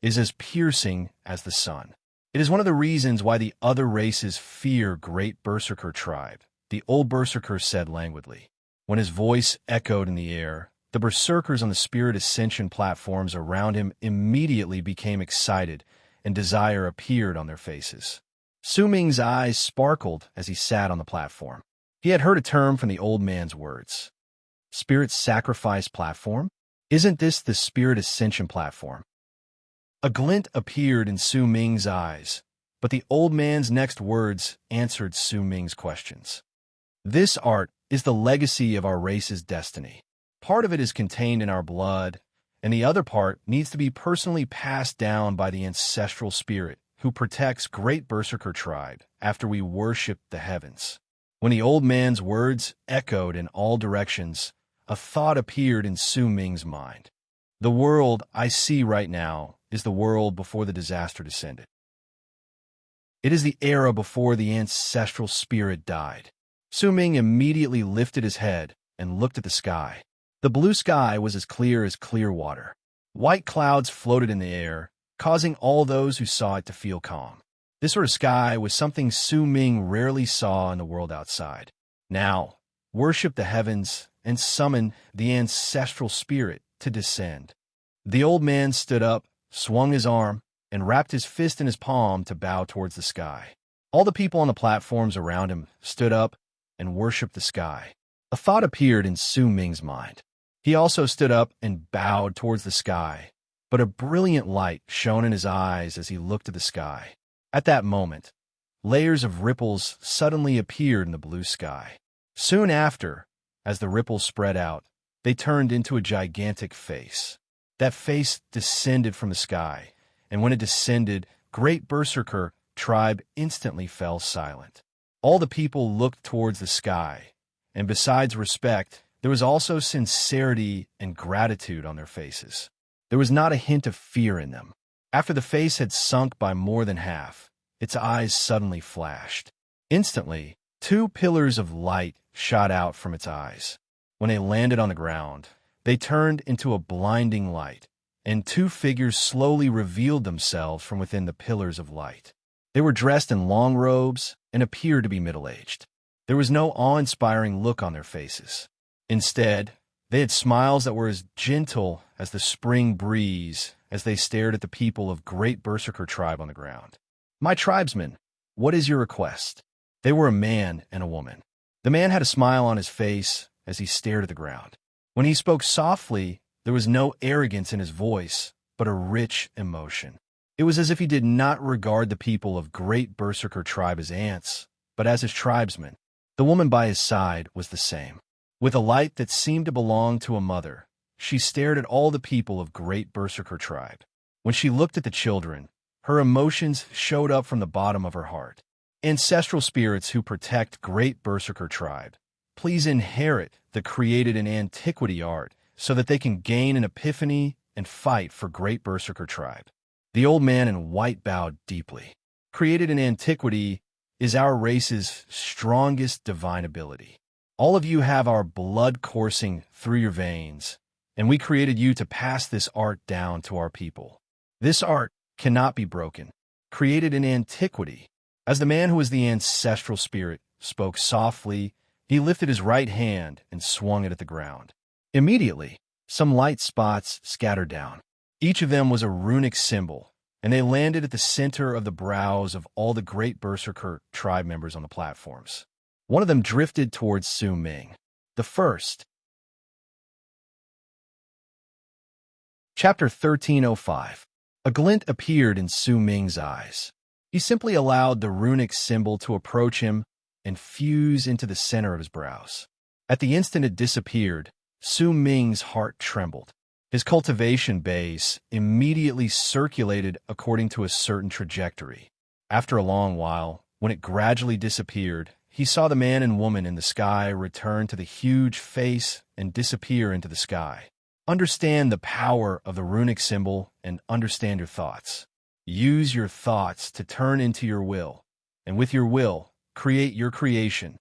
is as piercing as the sun. It is one of the reasons why the other races fear great Berserker tribe, the old Berserker said languidly. When his voice echoed in the air, the Berserkers on the spirit ascension platforms around him immediately became excited, and desire appeared on their faces. Su Ming's eyes sparkled as he sat on the platform. He had heard a term from the old man's words. Spirit sacrifice platform? Isn't this the spirit ascension platform? A glint appeared in Su Ming's eyes, but the old man's next words answered Su Ming's questions. This art is the legacy of our race's destiny. Part of it is contained in our blood, and the other part needs to be personally passed down by the ancestral spirit who protects great Berserker tribe after we worship the heavens. When the old man's words echoed in all directions, a thought appeared in Su Ming's mind. The world I see right now is the world before the disaster descended. It is the era before the ancestral spirit died. Su Ming immediately lifted his head and looked at the sky. The blue sky was as clear water. White clouds floated in the air, causing all those who saw it to feel calm. This sort of sky was something Su Ming rarely saw in the world outside. Now, worship the heavens and summon the ancestral spirit to descend. The old man stood up, swung his arm, and wrapped his fist in his palm to bow towards the sky. All the people on the platforms around him stood up and worshipped the sky. A thought appeared in Su Ming's mind. He also stood up and bowed towards the sky, but a brilliant light shone in his eyes as he looked at the sky. At that moment, layers of ripples suddenly appeared in the blue sky. Soon after, as the ripples spread out, they turned into a gigantic face. That face descended from the sky, and when it descended, great Berserker tribe instantly fell silent. All the people looked towards the sky, and besides respect, there was also sincerity and gratitude on their faces. There was not a hint of fear in them. After the face had sunk by more than half, its eyes suddenly flashed. Instantly, two pillars of light shot out from its eyes. When they landed on the ground, they turned into a blinding light, and two figures slowly revealed themselves from within the pillars of light. They were dressed in long robes and appeared to be middle-aged. There was no awe-inspiring look on their faces. Instead, they had smiles that were as gentle as the spring breeze as they stared at the people of great Berserker tribe on the ground. "My tribesmen, what is your request?" They were a man and a woman. The man had a smile on his face as he stared at the ground. When he spoke softly, there was no arrogance in his voice, but a rich emotion. It was as if he did not regard the people of great Berserker tribe as ants, but as his tribesmen. The woman by his side was the same. With a light that seemed to belong to a mother, she stared at all the people of great Berserker tribe. When she looked at the children, her emotions showed up from the bottom of her heart. Ancestral spirits who protect great Berserker tribe, please inherit the created in antiquity art so that they can gain an epiphany and fight for great Berserker tribe. The old man in white bowed deeply. Created in antiquity is our race's strongest divine ability. All of you have our blood coursing through your veins, and we created you to pass this art down to our people. This art cannot be broken. Created in antiquity. As the man who was the ancestral spirit spoke softly, he lifted his right hand and swung it at the ground. Immediately, some light spots scattered down. Each of them was a runic symbol, and they landed at the center of the brows of all the great Berserker tribe members on the platforms. One of them drifted towards Su Ming. The first. Chapter 1305. A glint appeared in Su Ming's eyes. He simply allowed the runic symbol to approach him and fuse into the center of his brows. At the instant it disappeared, Su Ming's heart trembled. His cultivation base immediately circulated according to a certain trajectory. After a long while, when it gradually disappeared, he saw the man and woman in the sky return to the huge face and disappear into the sky. Understand the power of the runic symbol and understand your thoughts. Use your thoughts to turn into your will, and with your will, create your creation."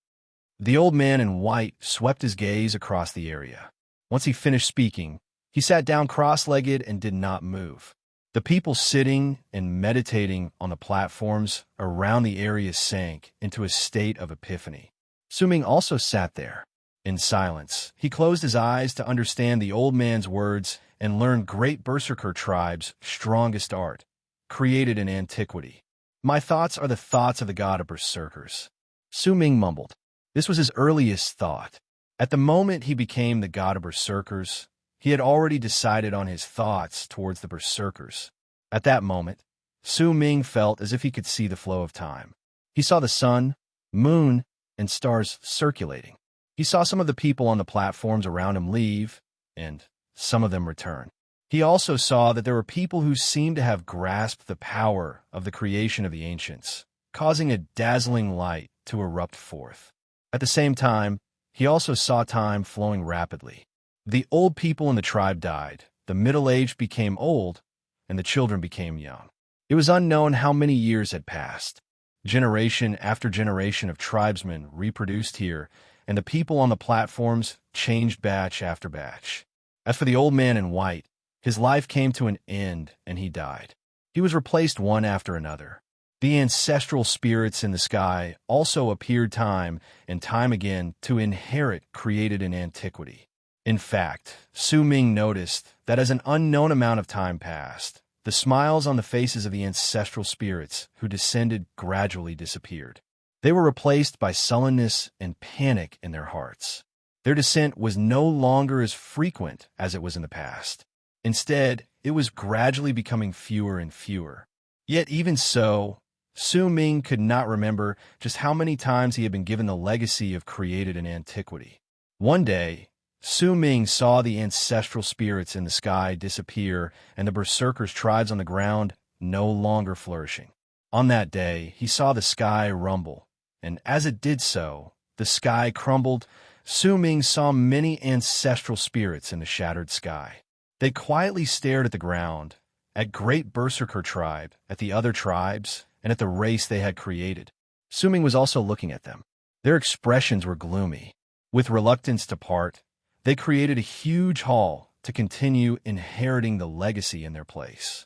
The old man in white swept his gaze across the area. Once he finished speaking, he sat down cross-legged and did not move. The people sitting and meditating on the platforms around the area sank into a state of epiphany. Su-Ming also sat there. In silence, he closed his eyes to understand the old man's words and learn great Berserker tribe's strongest art, created in antiquity. "My thoughts are the thoughts of the god of Berserkers," Su-Ming mumbled. This was his earliest thought. At the moment he became the god of Berserkers, he had already decided on his thoughts towards the Berserkers. At that moment, Su-Ming felt as if he could see the flow of time. He saw the sun, moon, and stars circulating. He saw some of the people on the platforms around him leave, and some of them return. He also saw that there were people who seemed to have grasped the power of the creation of the ancients, causing a dazzling light to erupt forth. At the same time, he also saw time flowing rapidly. The old people in the tribe died, the middle-aged became old, and the children became young. It was unknown how many years had passed. Generation after generation of tribesmen reproduced here, and the people on the platforms changed batch after batch. As for the old man in white, his life came to an end and he died. He was replaced one after another. The ancestral spirits in the sky also appeared time and time again to inherit created in antiquity. In fact, Su-Ming noticed that as an unknown amount of time passed, the smiles on the faces of the ancestral spirits who descended gradually disappeared. They were replaced by sullenness and panic in their hearts. Their descent was no longer as frequent as it was in the past. Instead, it was gradually becoming fewer and fewer. Yet even so, Su-Ming could not remember just how many times he had been given the legacy of created in antiquity. One day, Su-Ming saw the ancestral spirits in the sky disappear and the Berserkers' tribes on the ground no longer flourishing. On that day, he saw the sky rumble, and as it did so, the sky crumbled. Su-Ming saw many ancestral spirits in the shattered sky. They quietly stared at the ground, at great Berserker tribe, at the other tribes, and at the race they had created. Su-Ming was also looking at them. Their expressions were gloomy. With reluctance to part, they created a huge hall to continue inheriting the legacy in their place.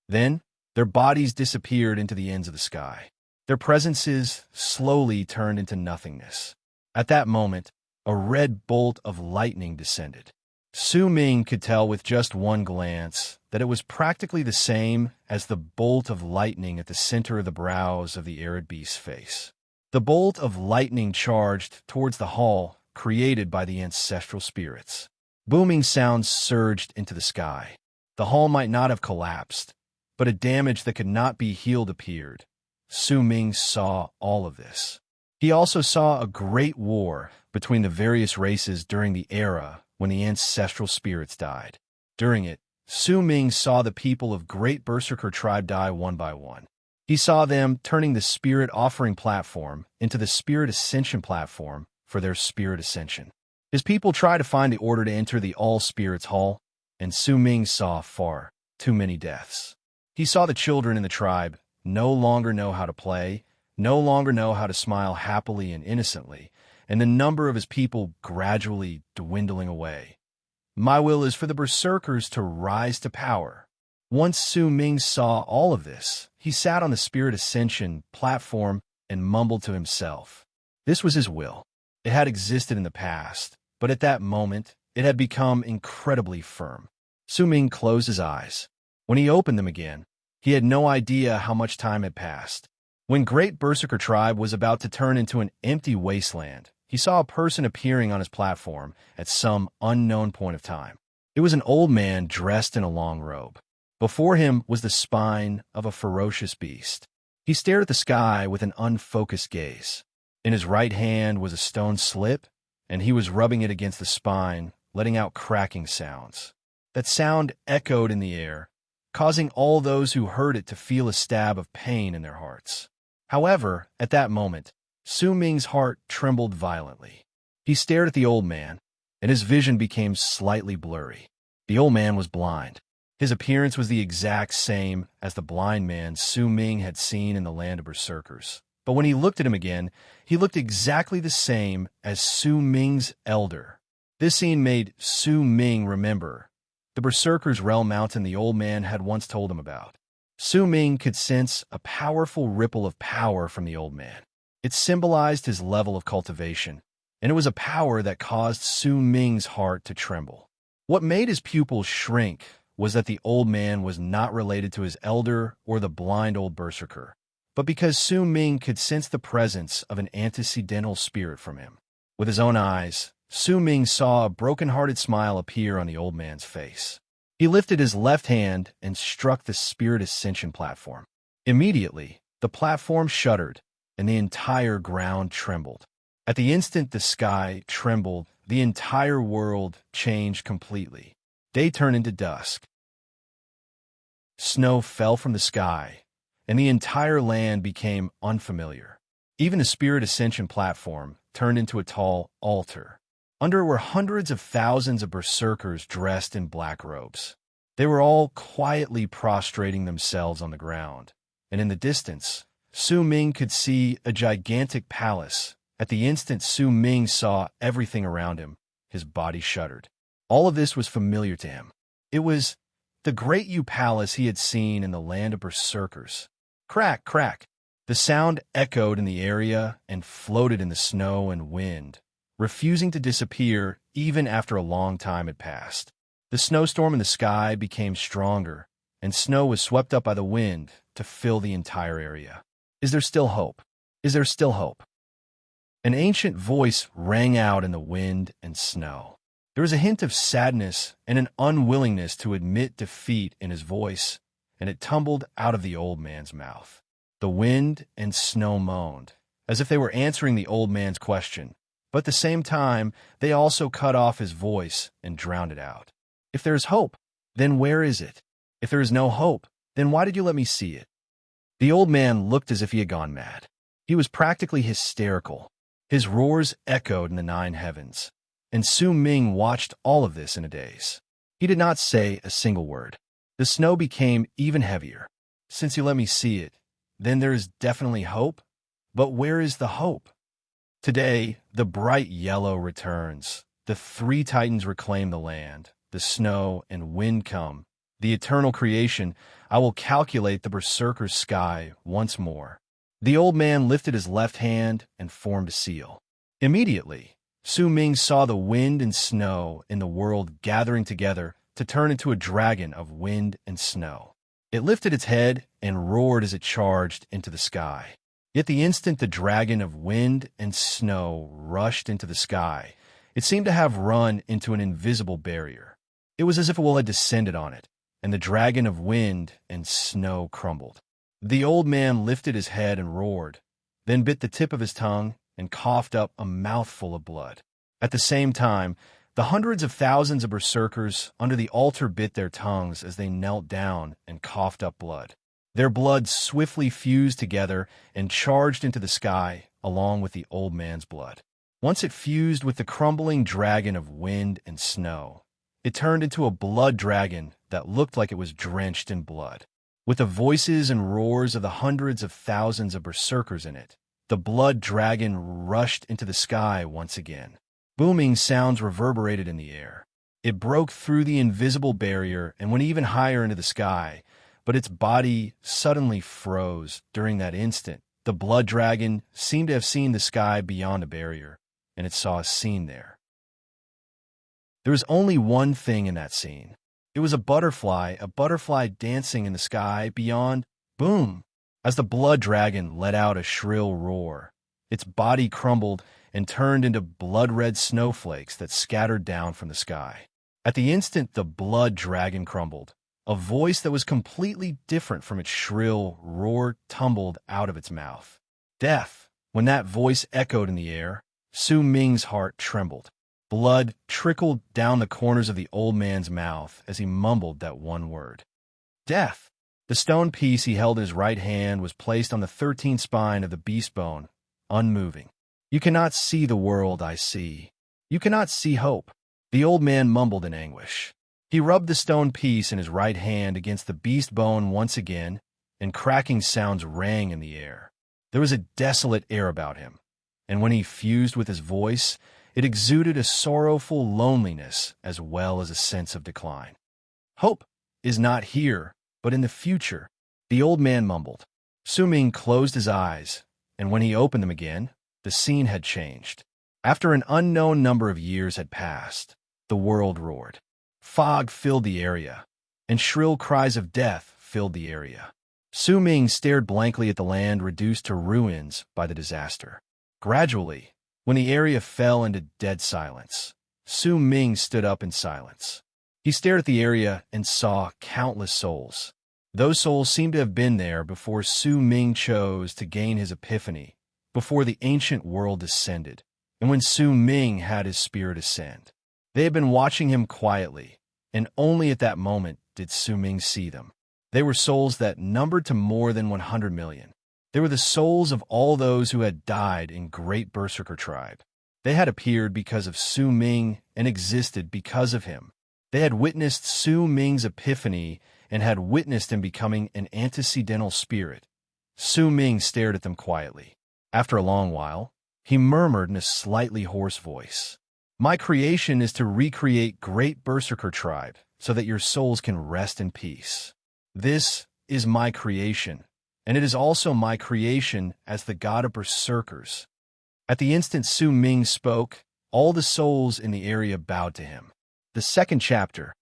Then, their bodies disappeared into the ends of the sky. Their presences slowly turned into nothingness. At that moment, a red bolt of lightning descended. Su-Ming could tell with just one glance that it was practically the same as the bolt of lightning at the center of the brows of the arid beast's face. The bolt of lightning charged towards the hall created by the ancestral spirits. Booming sounds surged into the sky. The hall might not have collapsed, but a damage that could not be healed appeared. Su-Ming saw all of this. He also saw a great war between the various races during the era when the ancestral spirits died. During it, Su-Ming saw the people of Great Berserker tribe die one by one. He saw them turning the spirit offering platform into the spirit ascension platform for their spirit ascension. His people tried to find the order to enter the All Spirits Hall, and Su-Ming saw far too many deaths. He saw the children in the tribe no longer know how to play, no longer know how to smile happily and innocently, and the number of his people gradually dwindling away. My will is for the Berserkers to rise to power. Once Su-Ming saw all of this, he sat on the Spirit Ascension platform and mumbled to himself. This was his will. It had existed in the past, but at that moment, it had become incredibly firm. Su-Ming closed his eyes. When he opened them again, he had no idea how much time had passed. When Great Berserker tribe was about to turn into an empty wasteland, he saw a person appearing on his platform at some unknown point of time. It was an old man dressed in a long robe. Before him was the spine of a ferocious beast. He stared at the sky with an unfocused gaze. In his right hand was a stone slip, and he was rubbing it against the spine, letting out cracking sounds. That sound echoed in the air, causing all those who heard it to feel a stab of pain in their hearts. However, at that moment, Su-Ming's heart trembled violently. He stared at the old man, and his vision became slightly blurry. The old man was blind. His appearance was the exact same as the blind man Su-Ming had seen in the land of Berserkers. But when he looked at him again, he looked exactly the same as Su Ming's elder. This scene made Su Ming remember the Berserker's realm mountain the old man had once told him about. Su Ming could sense a powerful ripple of power from the old man. It symbolized his level of cultivation, and it was a power that caused Su Ming's heart to tremble. What made his pupils shrink was that the old man was not related to his elder or the blind old berserker, but because Su Ming could sense the presence of an antecedental spirit from him. With his own eyes, Su Ming saw a broken-hearted smile appear on the old man's face. He lifted his left hand and struck the spirit ascension platform. Immediately, the platform shuddered, and the entire ground trembled. At the instant the sky trembled, the entire world changed completely. Day turned into dusk. Snow fell from the sky, and the entire land became unfamiliar. Even the spirit ascension platform turned into a tall altar. Under it were hundreds of thousands of berserkers dressed in black robes. They were all quietly prostrating themselves on the ground, and in the distance, Su Ming could see a gigantic palace. At the instant Su Ming saw everything around him, his body shuddered. All of this was familiar to him. It was the great Yu Palace he had seen in the land of berserkers. Crack, crack. The sound echoed in the area and floated in the snow and wind, refusing to disappear even after a long time had passed. The snowstorm in the sky became stronger, and snow was swept up by the wind to fill the entire area. Is there still hope? Is there still hope? An ancient voice rang out in the wind and snow. There was a hint of sadness and an unwillingness to admit defeat in his voice, and it tumbled out of the old man's mouth. The wind and snow moaned, as if they were answering the old man's question, but at the same time, they also cut off his voice and drowned it out. If there is hope, then where is it? If there is no hope, then why did you let me see it? The old man looked as if he had gone mad. He was practically hysterical. His roars echoed in the 9 heavens, and Su Ming watched all of this in a daze. He did not say a single word. The snow became even heavier. Since you let me see it, then there is definitely hope? But where is the hope? Today, the bright yellow returns. The 3 titans reclaim the land. The snow and wind come. The eternal creation, I will calculate the berserker's sky once more. The old man lifted his left hand and formed a seal. Immediately, Su Ming saw the wind and snow in the world gathering together to turn into a dragon of wind and snow. It lifted its head and roared as it charged into the sky. Yet the instant the dragon of wind and snow rushed into the sky, it seemed to have run into an invisible barrier. It was as if a wall had descended on it, and the dragon of wind and snow crumbled. The old man lifted his head and roared, then bit the tip of his tongue and coughed up a mouthful of blood. At the same time, the hundreds of thousands of berserkers under the altar bit their tongues as they knelt down and coughed up blood. Their blood swiftly fused together and charged into the sky along with the old man's blood. Once it fused with the crumbling dragon of wind and snow, it turned into a blood dragon that looked like it was drenched in blood. With the voices and roars of the hundreds of thousands of berserkers in it, the blood dragon rushed into the sky once again. Booming sounds reverberated in the air. It broke through the invisible barrier and went even higher into the sky, but its body suddenly froze. During that instant, the blood dragon seemed to have seen the sky beyond a barrier, and it saw a scene there. There was only one thing in that scene. It was a butterfly dancing in the sky beyond. Boom! As the blood dragon let out a shrill roar, its body crumbled and turned into blood-red snowflakes that scattered down from the sky. At the instant the blood dragon crumbled, a voice that was completely different from its shrill roar tumbled out of its mouth. Death! When that voice echoed in the air, Su Ming's heart trembled. Blood trickled down the corners of the old man's mouth as he mumbled that one word. Death! The stone piece he held in his right hand was placed on the 13th spine of the beast bone, unmoving. You cannot see the world I see. You cannot see hope. The old man mumbled in anguish. He rubbed the stone piece in his right hand against the beast bone once again, and cracking sounds rang in the air. There was a desolate air about him, and when he fused with his voice, it exuded a sorrowful loneliness as well as a sense of decline. Hope is not here, but in the future, the old man mumbled. Su Ming closed his eyes, and when he opened them again, the scene had changed. After an unknown number of years had passed, the world roared. Fog filled the area, and shrill cries of death filled the area. Su Ming stared blankly at the land reduced to ruins by the disaster. Gradually, when the area fell into dead silence, Su Ming stood up in silence. He stared at the area and saw countless souls. Those souls seemed to have been there before Su Ming chose to gain his epiphany, before the ancient world descended, and when Su Ming had his spirit ascend. They had been watching him quietly, and only at that moment did Su Ming see them. They were souls that numbered to more than 100 million. They were the souls of all those who had died in Great Berserker Tribe. They had appeared because of Su Ming and existed because of him. They had witnessed Su Ming's epiphany and had witnessed him becoming an antecedental spirit. Su Ming stared at them quietly. After a long while, he murmured in a slightly hoarse voice, "My creation is to recreate Great Berserker Tribe so that your souls can rest in peace. This is my creation, and it is also my creation as the god of berserkers." At the instant Su Ming spoke, all the souls in the area bowed to him. The second chapter.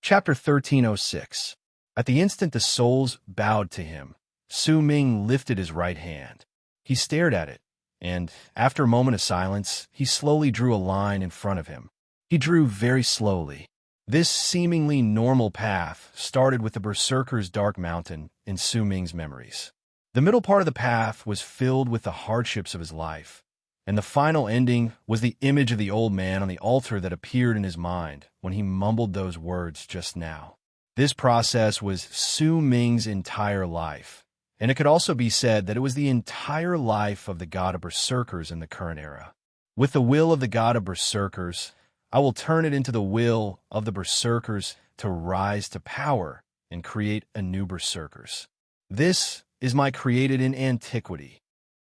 Chapter 1306. At the instant the souls bowed to him, Su Ming lifted his right hand. He stared at it, and, after a moment of silence, he slowly drew a line in front of him. He drew very slowly. This seemingly normal path started with the Berserker's Dark Mountain in Su Ming's memories. The middle part of the path was filled with the hardships of his life, and the final ending was the image of the old man on the altar that appeared in his mind when he mumbled those words just now. This process was Su Ming's entire life, and it could also be said that it was the entire life of the god of berserkers in the current era. With the will of the god of berserkers, I will turn it into the will of the berserkers to rise to power and create a new berserkers. This is my created in antiquity.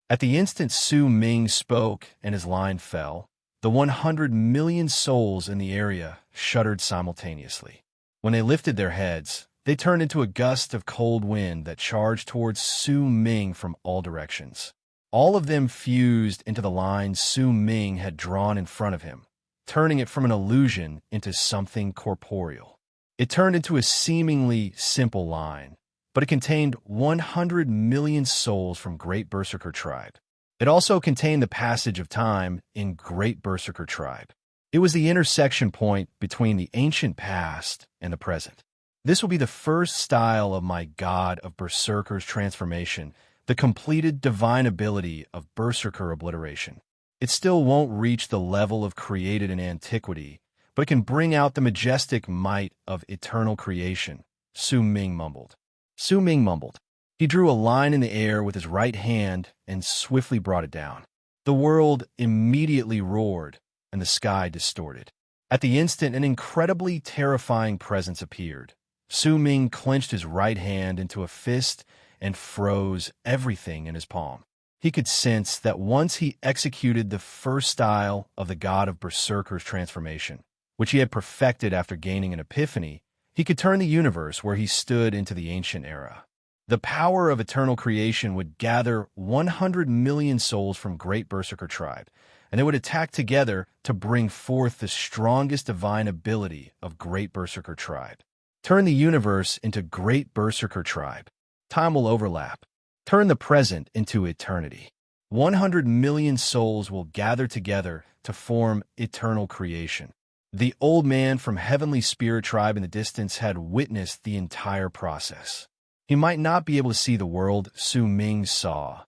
At the instant Su Ming spoke and his line fell, the 100 million souls in the area shuddered simultaneously. When they lifted their heads, they turned into a gust of cold wind that charged towards Su Ming from all directions. All of them fused into the line Su Ming had drawn in front of him, turning it from an illusion into something corporeal. It turned into a seemingly simple line, but it contained 100 million souls from Great Berserker Tribe. It also contained the passage of time in Great Berserker Tribe. It was the intersection point between the ancient past and the present. This will be the first style of my God of Berserker's transformation, the completed divine ability of Berserker obliteration. It still won't reach the level of created in antiquity, but it can bring out the majestic might of eternal creation, Su Ming mumbled. Su Ming mumbled. He drew a line in the air with his right hand and swiftly brought it down. The world immediately roared, and the sky distorted. At the instant, an incredibly terrifying presence appeared. Su Ming clenched his right hand into a fist and froze everything in his palm. He could sense that once he executed the first style of the god of Berserker's transformation, which he had perfected after gaining an epiphany, he could turn the universe where he stood into the ancient era. The power of eternal creation would gather 100 million souls from Great Berserker Tribe, and they would attack together to bring forth the strongest divine ability of Great Berserker Tribe. Turn the universe into Great Berserker Tribe. Time will overlap. Turn the present into eternity. 100 million souls will gather together to form eternal creation. The old man from Heavenly Spirit Tribe in the distance had witnessed the entire process. He might not be able to see the world Su Ming saw,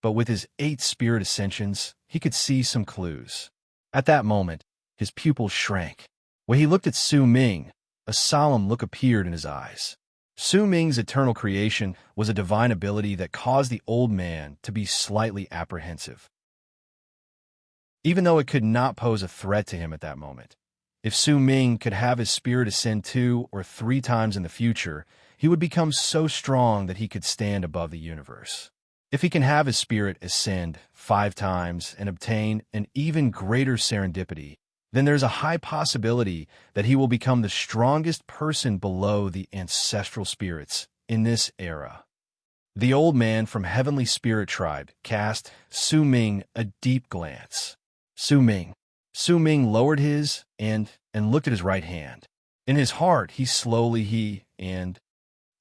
but with his 8 spirit ascensions, he could see some clues. At that moment, his pupils shrank. When he looked at Su Ming, a solemn look appeared in his eyes. Su Ming's eternal creation was a divine ability that caused the old man to be slightly apprehensive. Even though it could not pose a threat to him at that moment, if Su Ming could have his spirit ascend 2 or 3 times in the future, he would become so strong that he could stand above the universe. If he can have his spirit ascend 5 times and obtain an even greater serendipity, then there's a high possibility that he will become the strongest person below the ancestral spirits in this era. The old man from Heavenly Spirit Tribe cast Su Ming a deep glance. Su Ming. Su Ming lowered his and looked at his right hand. In his heart,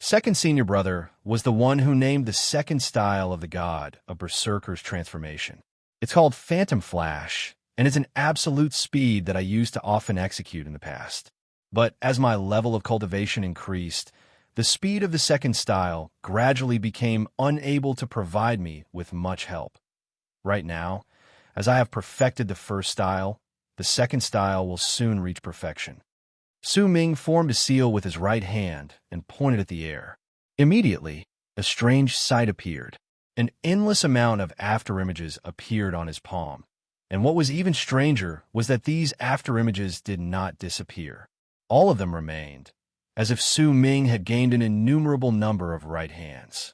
Second senior brother was the one who named the second style of the god of Berserker's transformation. It's called Phantom Flash, and it's an absolute speed that I used to often execute in the past. But as my level of cultivation increased, the speed of the second style gradually became unable to provide me with much help. Right now, as I have perfected the first style, the second style will soon reach perfection. Su Ming formed a seal with his right hand and pointed at the air. Immediately, a strange sight appeared. An endless amount of afterimages appeared on his palm, and what was even stranger was that these afterimages did not disappear. All of them remained, as if Su Ming had gained an innumerable number of right hands.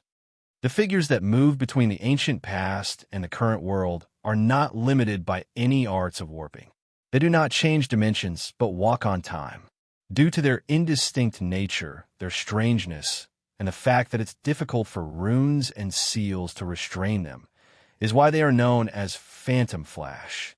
The figures that move between the ancient past and the current world are not limited by any arts of warping. They do not change dimensions, but walk on time. Due to their indistinct nature, their strangeness, and the fact that it's difficult for runes and seals to restrain them, is why they are known as Phantom Flash.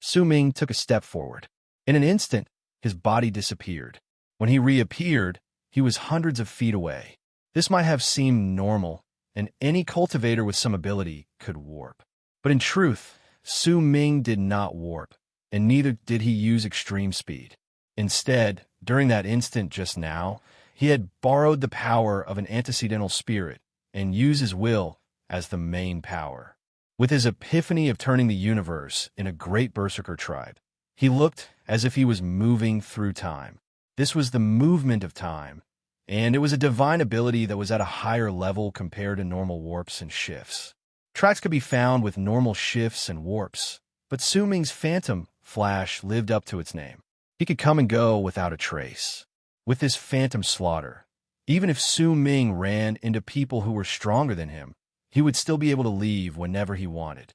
Su Ming took a step forward. In an instant, his body disappeared. When he reappeared, he was hundreds of feet away. This might have seemed normal, and any cultivator with some ability could warp. But in truth, Su Ming did not warp, and neither did he use extreme speed. Instead, during that instant just now, he had borrowed the power of an antecedental spirit and used his will as the main power. With his epiphany of turning the universe in a great berserker tribe, he looked as if he was moving through time. This was the movement of time, and it was a divine ability that was at a higher level compared to normal warps and shifts. Tracks could be found with normal shifts and warps, but Su Ming's Phantom Flash lived up to its name. He could come and go without a trace. With this phantom slaughter, even if Su Ming ran into people who were stronger than him, he would still be able to leave whenever he wanted.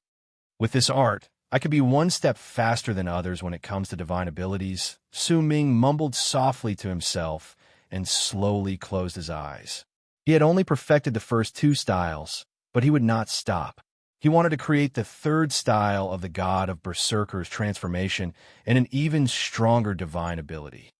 With this art, I could be one step faster than others when it comes to divine abilities. Su Ming mumbled softly to himself and slowly closed his eyes. He had only perfected the first 2 styles, but he would not stop. He wanted to create the third style of the god of Berserker's transformation and an even stronger divine ability.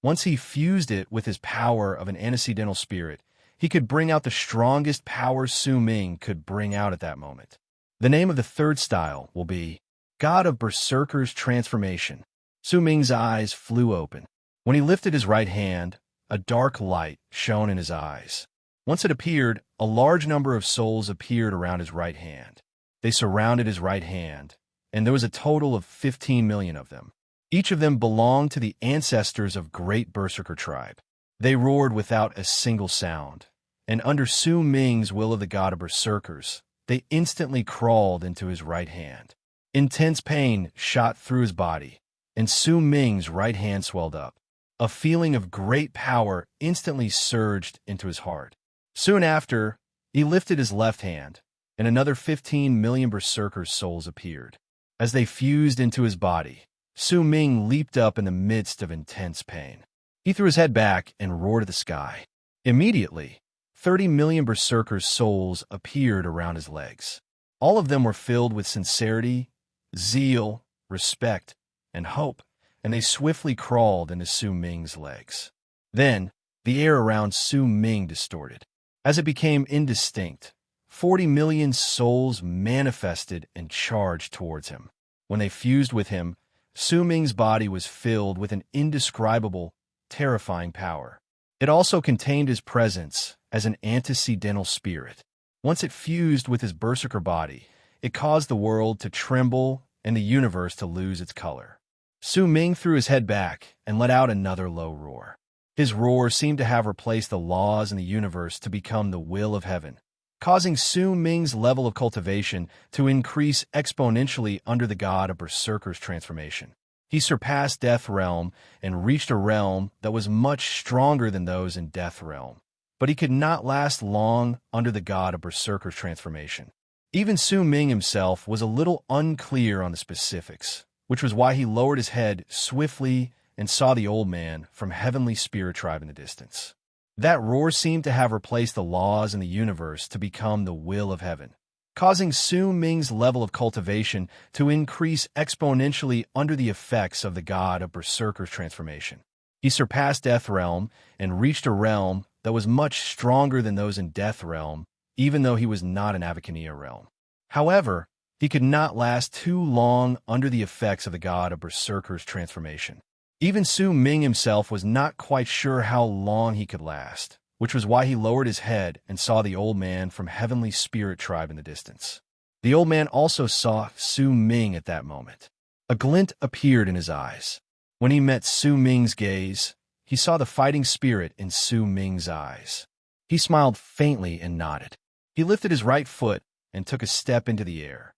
Once he fused it with his power of an antecedental spirit, he could bring out the strongest power Su Ming could bring out at that moment. The name of the third style will be God of Berserker's Transformation. Su Ming's eyes flew open. When he lifted his right hand, a dark light shone in his eyes. Once it appeared, a large number of souls appeared around his right hand. They surrounded his right hand, and there was a total of 15 million of them. Each of them belonged to the ancestors of great Berserker tribe. They roared without a single sound, and under Su Ming's will of the god of Berserkers, they instantly crawled into his right hand. Intense pain shot through his body, and Su Ming's right hand swelled up. A feeling of great power instantly surged into his heart. Soon after, he lifted his left hand, and another 15 million Berserker's souls appeared. As they fused into his body, Su Ming leaped up in the midst of intense pain. He threw his head back and roared at the sky. Immediately, 30 million Berserker's souls appeared around his legs. All of them were filled with sincerity, zeal, respect, and hope, and they swiftly crawled into Su Ming's legs. Then, the air around Su Ming distorted. As it became indistinct, 40 million souls manifested and charged towards him. When they fused with him, Su Ming's body was filled with an indescribable, terrifying power. It also contained his presence as an antecedental spirit. Once it fused with his berserker body, it caused the world to tremble and the universe to lose its color. Su Ming threw his head back and let out another low roar. His roar seemed to have replaced the laws in the universe to become the will of heaven, causing Su Ming's level of cultivation to increase exponentially under the god of Berserker's transformation. He surpassed Death Realm and reached a realm that was much stronger than those in Death Realm. But he could not last long under the god of Berserker's transformation. Even Su Ming himself was a little unclear on the specifics, which was why he lowered his head swiftly and saw the old man from Heavenly Spirit Tribe in the distance. That roar seemed to have replaced the laws in the universe to become the will of heaven, causing Su Ming's level of cultivation to increase exponentially under the effects of the god of Berserker's transformation. He surpassed Death Realm and reached a realm that was much stronger than those in Death Realm, even though he was not in Avacania realm. However, he could not last too long under the effects of the god of Berserker's transformation. Even Su Ming himself was not quite sure how long he could last, which was why he lowered his head and saw the old man from Heavenly Spirit Tribe in the distance. The old man also saw Su Ming at that moment. A glint appeared in his eyes. When he met Su Ming's gaze, he saw the fighting spirit in Su Ming's eyes. He smiled faintly and nodded. He lifted his right foot and took a step into the air.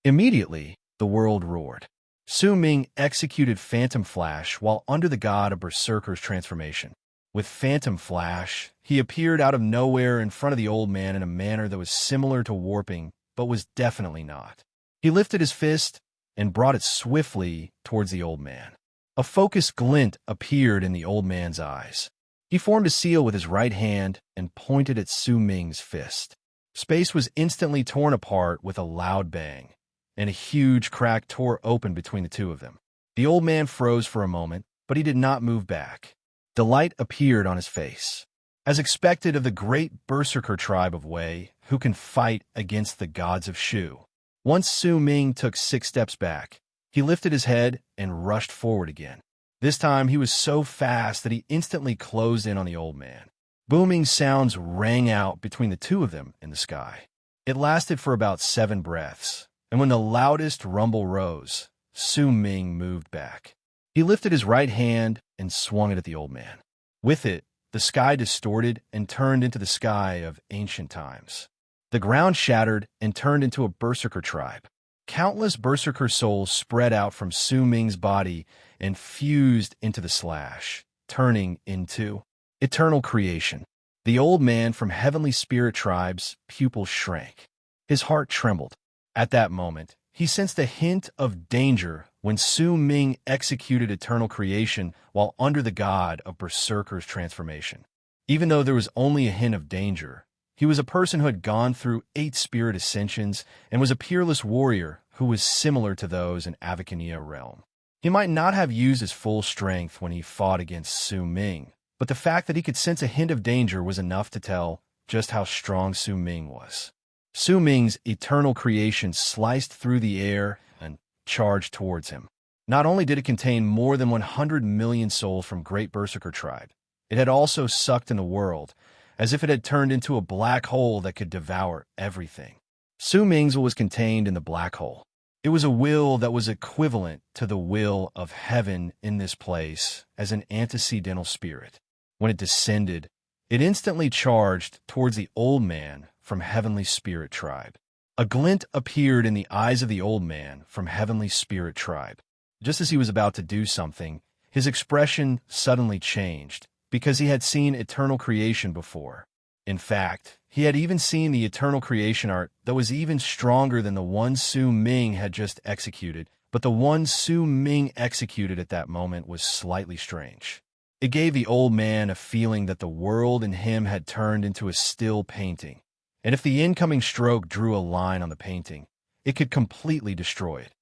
Immediately, the world roared. Su Ming executed Phantom Flash while under the god of Berserker's transformation. With Phantom Flash, he appeared out of nowhere in front of the old man in a manner that was similar to warping, but was definitely not. He lifted his fist and brought it swiftly towards the old man. A focused glint appeared in the old man's eyes. He formed a seal with his right hand and pointed at Su Ming's fist. Space was instantly torn apart with a loud bang, and a huge crack tore open between the two of them. The old man froze for a moment, but he did not move back. Delight appeared on his face. As expected of the great Berserker tribe of Wei, who can fight against the gods of Shu. Once Su Ming took 6 steps back, he lifted his head and rushed forward again. This time he was so fast that he instantly closed in on the old man. Booming sounds rang out between the two of them in the sky. It lasted for about 7 breaths, and when the loudest rumble rose, Su Ming moved back. He lifted his right hand and swung it at the old man. With it, the sky distorted and turned into the sky of ancient times. The ground shattered and turned into a Berserker tribe. Countless Berserker souls spread out from Su Ming's body and fused into the slash, turning into eternal creation. The old man from Heavenly Spirit Tribe's pupils shrank. His heart trembled. At that moment, he sensed a hint of danger when Su Ming executed eternal creation while under the god of Berserker's transformation. Even though there was only a hint of danger, he was a person who had gone through 8 spirit ascensions and was a peerless warrior who was similar to those in Avacania realm. He might not have used his full strength when he fought against Su Ming, but the fact that he could sense a hint of danger was enough to tell just how strong Su Ming was. Su Ming's eternal creation sliced through the air and charged towards him. Not only did it contain more than 100 million souls from Great Berserker Tribe, it had also sucked in the world, as if it had turned into a black hole that could devour everything. Su Ming's will was contained in the black hole. It was a will that was equivalent to the will of heaven in this place as an antecedental spirit. When it descended, it instantly charged towards the old man from Heavenly Spirit Tribe. A glint appeared in the eyes of the old man from Heavenly Spirit Tribe. Just as he was about to do something, his expression suddenly changed, because he had seen eternal creation before. In fact, he had even seen the eternal creation art that was even stronger than the one Su Ming had just executed, but the one Su Ming executed at that moment was slightly strange. It gave the old man a feeling that the world in him had turned into a still painting, and if the incoming stroke drew a line on the painting, it could completely destroy it.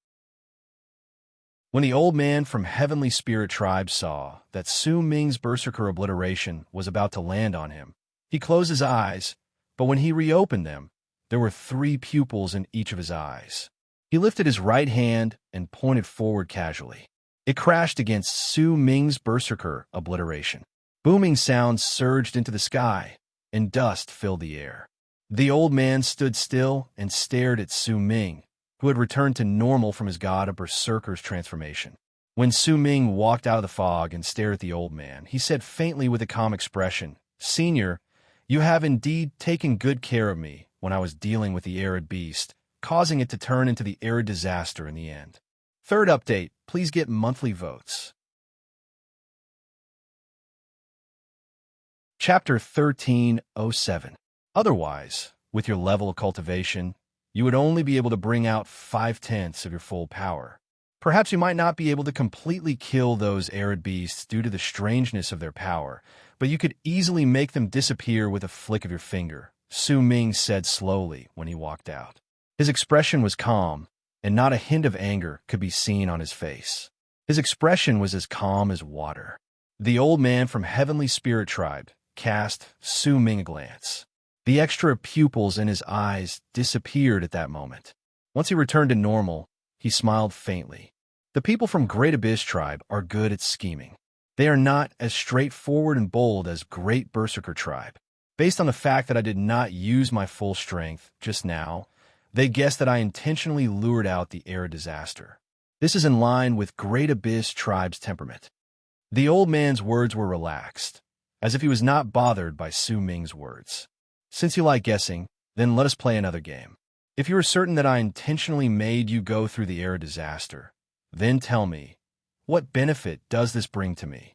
When the old man from Heavenly Spirit Tribe saw that Su Ming's Berserker obliteration was about to land on him, he closed his eyes, but when he reopened them, there were 3 pupils in each of his eyes. He lifted his right hand and pointed forward casually. It crashed against Su Ming's Berserker obliteration. Booming sounds surged into the sky, and dust filled the air. The old man stood still and stared at Su Ming, who had returned to normal from his god of Berserker's transformation. When Su Ming walked out of the fog and stared at the old man, he said faintly with a calm expression, "Senior, you have indeed taken good care of me when I was dealing with the arid beast, causing it to turn into the arid disaster in the end. Third update, please get monthly votes. Chapter 1307. Otherwise, with your level of cultivation, you would only be able to bring out 5/10 of your full power. Perhaps you might not be able to completely kill those arid beasts due to the strangeness of their power, but you could easily make them disappear with a flick of your finger, Su Ming said slowly when he walked out. His expression was calm, and not a hint of anger could be seen on his face. His expression was as calm as water. The old man from Heavenly Spirit Tribe cast Su Ming a glance. The extra pupils in his eyes disappeared at that moment. Once he returned to normal, he smiled faintly. The people from Great Abyss Tribe are good at scheming. They are not as straightforward and bold as Great Berserker Tribe. Based on the fact that I did not use my full strength just now, they guessed that I intentionally lured out the arid disaster. This is in line with Great Abyss Tribe's temperament. The old man's words were relaxed, as if he was not bothered by Su Ming's words. Since you like guessing, then let us play another game. If you are certain that I intentionally made you go through the arid disaster, then tell me, what benefit does this bring to me?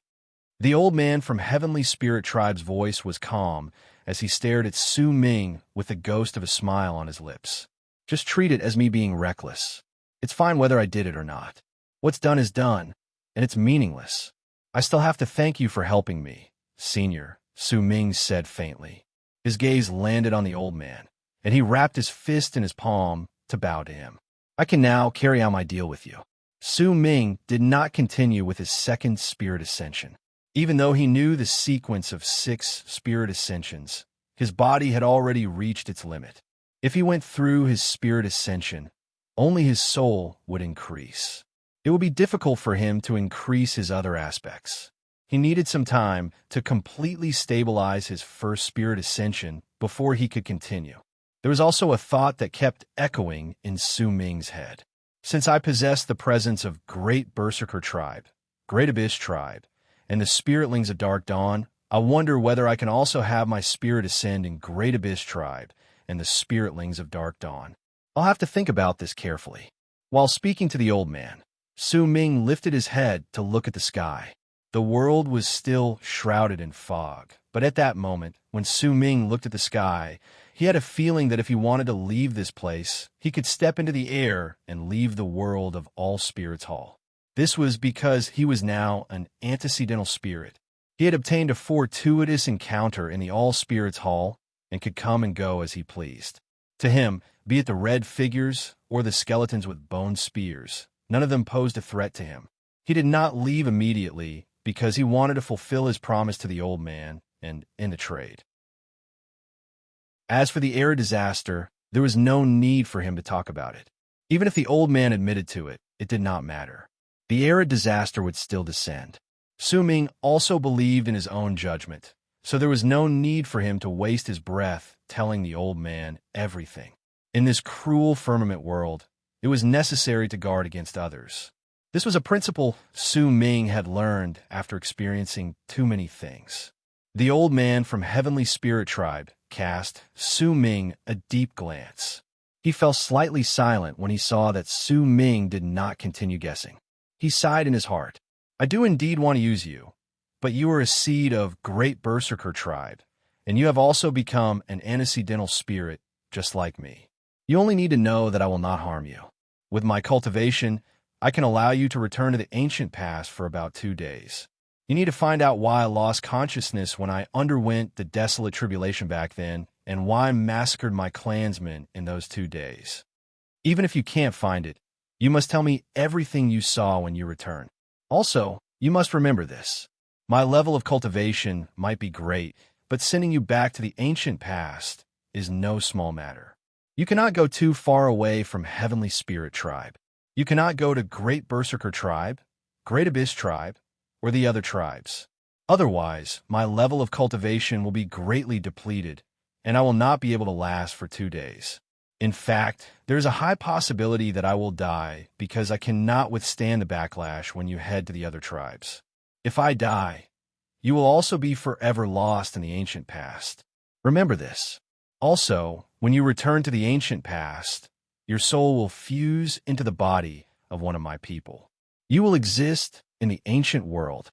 The old man from Heavenly Spirit Tribe's voice was calm as he stared at Su Ming with the ghost of a smile on his lips. Just treat it as me being reckless. It's fine whether I did it or not. What's done is done, and it's meaningless. I still have to thank you for helping me, Senior, Su Ming said faintly. His gaze landed on the old man, and he wrapped his fist in his palm to bow to him. I can now carry out my deal with you. Su Ming did not continue with his second spirit ascension. Even though he knew the sequence of 6 spirit ascensions, his body had already reached its limit. If he went through his spirit ascension, only his soul would increase. It would be difficult for him to increase his other aspects. He needed some time to completely stabilize his first spirit ascension before he could continue. There was also a thought that kept echoing in Su Ming's head. Since I possess the presence of Great Berserker Tribe, Great Abyss Tribe, and the Spiritlings of Dark Dawn, I wonder whether I can also have my spirit ascend in Great Abyss Tribe and the Spiritlings of Dark Dawn. I'll have to think about this carefully. While speaking to the old man, Su Ming lifted his head to look at the sky. The world was still shrouded in fog, but at that moment, when Su Ming looked at the sky, he had a feeling that if he wanted to leave this place, he could step into the air and leave the world of All Spirits Hall. This was because he was now an antecedental spirit. He had obtained a fortuitous encounter in the All Spirits Hall and could come and go as he pleased. To him, be it the red figures or the skeletons with bone spears, none of them posed a threat to him. He did not leave immediately because he wanted to fulfill his promise to the old man and end the trade. As for the arid disaster, there was no need for him to talk about it. Even if the old man admitted to it, it did not matter. The arid disaster would still descend. Su Ming also believed in his own judgment, so there was no need for him to waste his breath telling the old man everything. In this cruel firmament world, it was necessary to guard against others. This was a principle Su Ming had learned after experiencing too many things. The old man from Heavenly Spirit Tribe cast Su Ming a deep glance. He fell slightly silent when he saw that Su Ming did not continue guessing. He sighed in his heart. I do indeed want to use you, but you are a seed of Great Berserker Tribe, and you have also become an antecedental spirit just like me. You only need to know that I will not harm you. With my cultivation, I can allow you to return to the ancient past for about 2 days. You need to find out why I lost consciousness when I underwent the desolate tribulation back then, and why I massacred my clansmen in those 2 days. Even if you can't find it, you must tell me everything you saw when you return. Also, you must remember this. My level of cultivation might be great, but sending you back to the ancient past is no small matter. You cannot go too far away from Heavenly Spirit Tribe. You cannot go to Great Berserker Tribe, Great Abyss Tribe, or the other tribes. Otherwise, my level of cultivation will be greatly depleted, and I will not be able to last for 2 days. In fact, there is a high possibility that I will die because I cannot withstand the backlash when you head to the other tribes. If I die, you will also be forever lost in the ancient past. Remember this. Also, when you return to the ancient past, your soul will fuse into the body of one of my people. You will exist in the ancient world.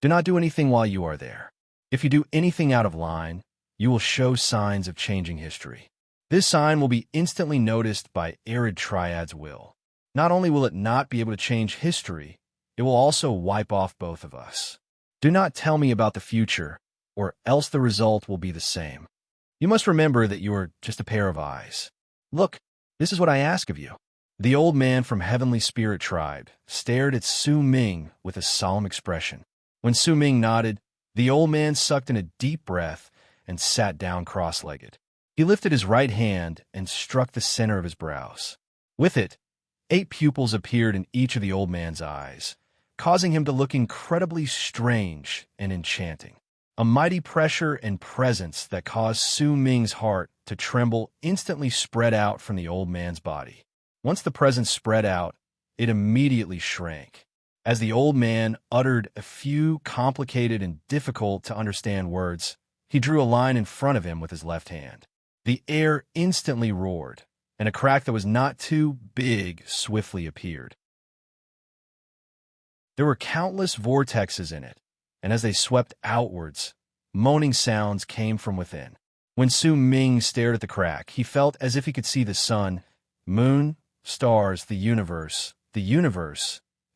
Do not do anything while you are there. If you do anything out of line, you will show signs of changing history. This sign will be instantly noticed by arid triads will. Not only will it not be able to change history, it will also wipe off both of us. Do not tell me about the future, or else the result will be the same. You must remember that you are just a pair of eyes. Look, this is what I ask of you. The old man from Heavenly Spirit Tribe stared at Su Ming with a solemn expression. When Su Ming nodded, the old man sucked in a deep breath and sat down cross-legged. He lifted his right hand and struck the center of his brows. With it, 8 pupils appeared in each of the old man's eyes, causing him to look incredibly strange and enchanting. A mighty pressure and presence that caused Su Ming's heart to tremble instantly spread out from the old man's body. Once the presence spread out, it immediately shrank. As the old man uttered a few complicated and difficult-to-understand words, he drew a line in front of him with his left hand. The air instantly roared, and a crack that was not too big swiftly appeared. There were countless vortexes in it, and as they swept outwards, moaning sounds came from within. When Su Ming stared at the crack, he felt as if he could see the sun, moon, stars, the universe,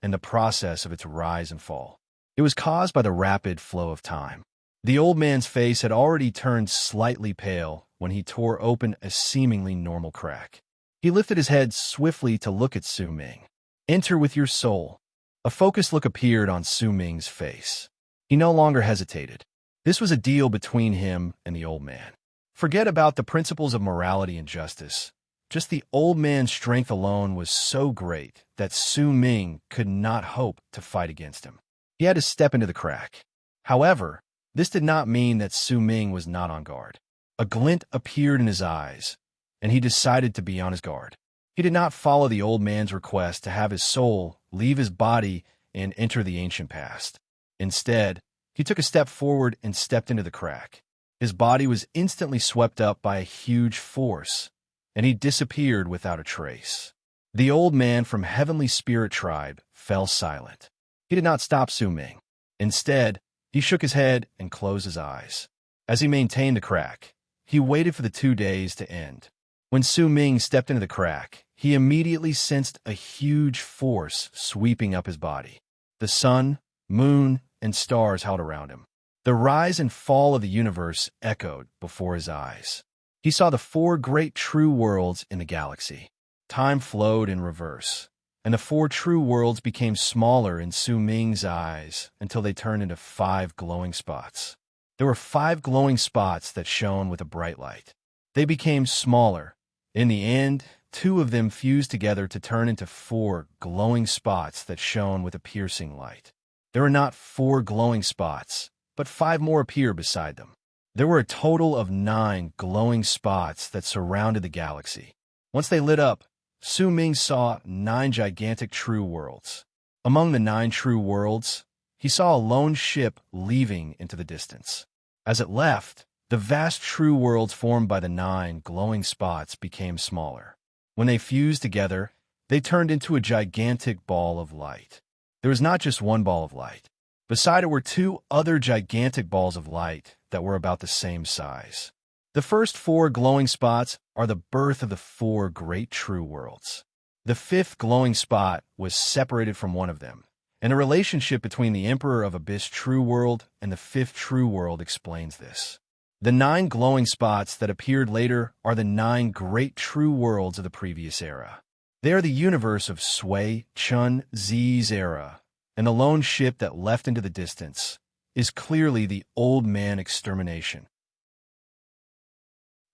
and the process of its rise and fall. It was caused by the rapid flow of time. The old man's face had already turned slightly pale when he tore open a seemingly normal crack. He lifted his head swiftly to look at Su Ming. "Enter with your soul." A focused look appeared on Su Ming's face. He no longer hesitated. This was a deal between him and the old man. Forget about the principles of morality and justice. Just the old man's strength alone was so great that Su Ming could not hope to fight against him. He had to step into the crack. However, this did not mean that Su Ming was not on guard. A glint appeared in his eyes, and he decided to be on his guard. He did not follow the old man's request to have his soul leave his body and enter the ancient past. Instead, he took a step forward and stepped into the crack. His body was instantly swept up by a huge force, and he disappeared without a trace. The old man from Heavenly Spirit Tribe fell silent. He did not stop Su Ming. Instead, he shook his head and closed his eyes. As he maintained the crack, he waited for the 2 days to end. When Su Ming stepped into the crack, he immediately sensed a huge force sweeping up his body. The sun, moon, and stars held around him. The rise and fall of the universe echoed before his eyes. He saw the 4 great true worlds in the galaxy. Time flowed in reverse, and the 4 true worlds became smaller in Su Ming's eyes until they turned into 5 glowing spots. There were 5 glowing spots that shone with a bright light. They became smaller. In the end, 2 of them fused together to turn into 4 glowing spots that shone with a piercing light. There were not 4 glowing spots, but 5 more appeared beside them. There were a total of 9 glowing spots that surrounded the galaxy. Once they lit up, Su Ming saw 9 gigantic true worlds. Among the 9 true worlds, he saw a lone ship leaving into the distance. As it left, the vast true worlds formed by the 9 glowing spots became smaller. When they fused together, they turned into a gigantic ball of light. There was not just one ball of light. Beside it were 2 other gigantic balls of light that were about the same size. The first 4 glowing spots are the birth of the 4 great true worlds. The 5th glowing spot was separated from one of them, and the relationship between the Emperor of Abyss True World and the 5th True World explains this. The 9 glowing spots that appeared later are the 9 great true worlds of the previous era. They are the universe of Sui Chun Zi's era, and the lone ship that left into the distance is clearly the Old Man Extermination.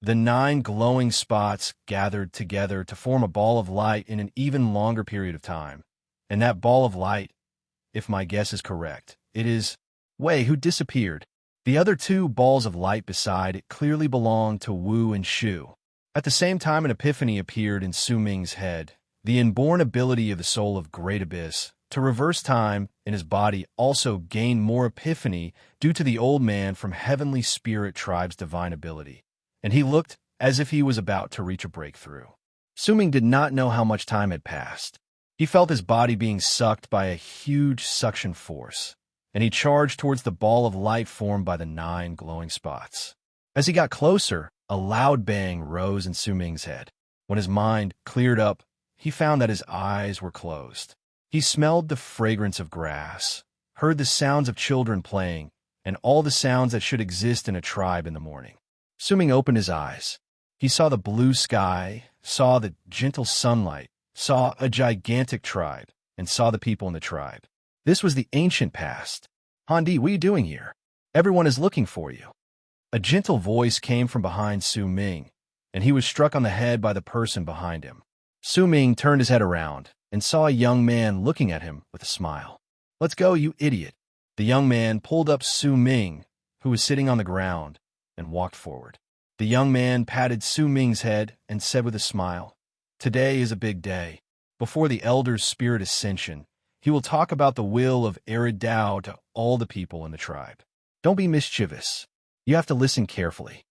The 9 glowing spots gathered together to form a ball of light in an even longer period of time, and that ball of light, if my guess is correct, it is Wei who disappeared. The other 2 balls of light beside it clearly belonged to Wu and Shu. At the same time, an epiphany appeared in Su Ming's head. The inborn ability of the soul of Great Abyss to reverse time in his body also gained more epiphany due to the old man from Heavenly Spirit Tribe's divine ability, and he looked as if he was about to reach a breakthrough. Su Ming did not know how much time had passed. He felt his body being sucked by a huge suction force, and he charged towards the ball of light formed by the 9 glowing spots. As he got closer, a loud bang rose in Su Ming's head. When his mind cleared up, he found that his eyes were closed. He smelled the fragrance of grass, heard the sounds of children playing, and all the sounds that should exist in a tribe in the morning. Su Ming opened his eyes. He saw the blue sky, saw the gentle sunlight, saw a gigantic tribe, and saw the people in the tribe. This was the ancient past. Handi, what are you doing here? Everyone is looking for you. A gentle voice came from behind Su Ming, and he was struck on the head by the person behind him. Su Ming turned his head around and saw a young man looking at him with a smile. "Let's go, you idiot." The young man pulled up Su Ming, who was sitting on the ground, and walked forward. The young man patted Su Ming's head and said with a smile, "Today is a big day. Before the Elder's spirit ascension, he will talk about the will of Arid Tao to all the people in the tribe. Don't be mischievous. You have to listen carefully."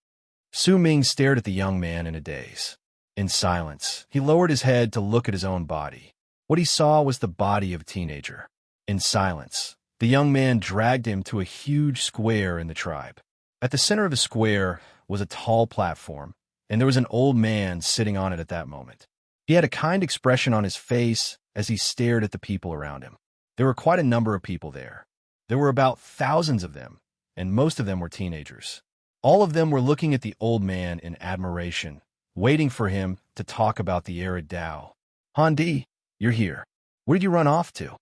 Su Ming stared at the young man in a daze. In silence, he lowered his head to look at his own body. What he saw was the body of a teenager. In silence, the young man dragged him to a huge square in the tribe. At the center of the square was a tall platform, and there was an old man sitting on it at that moment. He had a kind expression on his face as he stared at the people around him. There were quite a number of people there. There were about thousands of them, and most of them were teenagers. All of them were looking at the old man in admiration, waiting for him to talk about the Arid Tao. "Handi, you're here. Where did you run off to?"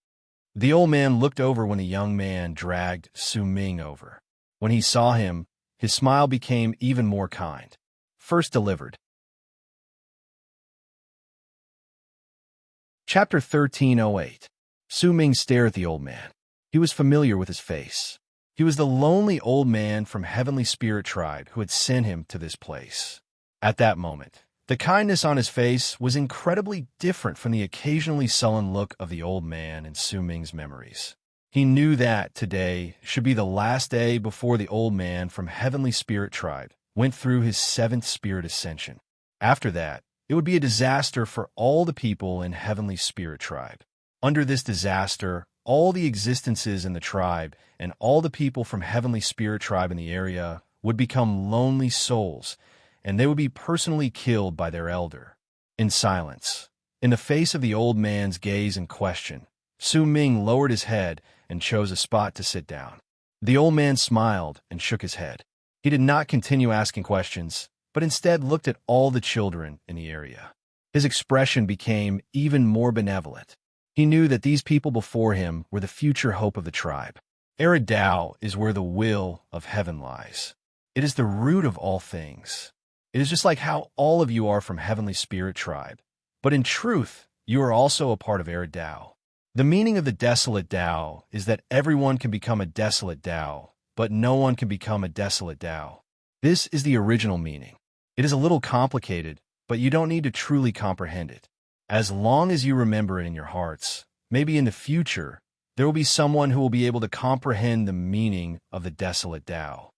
The old man looked over when the young man dragged Su Ming over. When he saw him, his smile became even more kind. First delivered. Chapter 1308. Su Ming stared at the old man. He was familiar with his face. He was the lonely old man from Heavenly Spirit Tribe who had sent him to this place. At that moment, the kindness on his face was incredibly different from the occasionally sullen look of the old man in Su Ming's memories. He knew that today should be the last day before the old man from Heavenly Spirit Tribe went through his 7th spirit ascension. After that, it would be a disaster for all the people in Heavenly Spirit Tribe. Under this disaster, all the existences in the tribe and all the people from Heavenly Spirit Tribe in the area would become lonely souls, and they would be personally killed by their elder. In silence, in the face of the old man's gaze and question, Su Ming lowered his head and chose a spot to sit down. The old man smiled and shook his head. He did not continue asking questions, but instead looked at all the children in the area. His expression became even more benevolent. He knew that these people before him were the future hope of the tribe. Arid Tao is where the will of heaven lies. It is the root of all things. It is just like how all of you are from Heavenly Spirit Tribe. But in truth, you are also a part of Arid Tao. The meaning of the desolate Tao is that everyone can become a desolate Tao, but no one can become a desolate Tao. This is the original meaning. It is a little complicated, but you don't need to truly comprehend it. As long as you remember it in your hearts, maybe in the future, there will be someone who will be able to comprehend the meaning of the desolate Tao.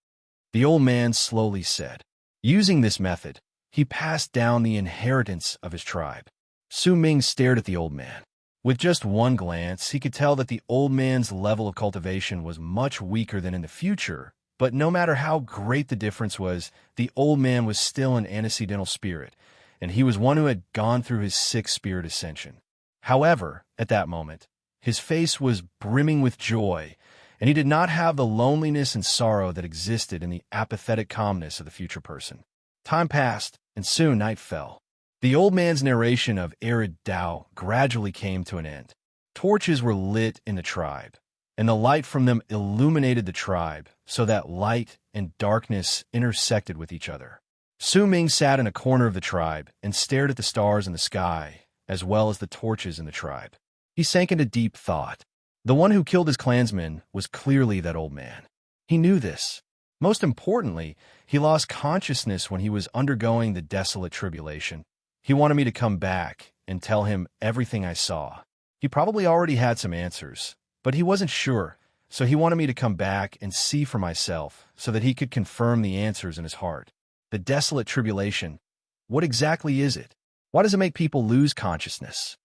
The old man slowly said. Using this method, he passed down the inheritance of his tribe. Su Ming stared at the old man. With just one glance, he could tell that the old man's level of cultivation was much weaker than in the future, but no matter how great the difference was, the old man was still an antecedental spirit, and he was one who had gone through his 6th spirit ascension. However, at that moment, his face was brimming with joy, and he did not have the loneliness and sorrow that existed in the apathetic calmness of the future person. Time passed, and soon night fell. The old man's narration of Arid Tao gradually came to an end. Torches were lit in the tribe, and the light from them illuminated the tribe so that light and darkness intersected with each other. Su Ming sat in a corner of the tribe and stared at the stars in the sky, as well as the torches in the tribe. He sank into deep thought. The one who killed his clansmen was clearly that old man. He knew this. Most importantly, he lost consciousness when he was undergoing the desolate tribulation. He wanted me to come back and tell him everything I saw. He probably already had some answers, but he wasn't sure, so he wanted me to come back and see for myself so that he could confirm the answers in his heart. The desolate tribulation, what exactly is it? Why does it make people lose consciousness?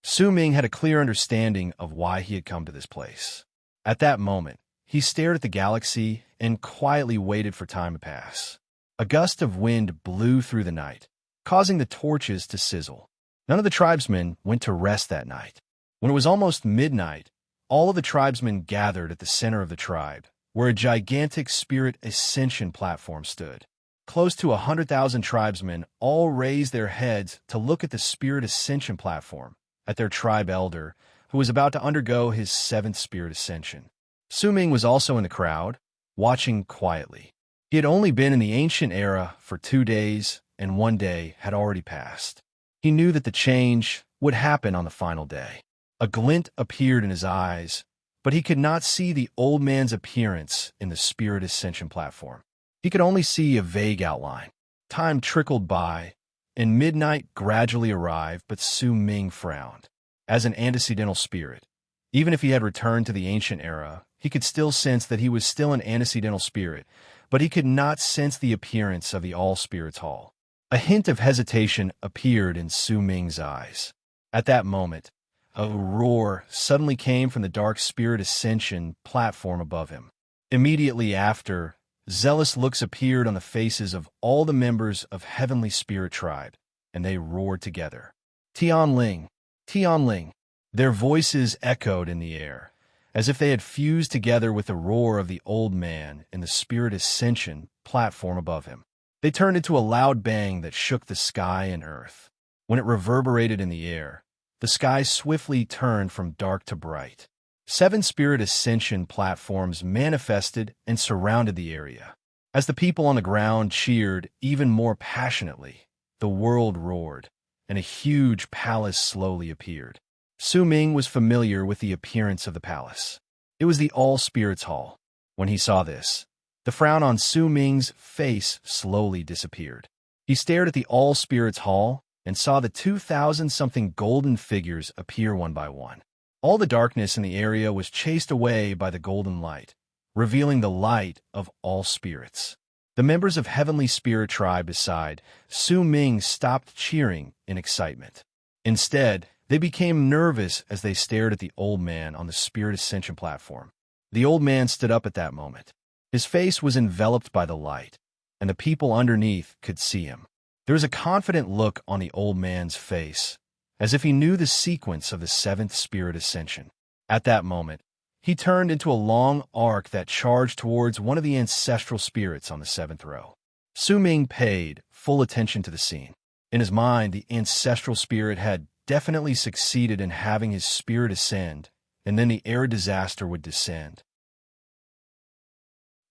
Su Ming had a clear understanding of why he had come to this place. At that moment, he stared at the galaxy and quietly waited for time to pass. A gust of wind blew through the night, causing the torches to sizzle. None of the tribesmen went to rest that night. When it was almost midnight, all of the tribesmen gathered at the center of the tribe, where a gigantic spirit ascension platform stood. Close to 100,000 tribesmen all raised their heads to look at the spirit ascension platform, at their tribe elder, who was about to undergo his 7th spirit ascension. Su Ming was also in the crowd, watching quietly. He had only been in the ancient era for 2 days, and 1 day had already passed. He knew that the change would happen on the final day. A glint appeared in his eyes, but he could not see the old man's appearance in the spirit ascension platform. He could only see a vague outline. Time trickled by, and midnight gradually arrived, but Su Ming frowned. As an antecedental spirit, even if he had returned to the ancient era, he could still sense that he was still an antecedental spirit, but he could not sense the appearance of the All-Spirits Hall. A hint of hesitation appeared in Su Ming's eyes. At that moment, a roar suddenly came from the dark spirit ascension platform above him. Immediately after, zealous looks appeared on the faces of all the members of Heavenly Spirit Tribe, and they roared together. Tianling! Tianling! Their voices echoed in the air, as if they had fused together with the roar of the old man in the spirit ascension platform above him. They turned into a loud bang that shook the sky and earth. When it reverberated in the air, the sky swiftly turned from dark to bright. 7 spirit ascension platforms manifested and surrounded the area. As the people on the ground cheered even more passionately, the world roared, and a huge palace slowly appeared. Su Ming was familiar with the appearance of the palace. It was the All-Spirits Hall. When he saw this, the frown on Su Ming's face slowly disappeared. He stared at the All-Spirits Hall and saw the 2,000-something golden figures appear one by one. All the darkness in the area was chased away by the golden light, revealing the light of all spirits. The members of Heavenly Spirit Tribe beside Su Ming stopped cheering in excitement. Instead, they became nervous as they stared at the old man on the Spirit Ascension platform. The old man stood up at that moment. His face was enveloped by the light, and the people underneath could see him. There was a confident look on the old man's face, as if he knew the sequence of the 7th Spirit Ascension. At that moment, he turned into a long arc that charged towards one of the ancestral spirits on the 7th row. Su Ming paid full attention to the scene. In his mind, the ancestral spirit had definitely succeeded in having his spirit ascend, and then the air disaster would descend.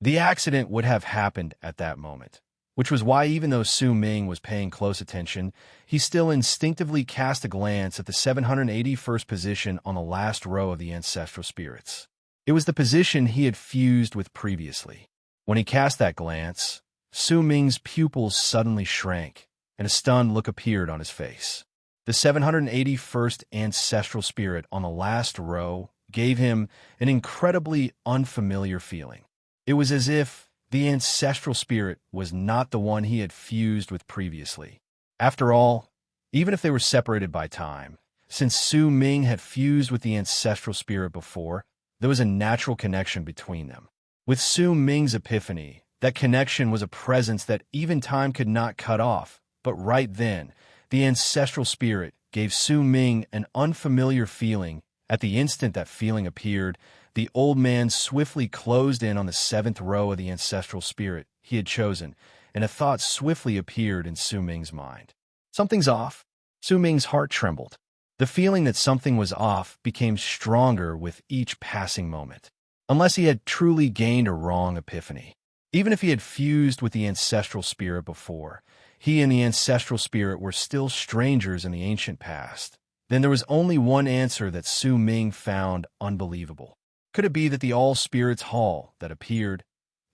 The accident would have happened at that moment, which was why even though Su Ming was paying close attention, he still instinctively cast a glance at the 781st position on the last row of the ancestral spirits. It was the position he had fused with previously. When he cast that glance, Su Ming's pupils suddenly shrank, and a stunned look appeared on his face. The 781st ancestral spirit on the last row gave him an incredibly unfamiliar feeling. It was as if the ancestral spirit was not the one he had fused with previously. After all, even if they were separated by time, since Su Ming had fused with the ancestral spirit before, there was a natural connection between them. With Su Ming's epiphany, that connection was a presence that even time could not cut off, but right then, the ancestral spirit gave Su Ming an unfamiliar feeling. At the instant that feeling appeared, the old man swiftly closed in on the 7th row of the ancestral spirit he had chosen, and a thought swiftly appeared in Su Ming's mind. Something's off. Su Ming's heart trembled. The feeling that something was off became stronger with each passing moment, unless he had truly gained a wrong epiphany. Even if he had fused with the ancestral spirit before, he and the ancestral spirit were still strangers in the ancient past. Then there was only one answer that Su Ming found unbelievable. Could it be that the All-Spirits Hall that appeared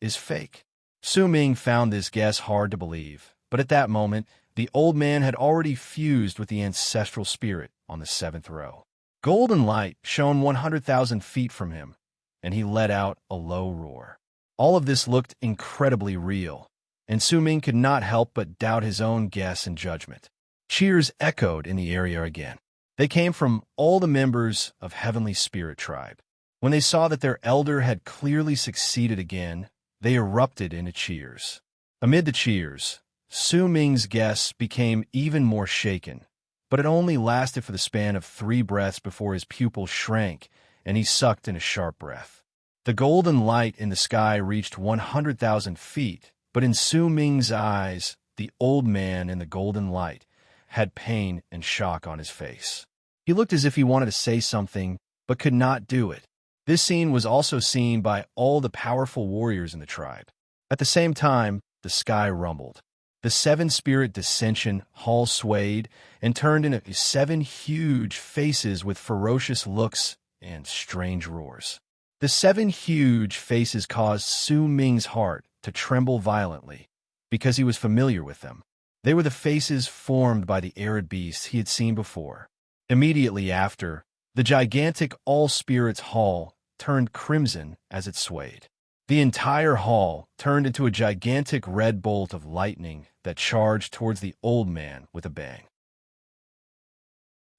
is fake? Su Ming found this guess hard to believe, but at that moment, the old man had already fused with the ancestral spirit on the 7th row. Golden light shone 100,000 feet from him, and he let out a low roar. All of this looked incredibly real, and Su Ming could not help but doubt his own guess and judgment. Cheers echoed in the area again. They came from all the members of Heavenly Spirit Tribe. When they saw that their elder had clearly succeeded again, they erupted into cheers. Amid the cheers, Su Ming's guests became even more shaken, but it only lasted for the span of 3 breaths before his pupils shrank and he sucked in a sharp breath. The golden light in the sky reached 100,000 feet, but in Su Ming's eyes, the old man in the golden light had pain and shock on his face. He looked as if he wanted to say something, but could not do it. This scene was also seen by all the powerful warriors in the tribe. At the same time, the sky rumbled. The 7-spirit dissension hall swayed and turned into 7 huge faces with ferocious looks and strange roars. The 7 huge faces caused Su Ming's heart to tremble violently because he was familiar with them. They were the faces formed by the arid beasts he had seen before. Immediately after, the gigantic all-spirits hall turned crimson as it swayed. The entire hall turned into a gigantic red bolt of lightning that charged towards the old man with a bang.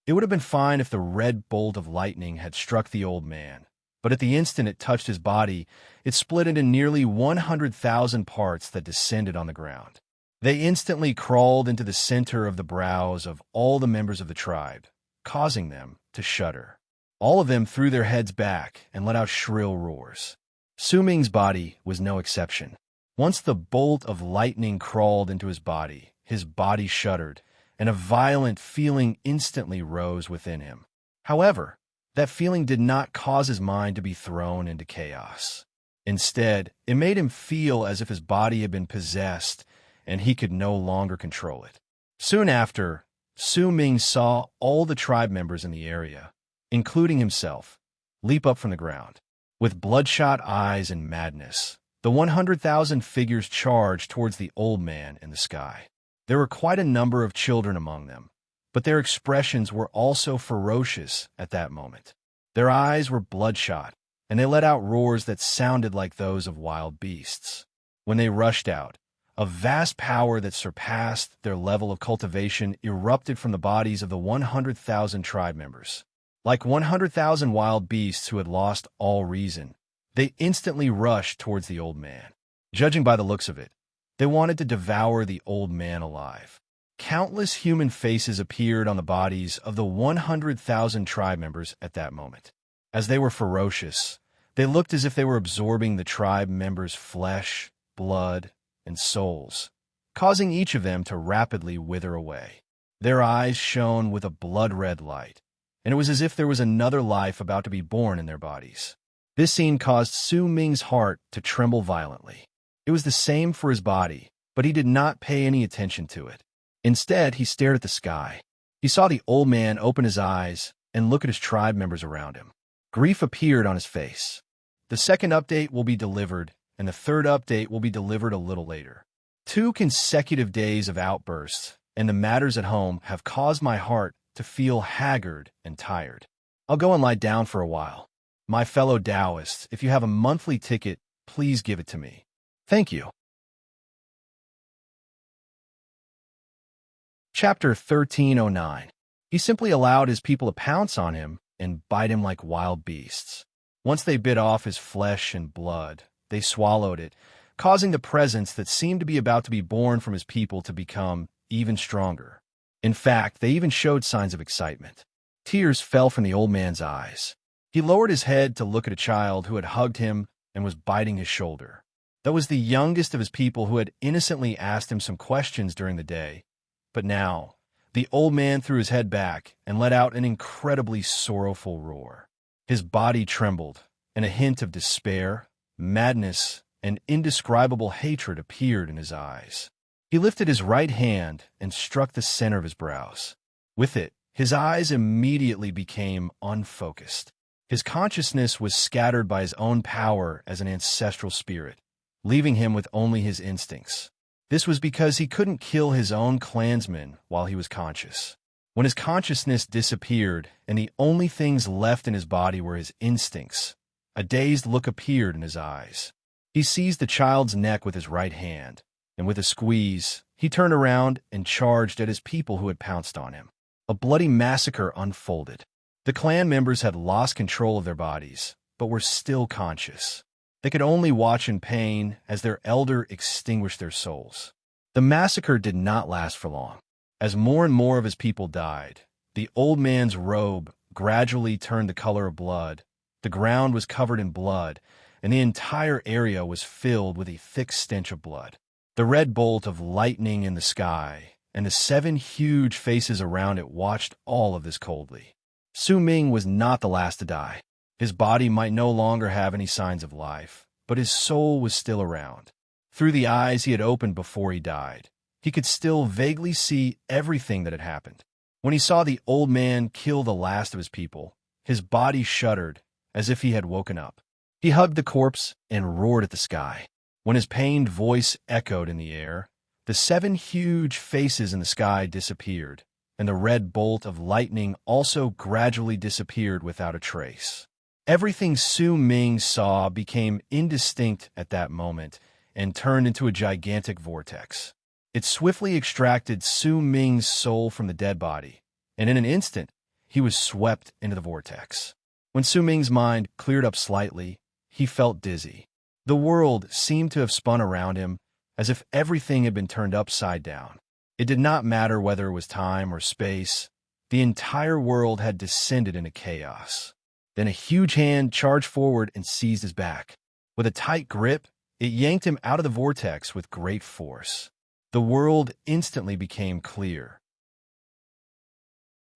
It would have been fine if the red bolt of lightning had struck the old man, but at the instant it touched his body, it split into nearly 100,000 parts that descended on the ground. They instantly crawled into the center of the brows of all the members of the tribe, causing them to shudder. All of them threw their heads back and let out shrill roars. Su Ming's body was no exception. Once the bolt of lightning crawled into his body shuddered, and a violent feeling instantly rose within him. However, that feeling did not cause his mind to be thrown into chaos. Instead, it made him feel as if his body had been possessed and he could no longer control it. Soon after, Su Ming saw all the tribe members in the area, including himself, leap up from the ground. With bloodshot eyes and madness, the 100,000 figures charged towards the old man in the sky. There were quite a number of children among them, but their expressions were also ferocious at that moment. Their eyes were bloodshot, and they let out roars that sounded like those of wild beasts. When they rushed out, a vast power that surpassed their level of cultivation erupted from the bodies of the 100,000 tribe members. Like 100,000 wild beasts who had lost all reason, they instantly rushed towards the old man. Judging by the looks of it, they wanted to devour the old man alive. Countless human faces appeared on the bodies of the 100,000 tribe members at that moment. As they were ferocious, they looked as if they were absorbing the tribe members' flesh, blood, and souls, causing each of them to rapidly wither away. Their eyes shone with a blood-red light, and it was as if there was another life about to be born in their bodies. This scene caused Su Ming's heart to tremble violently. It was the same for his body, but he did not pay any attention to it. Instead, he stared at the sky. He saw the old man open his eyes and look at his tribe members around him. Grief appeared on his face. The second update will be delivered, and the third update will be delivered a little later. 2 consecutive days of outbursts, and the matters at home have caused my heart to feel haggard and tired. I'll go and lie down for a while. My fellow Taoists, if you have a monthly ticket, please give it to me. Thank you. Chapter 1309. He simply allowed his people to pounce on him and bite him like wild beasts. Once they bit off his flesh and blood, they swallowed it, causing the presence that seemed to be about to be born from his people to become even stronger. In fact, they even showed signs of excitement. Tears fell from the old man's eyes. He lowered his head to look at a child who had hugged him and was biting his shoulder. That was the youngest of his people who had innocently asked him some questions during the day. But now, the old man threw his head back and let out an incredibly sorrowful roar. His body trembled, and a hint of despair, madness, and indescribable hatred appeared in his eyes. He lifted his right hand and struck the center of his brows. With it, his eyes immediately became unfocused. His consciousness was scattered by his own power as an ancestral spirit, leaving him with only his instincts. This was because he couldn't kill his own clansmen while he was conscious. When his consciousness disappeared and the only things left in his body were his instincts, a dazed look appeared in his eyes. He seized the child's neck with his right hand, and with a squeeze, he turned around and charged at his people who had pounced on him. A bloody massacre unfolded. The clan members had lost control of their bodies, but were still conscious. They could only watch in pain as their elder extinguished their souls. The massacre did not last for long. As more and more of his people died, the old man's robe gradually turned the color of blood. The ground was covered in blood, and the entire area was filled with a thick stench of blood. The red bolt of lightning in the sky and the 7 huge faces around it watched all of this coldly. Su Ming was not the last to die. His body might no longer have any signs of life, but his soul was still around. Through the eyes he had opened before he died, he could still vaguely see everything that had happened. When he saw the old man kill the last of his people, his body shuddered as if he had woken up. He hugged the corpse and roared at the sky. When his pained voice echoed in the air, the 7 huge faces in the sky disappeared, and the red bolt of lightning also gradually disappeared without a trace. Everything Su Ming saw became indistinct at that moment and turned into a gigantic vortex. It swiftly extracted Su Ming's soul from the dead body, and in an instant, he was swept into the vortex. When Su Ming's mind cleared up slightly, he felt dizzy. The world seemed to have spun around him, as if everything had been turned upside down. It did not matter whether it was time or space. The entire world had descended into chaos. Then a huge hand charged forward and seized his back. With a tight grip, it yanked him out of the vortex with great force. The world instantly became clear.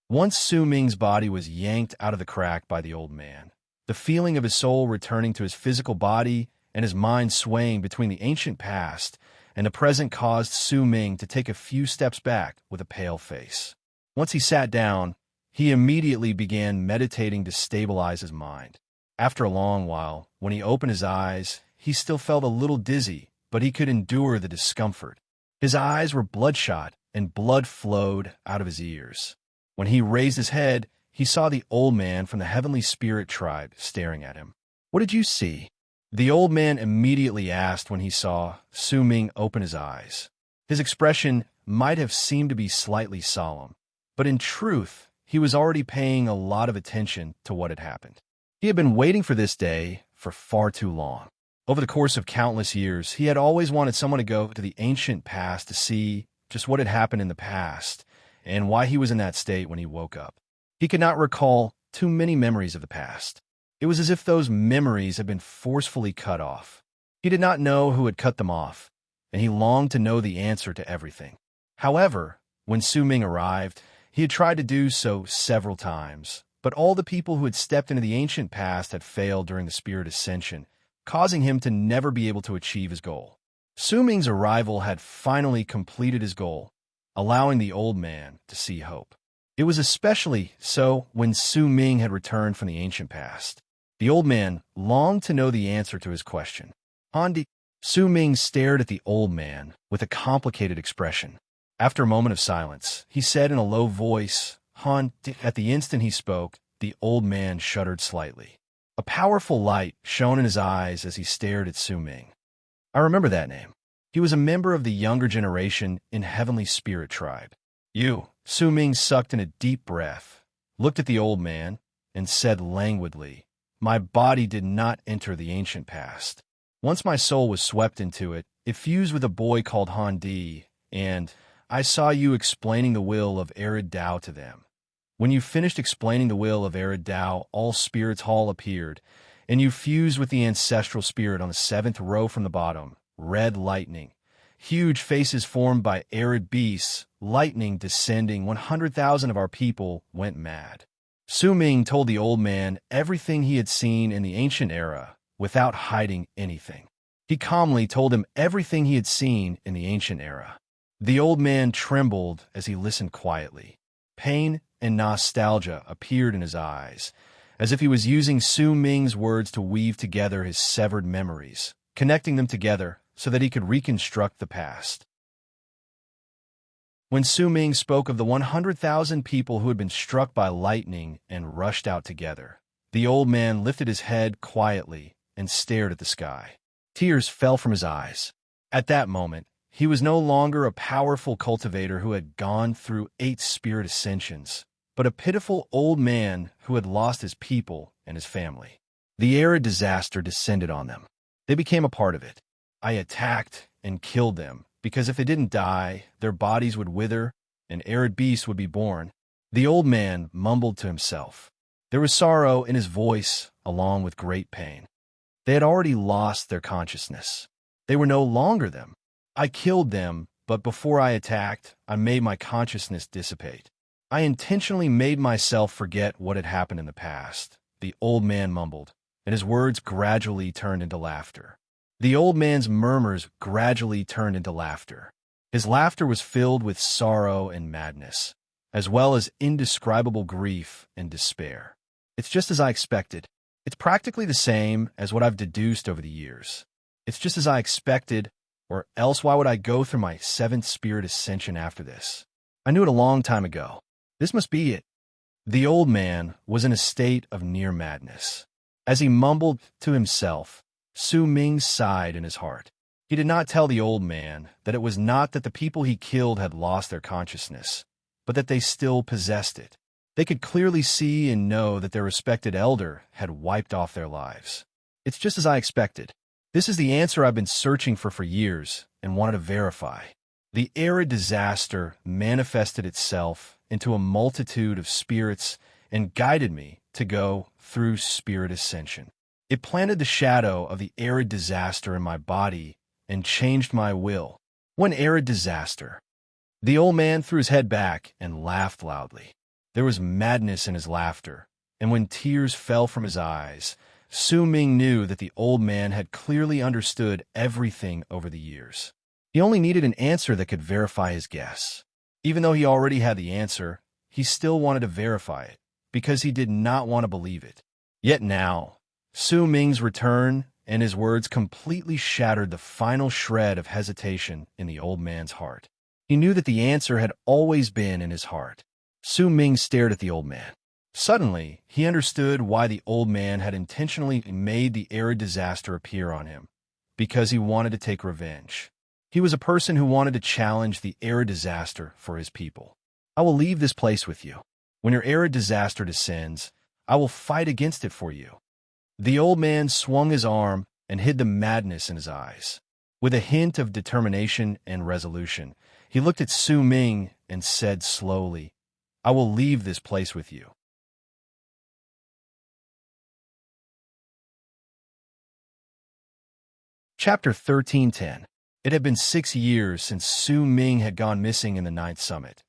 Once Su Ming's body was yanked out of the crack by the old man, the feeling of his soul returning to his physical body and his mind swaying between the ancient past and the present caused Su Ming to take a few steps back with a pale face. Once he sat down, he immediately began meditating to stabilize his mind. After a long while, when he opened his eyes, he still felt a little dizzy, but he could endure the discomfort. His eyes were bloodshot, and blood flowed out of his ears. When he raised his head, he saw the old man from the heavenly spirit tribe staring at him. "What did you see?" The old man immediately asked when he saw Su Ming open his eyes. His expression might have seemed to be slightly solemn, but in truth, he was already paying a lot of attention to what had happened. He had been waiting for this day for far too long. Over the course of countless years, he had always wanted someone to go to the ancient past to see just what had happened in the past and why he was in that state when he woke up. He could not recall too many memories of the past. It was as if those memories had been forcefully cut off. He did not know who had cut them off, and he longed to know the answer to everything. However, when Su Ming arrived, he had tried to do so several times, but all the people who had stepped into the ancient past had failed during the spirit ascension, causing him to never be able to achieve his goal. Su Ming's arrival had finally completed his goal, allowing the old man to see hope. It was especially so when Su Ming had returned from the ancient past. The old man longed to know the answer to his question. "Hondi." Su Ming stared at the old man with a complicated expression. After a moment of silence, he said in a low voice, "Hondi." At the instant he spoke, the old man shuddered slightly. A powerful light shone in his eyes as he stared at Su Ming. "I remember that name. He was a member of the younger generation in Heavenly Spirit Tribe." "You." Su Ming sucked in a deep breath, looked at the old man, and said languidly, "My body did not enter the ancient past. Once my soul was swept into it, it fused with a boy called Hondi, and I saw you explaining the will of Arid Tao to them. When you finished explaining the will of Arid Tao, all spirits hall appeared, and you fused with the ancestral spirit on the 7th row from the bottom, red lightning. Huge faces formed by arid beasts, lightning descending, 100,000 of our people went mad." Su Ming told the old man everything he had seen in the ancient era without hiding anything. He calmly told him everything he had seen in the ancient era. The old man trembled as he listened quietly. Pain and nostalgia appeared in his eyes, as if he was using Su Ming's words to weave together his severed memories, connecting them together so that he could reconstruct the past. When Su Ming spoke of the 100,000 people who had been struck by lightning and rushed out together, the old man lifted his head quietly and stared at the sky. Tears fell from his eyes. At that moment, he was no longer a powerful cultivator who had gone through 8 spirit ascensions, but a pitiful old man who had lost his people and his family. The arid disaster descended on them. They became a part of it. I attacked and killed them, because if they didn't die, their bodies would wither, and arid beasts would be born. The old man mumbled to himself. There was sorrow in his voice, along with great pain. They had already lost their consciousness. They were no longer them. I killed them, but before I attacked, I made my consciousness dissipate. I intentionally made myself forget what had happened in the past, the old man mumbled, and his words gradually turned into laughter. The old man's murmurs gradually turned into laughter. His laughter was filled with sorrow and madness, as well as indescribable grief and despair. It's just as I expected. It's practically the same as what I've deduced over the years. It's just as I expected, or else why would I go through my 7th spirit ascension after this? I knew it a long time ago. This must be it. The old man was in a state of near madness. As he mumbled to himself, Su Ming sighed in his heart. He did not tell the old man that it was not that the people he killed had lost their consciousness, but that they still possessed it. They could clearly see and know that their respected elder had wiped off their lives. It's just as I expected. This is the answer I've been searching for years and wanted to verify. The arid disaster manifested itself into a multitude of spirits and guided me to go through spirit ascension. It planted the shadow of the arid disaster in my body and changed my will. One arid disaster. The old man threw his head back and laughed loudly. There was madness in his laughter, and when tears fell from his eyes, Su Ming knew that the old man had clearly understood everything over the years. He only needed an answer that could verify his guess. Even though he already had the answer, he still wanted to verify it, because he did not want to believe it. Yet now, Su Ming's return and his words completely shattered the final shred of hesitation in the old man's heart. He knew that the answer had always been in his heart. Su Ming stared at the old man. Suddenly, he understood why the old man had intentionally made the arid disaster appear on him, because he wanted to take revenge. He was a person who wanted to challenge the arid disaster for his people. I will leave this place with you. When your arid disaster descends, I will fight against it for you. The old man swung his arm and hid the madness in his eyes. With a hint of determination and resolution, he looked at Su Ming and said slowly, I will leave this place with you. Chapter 1310. It had been 6 years since Su Ming had gone missing in the 9th summit.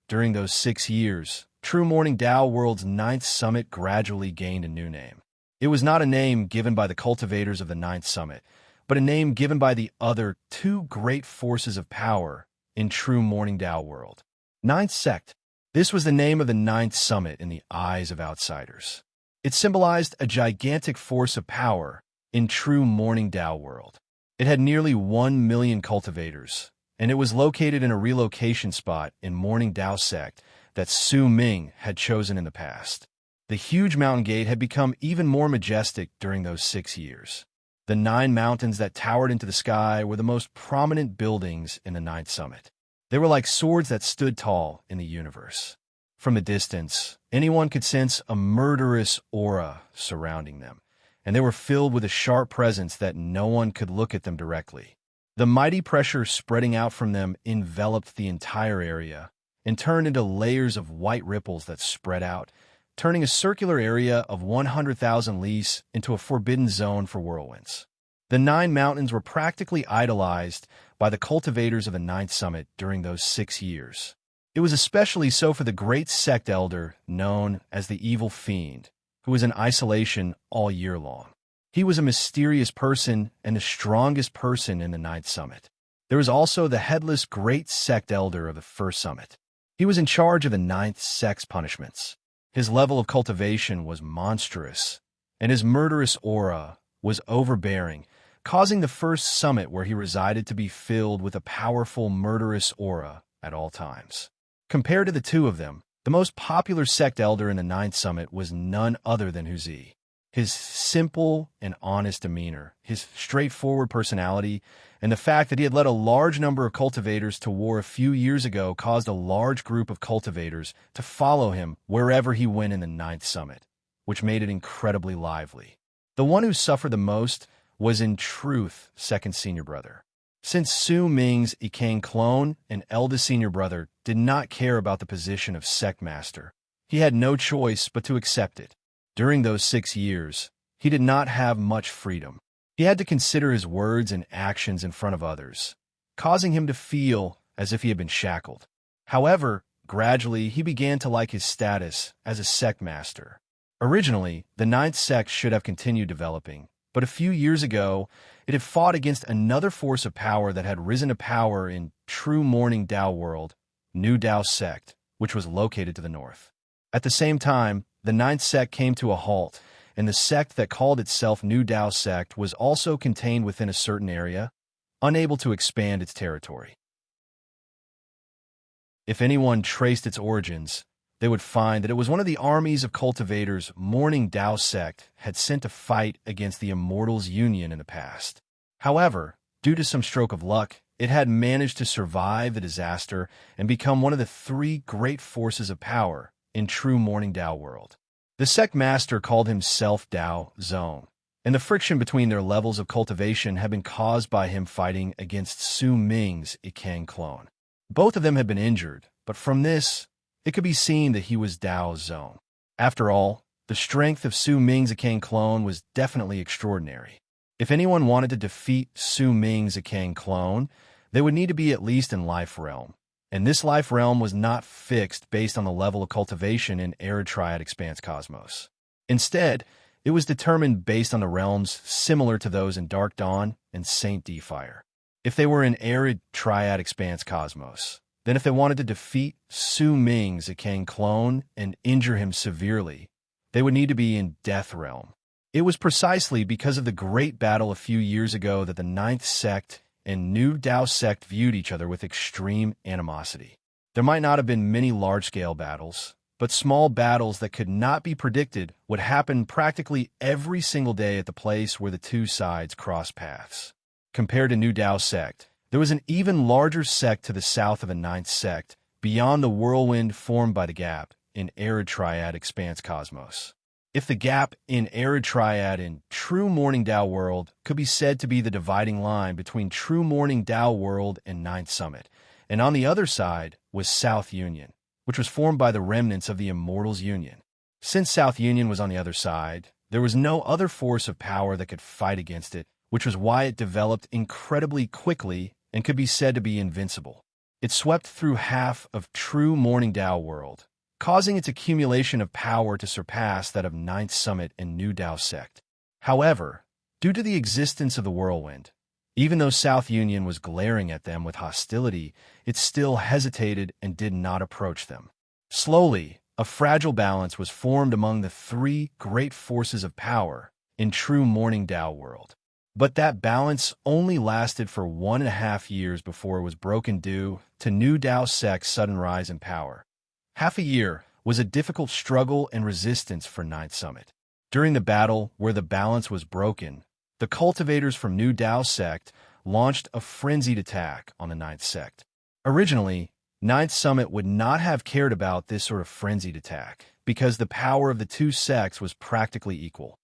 During those 6 years, True Morning Tao World's 9th summit gradually gained a new name. It was not a name given by the cultivators of the 9th summit, but a name given by the other 2 great forces of power in True Morning Tao World. 9th Sect. This was the name of the 9th summit in the eyes of outsiders. It symbolized a gigantic force of power in True Morning Tao World. It had nearly 1 million cultivators, and it was located in a relocation spot in Morning Tao Sect that Su Ming had chosen in the past. The huge mountain gate had become even more majestic during those 6 years. The 9 mountains that towered into the sky were the most prominent buildings in the 9th summit. They were like swords that stood tall in the universe. From a distance, anyone could sense a murderous aura surrounding them, and they were filled with a sharp presence that no one could look at them directly. The mighty pressure spreading out from them enveloped the entire area and turned into layers of white ripples that spread out, turning a circular area of 100,000 lis into a forbidden zone for whirlwinds. The 9 mountains were practically idolized by the cultivators of the 9th summit during those 6 years. It was especially so for the great sect elder known as the Evil Fiend, who was in isolation all year long. He was a mysterious person and the strongest person in the 9th summit. There was also the headless great sect elder of the 1st summit. He was in charge of the 9th sect's punishments. His level of cultivation was monstrous, and his murderous aura was overbearing, causing the 1st summit where he resided to be filled with a powerful murderous aura at all times. Compared to the 2 of them, the most popular sect elder in the 9th summit was none other than Huzi. His simple and honest demeanor, his straightforward personality, and the fact that he had led a large number of cultivators to war a few years ago caused a large group of cultivators to follow him wherever he went in the Ninth Summit, which made it incredibly lively. The one who suffered the most was in truth second senior brother. Since Su Ming's Ikang clone and eldest senior brother did not care about the position of sect master, he had no choice but to accept it. During those 6 years, he did not have much freedom. He had to consider his words and actions in front of others, causing him to feel as if he had been shackled. However, gradually he began to like his status as a sect master. Originally, the Ninth Sect should have continued developing, but a few years ago, it had fought against another force of power that had risen to power in true Morning Dao world, New Dao Sect, which was located to the north. At the same time, the Ninth Sect came to a halt, and the sect that called itself New Dao Sect was also contained within a certain area, unable to expand its territory. If anyone traced its origins, they would find that it was one of the armies of cultivators Morning Dao Sect had sent to fight against the Immortals Union in the past. However, due to some stroke of luck, it had managed to survive the disaster and become one of the 3 great forces of power in true Morning Dao world. The sect master called himself Dao Zong, and the friction between their levels of cultivation had been caused by him fighting against Su Ming's Ikang clone. Both of them had been injured, but from this, it could be seen that he was Dao Zong. After all, the strength of Su Ming's Ikang clone was definitely extraordinary. If anyone wanted to defeat Su Ming's Ikang clone, they would need to be at least in Life Realm. And this Life Realm was not fixed based on the level of cultivation in Arid Triad Expanse Cosmos. Instead, it was determined based on the realms similar to those in Dark Dawn and Saint D Fire. If they were in Arid Triad Expanse Cosmos, then if they wanted to defeat Su Ming's Ikang clone and injure him severely, they would need to be in Death Realm. It was precisely because of the great battle a few years ago that the Ninth Sect and New Dao Sect viewed each other with extreme animosity. There might not have been many large-scale battles, but small battles that could not be predicted would happen practically every single day at the place where the 2 sides crossed paths. Compared to New Dao Sect, there was an even larger sect to the south of the Ninth Sect, beyond the whirlwind formed by the gap in Arid Triad Expanse Cosmos. If the gap in Arid Triad and true Morning Dao world could be said to be the dividing line between true Morning Dao world and Ninth Summit, and on the other side was South Union, which was formed by the remnants of the Immortals Union. Since South Union was on the other side, there was no other force of power that could fight against it, which was why it developed incredibly quickly and could be said to be invincible. It swept through half of true Morning Dao world, causing its accumulation of power to surpass that of Ninth Summit and New Dao Sect. However, due to the existence of the whirlwind, even though South Union was glaring at them with hostility, it still hesitated and did not approach them. Slowly, a fragile balance was formed among the 3 great forces of power in true Morning Dao world. But that balance only lasted for 1.5 years before it was broken due to New Dao Sect's sudden rise in power. Half a year was a difficult struggle and resistance for Ninth Summit. During the battle where the balance was broken, the cultivators from New Dao Sect launched a frenzied attack on the Ninth Sect. Originally, Ninth Summit would not have cared about this sort of frenzied attack because the power of the 2 sects was practically equal.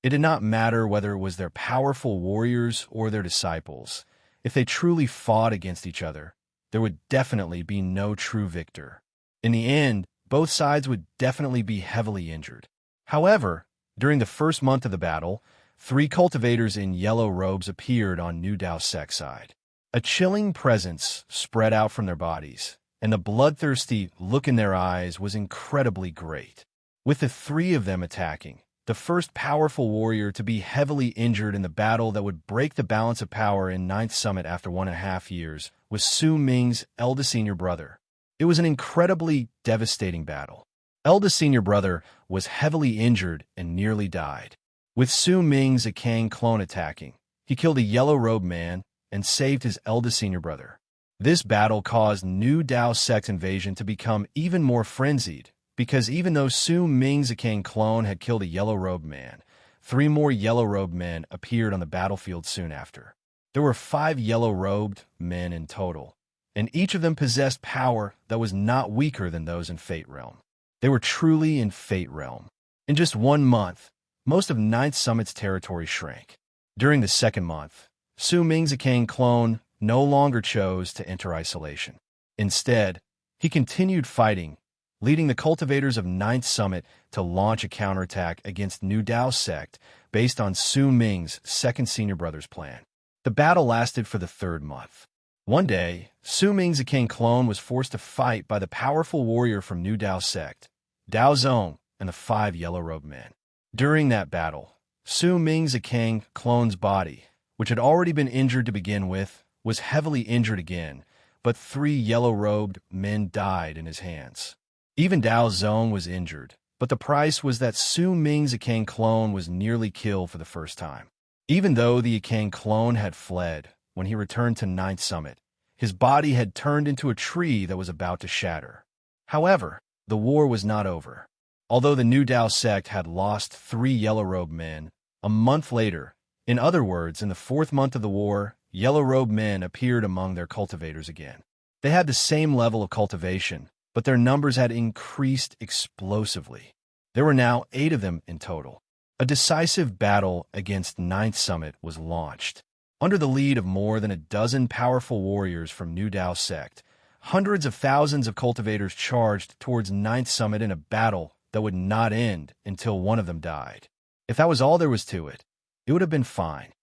It did not matter whether it was their powerful warriors or their disciples. If they truly fought against each other, there would definitely be no true victor. In the end, both sides would definitely be heavily injured. However, during the first month of the battle, 3 cultivators in yellow robes appeared on New Dao Sect side. A chilling presence spread out from their bodies, and the bloodthirsty look in their eyes was incredibly great. With the 3 of them attacking, the first powerful warrior to be heavily injured in the battle that would break the balance of power in Ninth Summit after 1.5 years was Su Ming's eldest senior brother. It was an incredibly devastating battle. Eldest senior brother was heavily injured and nearly died. With Su Ming's Ikang clone attacking, he killed a yellow-robed man and saved his eldest senior brother. This battle caused New Dao Sect's invasion to become even more frenzied, because even though Su Ming's Zicane clone had killed a yellow-robed man, 3 more yellow-robed men appeared on the battlefield soon after. There were 5 yellow-robed men in total, and each of them possessed power that was not weaker than those in Fate Realm. They were truly in Fate Realm. In just 1 month, most of Ninth Summit's territory shrank. During the second month, Su Ming's Zicane clone no longer chose to enter isolation. Instead, he continued fighting, leading the cultivators of Ninth Summit to launch a counterattack against New Dao sect based on Su Ming's second senior brother's plan. The battle lasted for the 3rd month. One day, Su Ming's Zicane clone was forced to fight by the powerful warrior from New Dao sect, Dao Zong, and the 5 yellow-robed men. During that battle, Su Ming's Zicane clone's body, which had already been injured to begin with, was heavily injured again, but 3 yellow-robed men died in his hands. Even Dao Zong was injured, but the price was that Su Ming's Zicane clone was nearly killed for the first time. Even though the Zicane clone had fled, when he returned to Ninth Summit, his body had turned into a tree that was about to shatter. However, the war was not over. Although the New Dao sect had lost 3 yellow-robed men, a month later, in other words, in the 4th month of the war, yellow-robed men appeared among their cultivators again. They had the same level of cultivation, but their numbers had increased explosively. There were now 8 of them in total. A decisive battle against Ninth Summit was launched. Under the lead of more than a dozen powerful warriors from New Dao sect, hundreds of thousands of cultivators charged towards Ninth Summit in a battle that would not end until one of them died. If that was all there was to it, it would have been fine.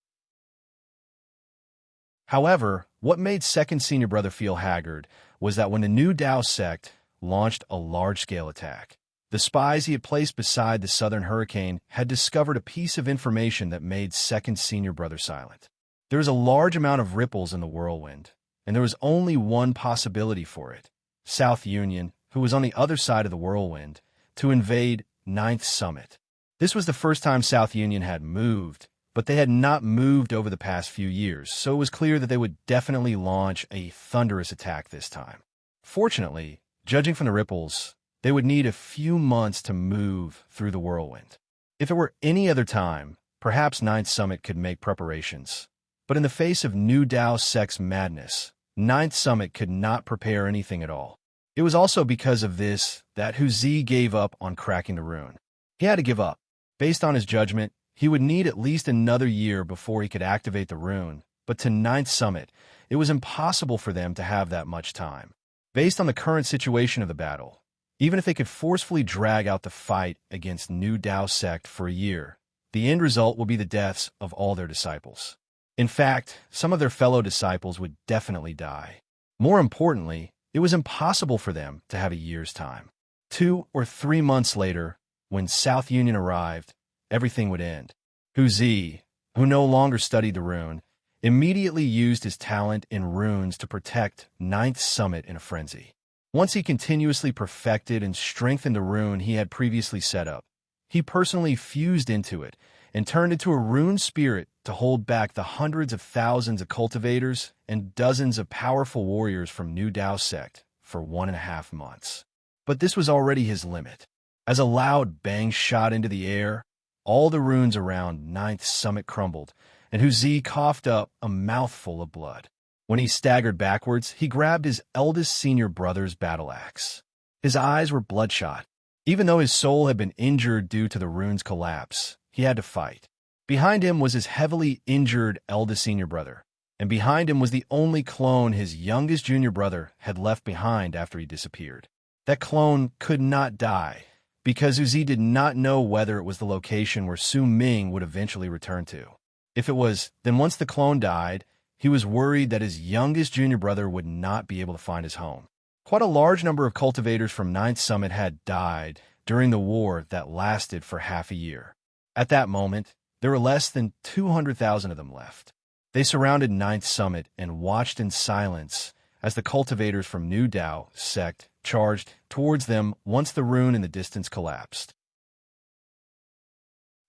However, what made second senior brother feel haggard was that when the New Dao sect launched a large-scale attack, the spies he had placed beside the Southern Hurricane had discovered a piece of information that made second senior brother silent. There was a large amount of ripples in the whirlwind, and there was only one possibility for it: South Union, who was on the other side of the whirlwind, to invade Ninth Summit. This was the first time South Union had moved, but they had not moved over the past few years, so it was clear that they would definitely launch a thunderous attack this time. Fortunately, judging from the ripples, they would need a few months to move through the whirlwind. If it were any other time, perhaps Ninth Summit could make preparations. But in the face of New Dao sect's madness, Ninth Summit could not prepare anything at all. It was also because of this that Hu Zi gave up on cracking the rune. He had to give up. Based on his judgment, he would need at least another year before he could activate the rune, but to Ninth Summit, it was impossible for them to have that much time. Based on the current situation of the battle, even if they could forcefully drag out the fight against New Dao sect for a year, the end result will be the deaths of all their disciples. In fact, some of their fellow disciples would definitely die. More importantly, it was impossible for them to have a year's time. 2 or 3 months later, when South Union arrived, everything would end. Hu Zi, who no longer studied the rune, immediately used his talent in runes to protect Ninth Summit in a frenzy. Once he continuously perfected and strengthened the rune he had previously set up, he personally fused into it and turned into a rune spirit to hold back the hundreds of thousands of cultivators and dozens of powerful warriors from New Dao sect for 1.5 months. But this was already his limit. As a loud bang shot into the air, all the runes around Ninth Summit crumbled, and Hu Zi coughed up a mouthful of blood. When he staggered backwards, he grabbed his eldest senior brother's battle axe. His eyes were bloodshot. Even though his soul had been injured due to the rune's collapse, he had to fight. Behind him was his heavily injured eldest senior brother, and behind him was the only clone his youngest junior brother had left behind after he disappeared. That clone could not die, because Hu Zi did not know whether it was the location where Su Ming would eventually return to. If it was, then once the clone died, he was worried that his youngest junior brother would not be able to find his home. Quite a large number of cultivators from Ninth Summit had died during the war that lasted for half a year. At that moment, there were less than 200,000 of them left. They surrounded Ninth Summit and watched in silence as the cultivators from New Dao sect charged towards them once the rune in the distance collapsed.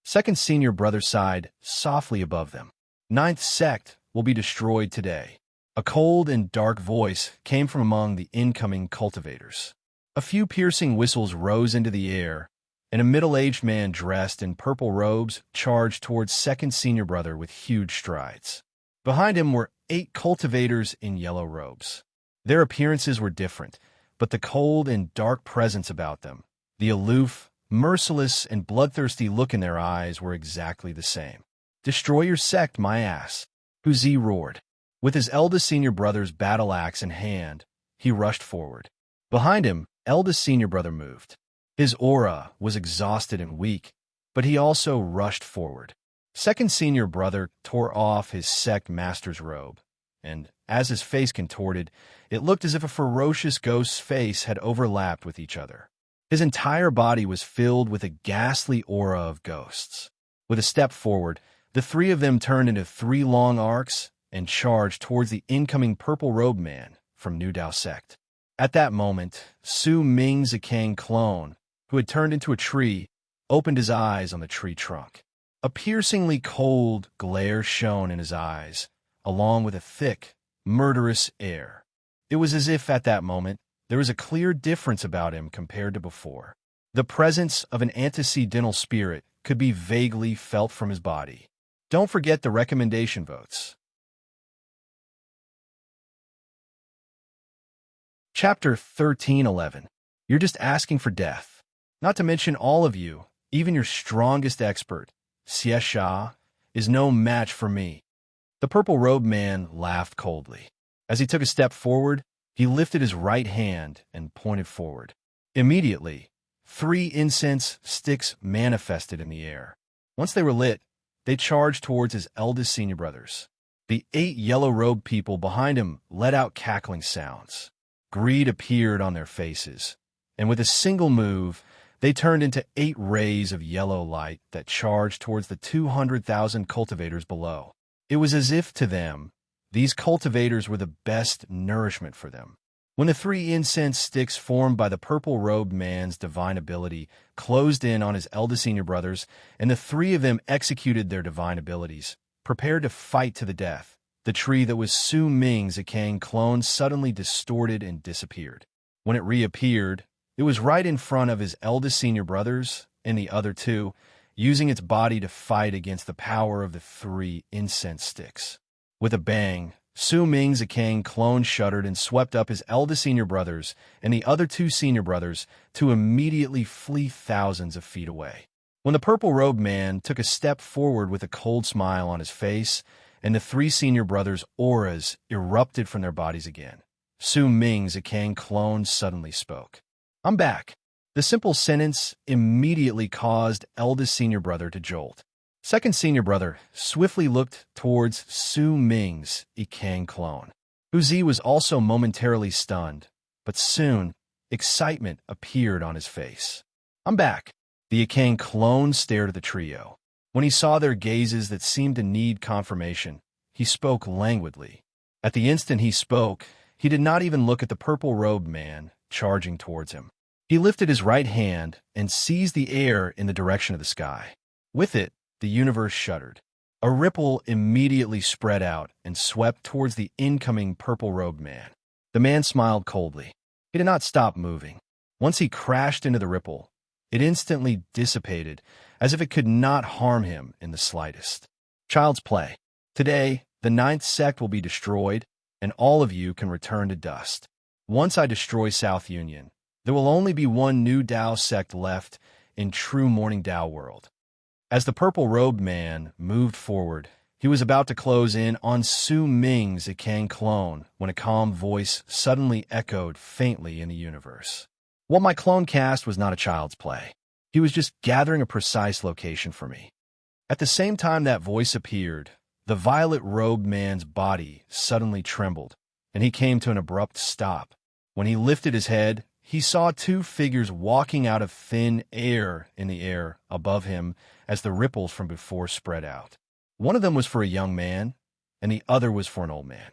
Second senior brother sighed softly above them. Ninth sect will be destroyed today. A cold and dark voice came from among the incoming cultivators. A few piercing whistles rose into the air, and a middle-aged man dressed in purple robes charged towards second senior brother with huge strides. Behind him were 8 cultivators in yellow robes. Their appearances were different, but the cold and dark presence about them, the aloof, merciless, and bloodthirsty look in their eyes were exactly the same. "Destroy your sect, my ass," Huzi roared. With his eldest senior brother's battle axe in hand, he rushed forward. Behind him, eldest senior brother moved. His aura was exhausted and weak, but he also rushed forward. Second senior brother tore off his sect master's robe, and as his face contorted, it looked as if a ferocious ghost's face had overlapped with each other. His entire body was filled with a ghastly aura of ghosts. With a step forward, the 3 of them turned into 3 long arcs and charged towards the incoming purple-robed man from New Dao sect. At that moment, Su Ming's Zikang clone, who had turned into a tree, opened his eyes on the tree trunk. A piercingly cold glare shone in his eyes, along with a thick, murderous air. It was as if, at that moment, there was a clear difference about him compared to before. The presence of an antecedental spirit could be vaguely felt from his body. Don't forget the recommendation votes. Chapter 13:11. You're just asking for death. Not to mention all of you, even your strongest expert, Xie Sha, is no match for me. The purple-robed man laughed coldly. As he took a step forward, he lifted his right hand and pointed forward. Immediately, 3 incense sticks manifested in the air. Once they were lit, they charged towards his eldest senior brothers. The 8 yellow-robed people behind him let out cackling sounds. Greed appeared on their faces, and with a single move, they turned into 8 rays of yellow light that charged towards the 200,000 cultivators below. It was as if, to them, these cultivators were the best nourishment for them. When the 3 incense sticks formed by the purple-robed man's divine ability closed in on his eldest senior brothers, and the 3 of them executed their divine abilities, prepared to fight to the death, the tree that was Su Ming's Zikang clone suddenly distorted and disappeared. When it reappeared, it was right in front of his eldest senior brothers and the other 2, using its body to fight against the power of the 3 incense sticks. With a bang, Su Ming's Zikang clone shuddered and swept up his eldest senior brothers and the other 2 senior brothers to immediately flee thousands of feet away. When the purple-robed man took a step forward with a cold smile on his face, and the 3 senior brothers' auras erupted from their bodies again, Su Ming's Zikang clone suddenly spoke. "I'm back." The simple sentence immediately caused eldest senior brother to jolt. Second senior brother swiftly looked towards Su Ming's Zikang clone. Huzi was also momentarily stunned, but soon excitement appeared on his face. "I'm back." The Zikang clone stared at the trio. When he saw their gazes that seemed to need confirmation, he spoke languidly. At the instant he spoke, he did not even look at the purple-robed man charging towards him. He lifted his right hand and seized the air in the direction of the sky. With it, the universe shuddered. A ripple immediately spread out and swept towards the incoming purple-robed man. The man smiled coldly. He did not stop moving. Once he crashed into the ripple, it instantly dissipated, as if it could not harm him in the slightest. Child's play. Today, the 9th sect will be destroyed, and all of you can return to dust. Once I destroy South Union, there will only be one new Dao sect left in true Morning Dao world. As the purple-robed man moved forward, he was about to close in on Su Ming's Zikang clone when a calm voice suddenly echoed faintly in the universe. What my clone cast was not a child's play. He was just gathering a precise location for me. At the same time that voice appeared, the violet-robed man's body suddenly trembled, and he came to an abrupt stop. When he lifted his head, he saw 2 figures walking out of thin air in the air above him as the ripples from before spread out. One of them was for a young man, and the other was for an old man.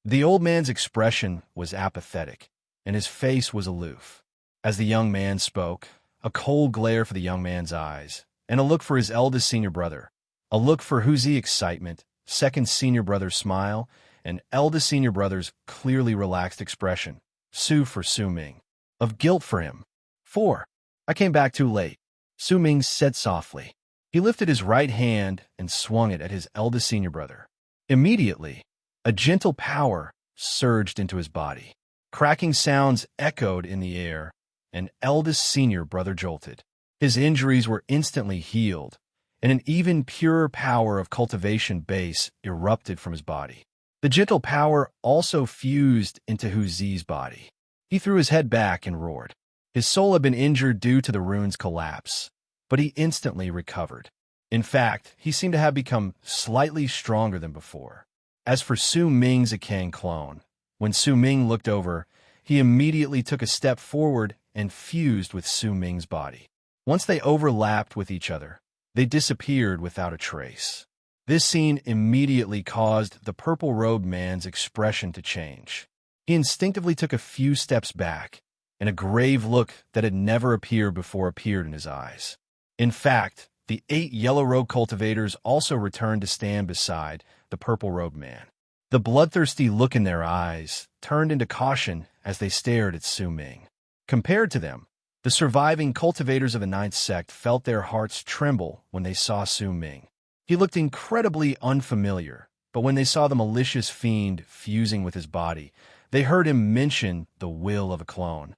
The old man's expression was apathetic, and his face was aloof. As the young man spoke, a cold glare for the young man's eyes, and a look for his eldest senior brother, a look for Huzi excitement, second senior brother's smile, and eldest senior brother's clearly relaxed expression, Su for Su Ming. Of guilt for him. 4. I came back too late, Su Ming said softly. He lifted his right hand and swung it at his eldest senior brother. Immediately, a gentle power surged into his body. Cracking sounds echoed in the air, and eldest senior brother jolted. His injuries were instantly healed, and an even purer power of cultivation base erupted from his body. The gentle power also fused into Hu Zi's body. He threw his head back and roared. His soul had been injured due to the rune's collapse, but he instantly recovered. In fact, he seemed to have become slightly stronger than before. As for Su Ming's Akang clone, when Su Ming looked over, he immediately took a step forward and fused with Su Ming's body. Once they overlapped with each other, they disappeared without a trace. This scene immediately caused the purple-robed man's expression to change. He instinctively took a few steps back, and a grave look that had never appeared before appeared in his eyes. In fact, the 8 yellow-robed cultivators also returned to stand beside the purple-robed man. The bloodthirsty look in their eyes turned into caution as they stared at Su Ming. Compared to them, the surviving cultivators of the Ninth Sect felt their hearts tremble when they saw Su Ming. He looked incredibly unfamiliar, but when they saw the malicious fiend fusing with his body, they heard him mention the will of a clone.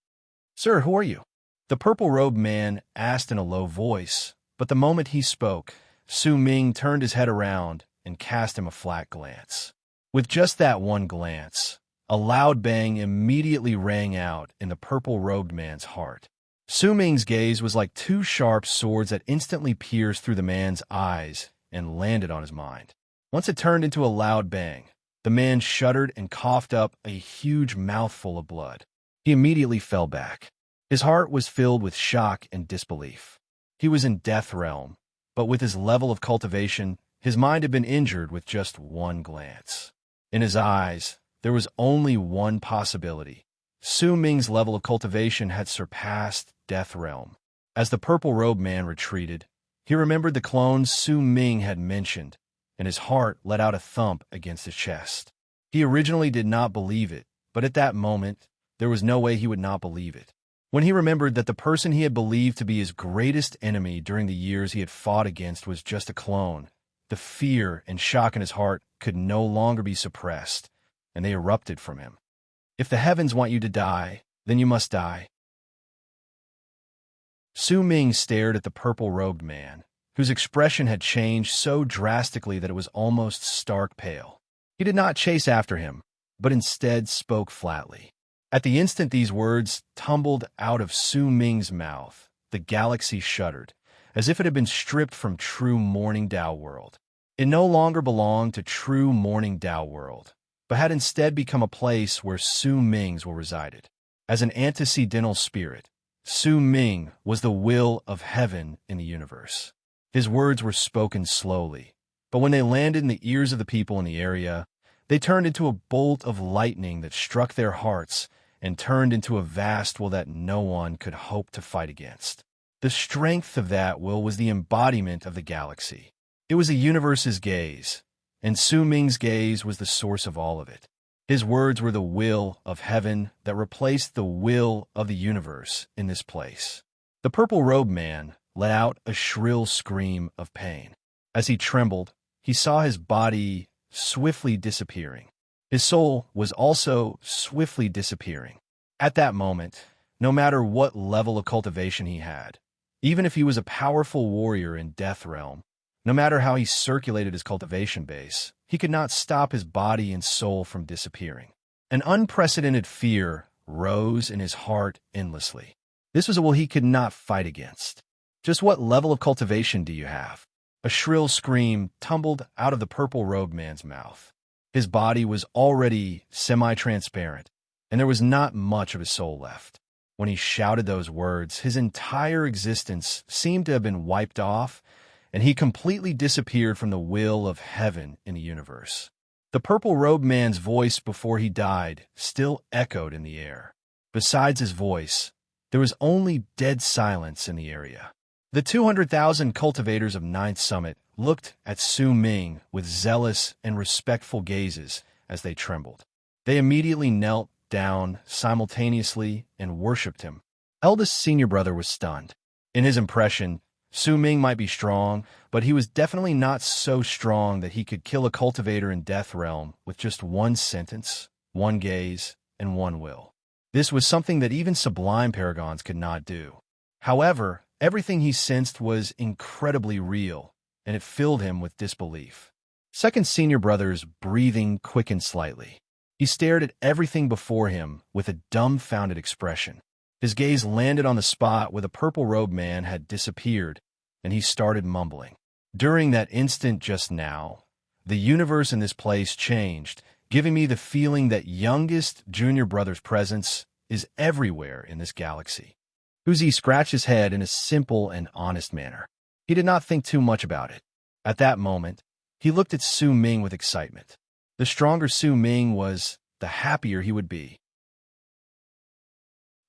"Sir, who are you?" The purple-robed man asked in a low voice, but the moment he spoke, Su Ming turned his head around and cast him a flat glance. With just that one glance, a loud bang immediately rang out in the purple-robed man's heart. Su Ming's gaze was like 2 sharp swords that instantly pierced through the man's eyes and landed on his mind. Once it turned into a loud bang, the man shuddered and coughed up a huge mouthful of blood. He immediately fell back. His heart was filled with shock and disbelief. He was in Death Realm, but with his level of cultivation, his mind had been injured with just one glance. In his eyes, there was only one possibility. Su Ming's level of cultivation had surpassed Death Realm. As the purple-robed man retreated, he remembered the clones Su Ming had mentioned, and his heart let out a thump against his chest. He originally did not believe it, but at that moment, there was no way he would not believe it. When he remembered that the person he had believed to be his greatest enemy during the years he had fought against was just a clone, the fear and shock in his heart could no longer be suppressed, and they erupted from him. If the heavens want you to die, then you must die. Su Ming stared at the purple-robed man, whose expression had changed so drastically that it was almost stark pale. He did not chase after him, but instead spoke flatly. At the instant these words tumbled out of Su Ming's mouth, the galaxy shuddered, as if it had been stripped from true Morning Dao World. It no longer belonged to true Morning Dao World, but had instead become a place where Su Ming's were resided. As an antecedental spirit, Su Ming was the will of heaven in the universe. His words were spoken slowly, but when they landed in the ears of the people in the area, they turned into a bolt of lightning that struck their hearts and turned into a vast will that no one could hope to fight against. The strength of that will was the embodiment of the galaxy. It was the universe's gaze, and Su Ming's gaze was the source of all of it. His words were the will of heaven that replaced the will of the universe in this place. The purple-robed man let out a shrill scream of pain. As he trembled, he saw his body swiftly disappearing. His soul was also swiftly disappearing. At that moment, no matter what level of cultivation he had, even if he was a powerful warrior in Death Realm, no matter how he circulated his cultivation base, he could not stop his body and soul from disappearing. An unprecedented fear rose in his heart endlessly. This was a will he could not fight against. Just what level of cultivation do you have? A shrill scream tumbled out of the purple-robed man's mouth. His body was already semi-transparent, and there was not much of his soul left. When he shouted those words, his entire existence seemed to have been wiped off, and he completely disappeared from the will of heaven in the universe. The purple-robed man's voice before he died still echoed in the air. Besides his voice, there was only dead silence in the area. The 200,000 cultivators of Ninth Summit looked at Su Ming with zealous and respectful gazes as they trembled. They immediately knelt down simultaneously and worshipped him. Eldest senior brother was stunned. In his impression, Su Ming might be strong, but he was definitely not so strong that he could kill a cultivator in Death Realm with just one sentence, one gaze, and one will. This was something that even sublime paragons could not do. However, everything he sensed was incredibly real, and it filled him with disbelief. Second senior brother's breathing quickened slightly. He stared at everything before him with a dumbfounded expression. His gaze landed on the spot where the purple-robed man had disappeared, and he started mumbling. During that instant just now, the universe in this place changed, giving me the feeling that youngest junior brother's presence is everywhere in this galaxy. Uzi scratched his head in a simple and honest manner. He did not think too much about it. At that moment, he looked at Su Ming with excitement. The stronger Su Ming was, the happier he would be.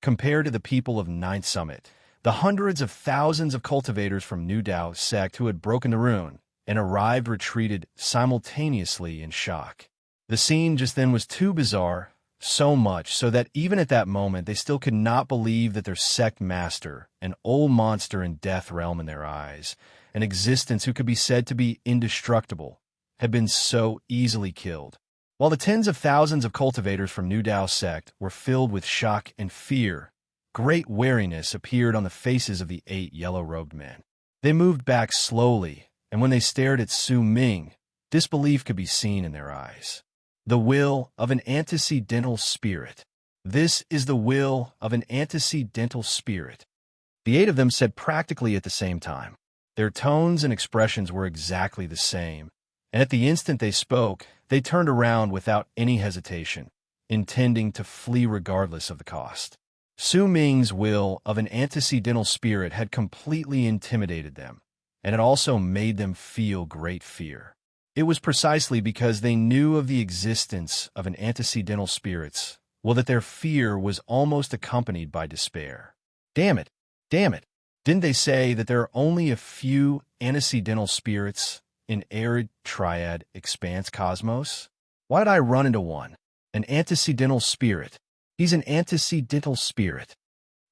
Compared to the people of Ninth Summit, the hundreds of thousands of cultivators from New Dao sect who had broken the rune and arrived retreated simultaneously in shock. The scene just then was too bizarre, so much so that even at that moment they still could not believe that their sect master, an old monster in Death Realm in their eyes, an existence who could be said to be indestructible, had been so easily killed. While the tens of thousands of cultivators from New Dao sect were filled with shock and fear, great wariness appeared on the faces of the 8 yellow-robed men. They moved back slowly, and when they stared at Su Ming, disbelief could be seen in their eyes. The will of an antecedental spirit. This is the will of an antecedental spirit. The 8 of them said practically at the same time. Their tones and expressions were exactly the same, and at the instant they spoke, they turned around without any hesitation, intending to flee regardless of the cost. Su Ming's will of an antecedental spirit had completely intimidated them, and it also made them feel great fear. It was precisely because they knew of the existence of an antecedental spirits, well, that their fear was almost accompanied by despair. Damn it! Damn it! Didn't they say that there are only a few antecedental spirits in arid triad expanse cosmos? Why did I run into one? An antecedental spirit. He's an antecedental spirit.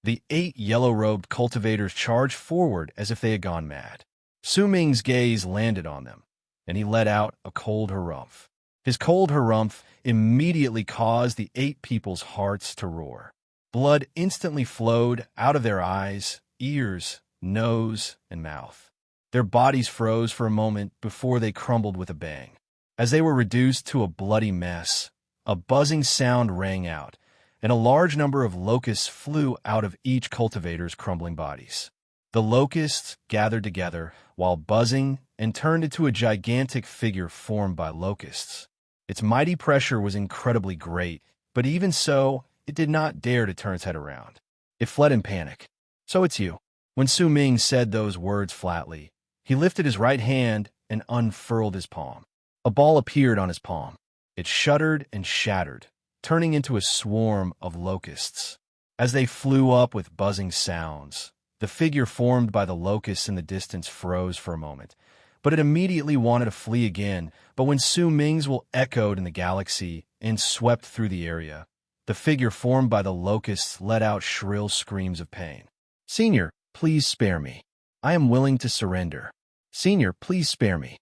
The 8 yellow-robed cultivators charged forward as if they had gone mad. Su Ming's gaze landed on them, and he let out a cold harumph. His cold harumph immediately caused the 8 people's hearts to roar. Blood instantly flowed out of their eyes, ears, nose, and mouth. Their bodies froze for a moment before they crumbled with a bang. As they were reduced to a bloody mess, a buzzing sound rang out, and a large number of locusts flew out of each cultivator's crumbling bodies. The locusts gathered together while buzzing and turned into a gigantic figure formed by locusts. Its mighty pressure was incredibly great, but even so, it did not dare to turn its head around. It fled in panic. So it's you. When Su Ming said those words flatly, he lifted his right hand and unfurled his palm. A ball appeared on his palm. It shuddered and shattered, turning into a swarm of locusts. As they flew up with buzzing sounds, the figure formed by the locusts in the distance froze for a moment, but it immediately wanted to flee again. But when Su Ming's will echoed in the galaxy and swept through the area, the figure formed by the locusts let out shrill screams of pain. Senior, please spare me. I am willing to surrender. Senior, please spare me.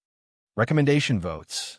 Recommendation votes.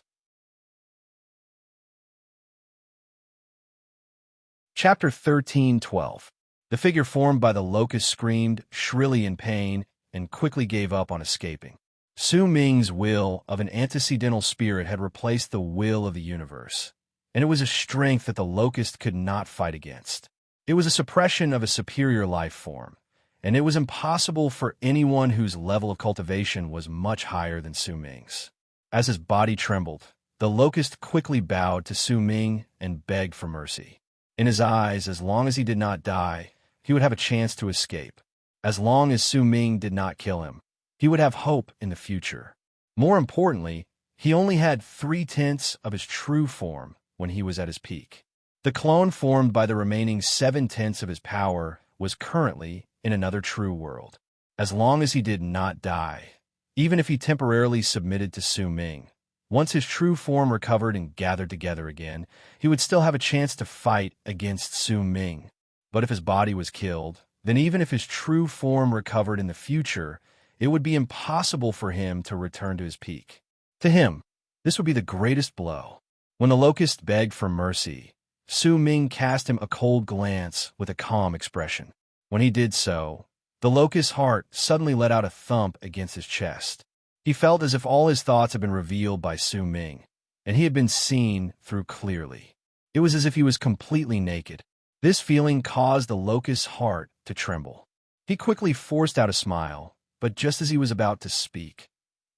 Chapter 13:12. The figure formed by the locust screamed shrilly in pain and quickly gave up on escaping. Su Ming's will of an antecedental spirit had replaced the will of the universe, and it was a strength that the locust could not fight against. It was a suppression of a superior life form, and it was impossible for anyone whose level of cultivation was much higher than Su Ming's. As his body trembled, the locust quickly bowed to Su Ming and begged for mercy. In his eyes, as long as he did not die, he would have a chance to escape. As long as Su Ming did not kill him, he would have hope in the future. More importantly, he only had 3/10 of his true form when he was at his peak. The clone formed by the remaining 7/10 of his power was currently in another true world. As long as he did not die, even if he temporarily submitted to Su Ming, Once his true form recovered and gathered together again, he would still have a chance to fight against Su Ming. But if his body was killed, then even if his true form recovered in the future, it would be impossible for him to return to his peak. To him, this would be the greatest blow. When the locust begged for mercy, Su Ming cast him a cold glance with a calm expression. When he did so, the locust's heart suddenly let out a thump against his chest. He felt as if all his thoughts had been revealed by Su Ming, and he had been seen through clearly. It was as if he was completely naked. This feeling caused the locust's heart to tremble. He quickly forced out a smile, but just as he was about to speak,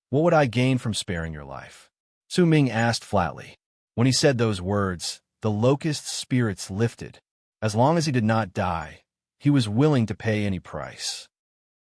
"What would I gain from sparing your life?" Su Ming asked flatly. When he said those words, the locust's spirits lifted. As long as he did not die, he was willing to pay any price.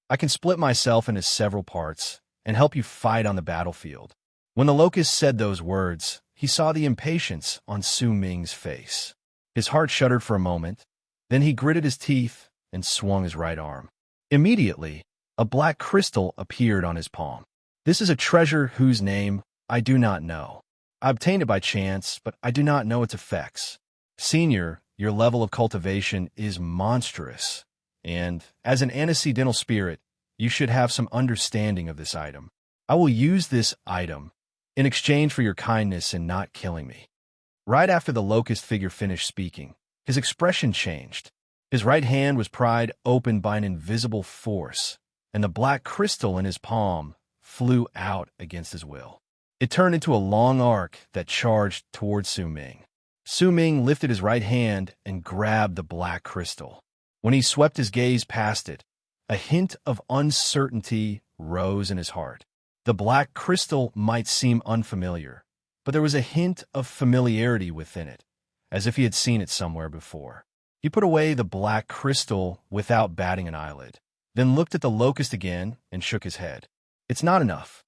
"I can split myself into several parts and help you fight on the battlefield." When the locust said those words, he saw the impatience on Su Ming's face. His heart shuddered for a moment, then he gritted his teeth and swung his right arm. Immediately, a black crystal appeared on his palm. "This is a treasure whose name I do not know. I obtained it by chance, but I do not know its effects. Senior, your level of cultivation is monstrous, and as an antecedental spirit, you should have some understanding of this item. I will use this item in exchange for your kindness in not killing me." Right after the locust figure finished speaking, his expression changed. His right hand was pried open by an invisible force, and the black crystal in his palm flew out against his will. It turned into a long arc that charged towards Su Ming. Su Ming lifted his right hand and grabbed the black crystal. When he swept his gaze past it, a hint of uncertainty rose in his heart. The black crystal might seem unfamiliar, but there was a hint of familiarity within it, as if he had seen it somewhere before. He put away the black crystal without batting an eyelid, then looked at the locust again and shook his head. "It's not enough."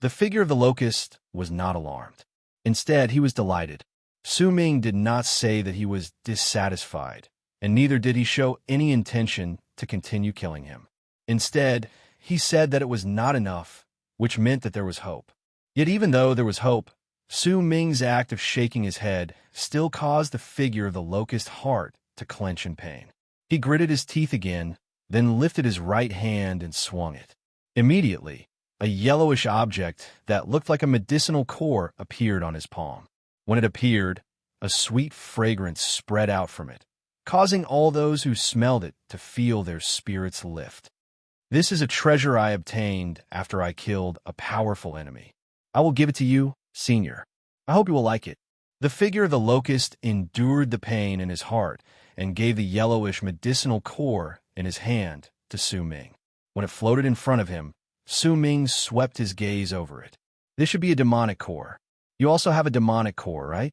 The figure of the locust was not alarmed. Instead, he was delighted. Su Ming did not say that he was dissatisfied, and neither did he show any intention to continue killing him. Instead, he said that it was not enough, which meant that there was hope. Yet even though there was hope, Su Ming's act of shaking his head still caused the figure of the locust's heart to clench in pain. He gritted his teeth again, then lifted his right hand and swung it. Immediately, a yellowish object that looked like a medicinal core appeared on his palm. When it appeared, a sweet fragrance spread out from it, causing all those who smelled it to feel their spirits lift. "This is a treasure I obtained after I killed a powerful enemy. I will give it to you, Senior. I hope you will like it." The figure of the locust endured the pain in his heart and gave the yellowish medicinal core in his hand to Su Ming. When it floated in front of him, Su Ming swept his gaze over it. "This should be a demonic core. You also have a demonic core, right?"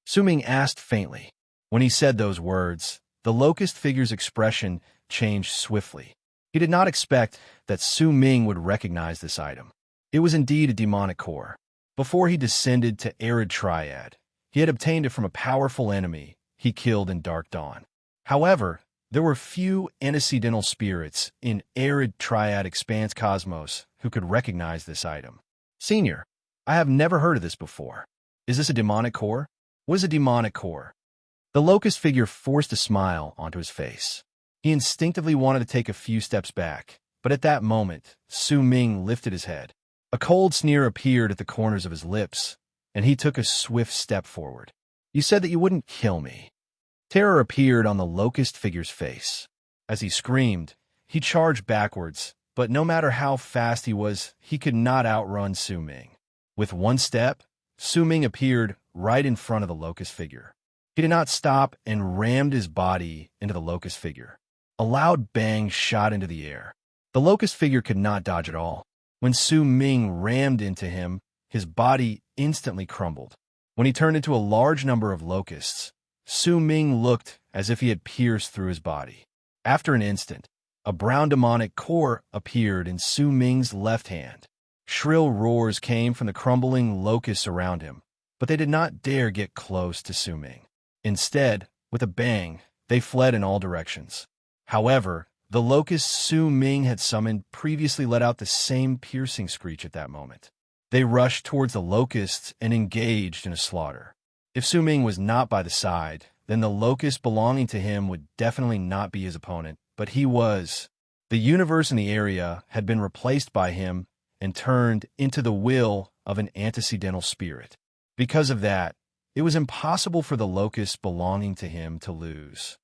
Su Ming asked faintly. When he said those words, the locust figure's expression changed swiftly. He did not expect that Su Ming would recognize this item. It was indeed a demonic core. Before he descended to Arid Triad, he had obtained it from a powerful enemy he killed in Dark Dawn. However, there were few antecedental spirits in Arid Triad Expanse Cosmos who could recognize this item. "Senior, I have never heard of this before. Is this a demonic core? What is a demonic core?" The locust figure forced a smile onto his face. He instinctively wanted to take a few steps back, but at that moment, Su Ming lifted his head. A cold sneer appeared at the corners of his lips, and he took a swift step forward. "You said that you wouldn't kill me." Terror appeared on the locust figure's face. As he screamed, he charged backwards, but no matter how fast he was, he could not outrun Su Ming. With one step, Su Ming appeared right in front of the locust figure. He did not stop and rammed his body into the locust figure. A loud bang shot into the air. The locust figure could not dodge at all. When Su Ming rammed into him, his body instantly crumbled. When he turned into a large number of locusts, Su Ming looked as if he had pierced through his body. After an instant, a brown demonic core appeared in Su Ming's left hand. Shrill roars came from the crumbling locusts around him, but they did not dare get close to Su Ming. Instead, with a bang, they fled in all directions. However, the locust Su Ming had summoned previously let out the same piercing screech at that moment. They rushed towards the locusts and engaged in a slaughter. If Su Ming was not by the side, then the locust belonging to him would definitely not be his opponent, but he was. The universe in the area had been replaced by him and turned into the will of an antecedental spirit. Because of that, it was impossible for the locust belonging to him to lose.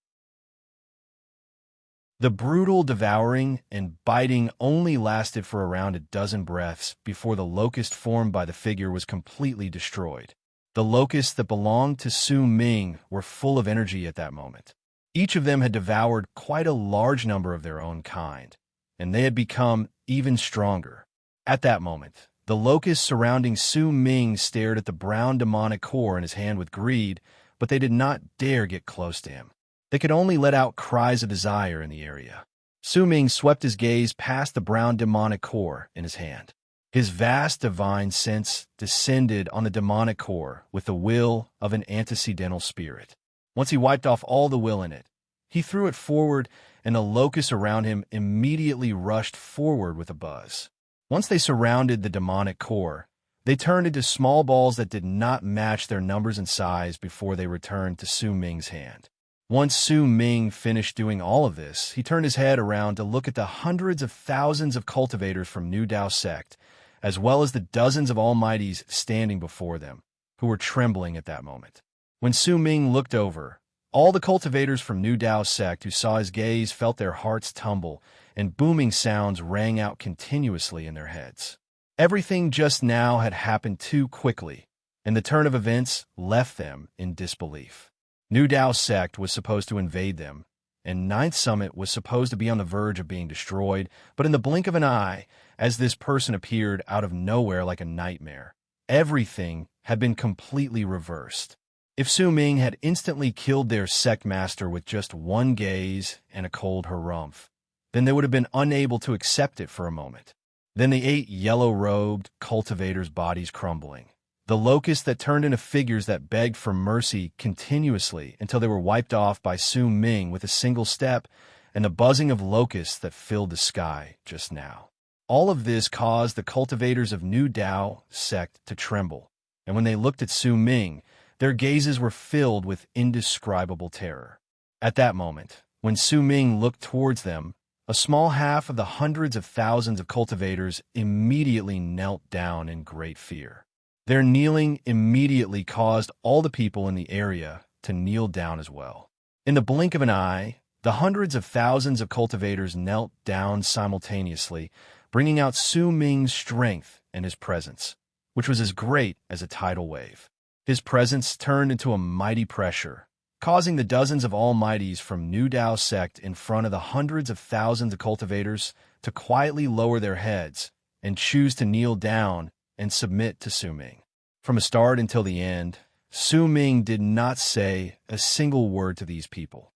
The brutal devouring and biting only lasted for around a dozen breaths before the locust formed by the figure was completely destroyed. The locusts that belonged to Su Ming were full of energy at that moment. Each of them had devoured quite a large number of their own kind, and they had become even stronger. At that moment, the locusts surrounding Su Ming stared at the brown demonic core in his hand with greed, but they did not dare get close to him. They could only let out cries of desire in the area. Su Ming swept his gaze past the brown demonic core in his hand. His vast divine sense descended on the demonic core with the will of an antecedental spirit. Once he wiped off all the will in it, he threw it forward, and the locusts around him immediately rushed forward with a buzz. Once they surrounded the demonic core, they turned into small balls that did not match their numbers and size before they returned to Su Ming's hand. Once Su Ming finished doing all of this, he turned his head around to look at the hundreds of thousands of cultivators from New Dao sect, as well as the dozens of almighties standing before them, who were trembling at that moment. When Su Ming looked over, all the cultivators from New Dao sect who saw his gaze felt their hearts tumble, and booming sounds rang out continuously in their heads. Everything just now had happened too quickly, and the turn of events left them in disbelief. New Dao sect was supposed to invade them, and Ninth Summit was supposed to be on the verge of being destroyed, but in the blink of an eye, as this person appeared out of nowhere like a nightmare, everything had been completely reversed. If Su Ming had instantly killed their sect master with just one gaze and a cold harumph, then they would have been unable to accept it for a moment. Then the 8 yellow-robed cultivators' bodies crumbling. The locusts that turned into figures that begged for mercy continuously until they were wiped off by Su Ming with a single step, and the buzzing of locusts that filled the sky just now. All of this caused the cultivators of New Dao sect to tremble, and when they looked at Su Ming, their gazes were filled with indescribable terror. At that moment, when Su Ming looked towards them, a small half of the hundreds of thousands of cultivators immediately knelt down in great fear. Their kneeling immediately caused all the people in the area to kneel down as well. In the blink of an eye, the hundreds of thousands of cultivators knelt down simultaneously, bringing out Su Ming's strength and his presence, which was as great as a tidal wave. His presence turned into a mighty pressure, causing the dozens of almighties from New Dao sect in front of the hundreds of thousands of cultivators to quietly lower their heads and choose to kneel down and submit to Su Ming. From the start until the end, Su Ming did not say a single word to these people.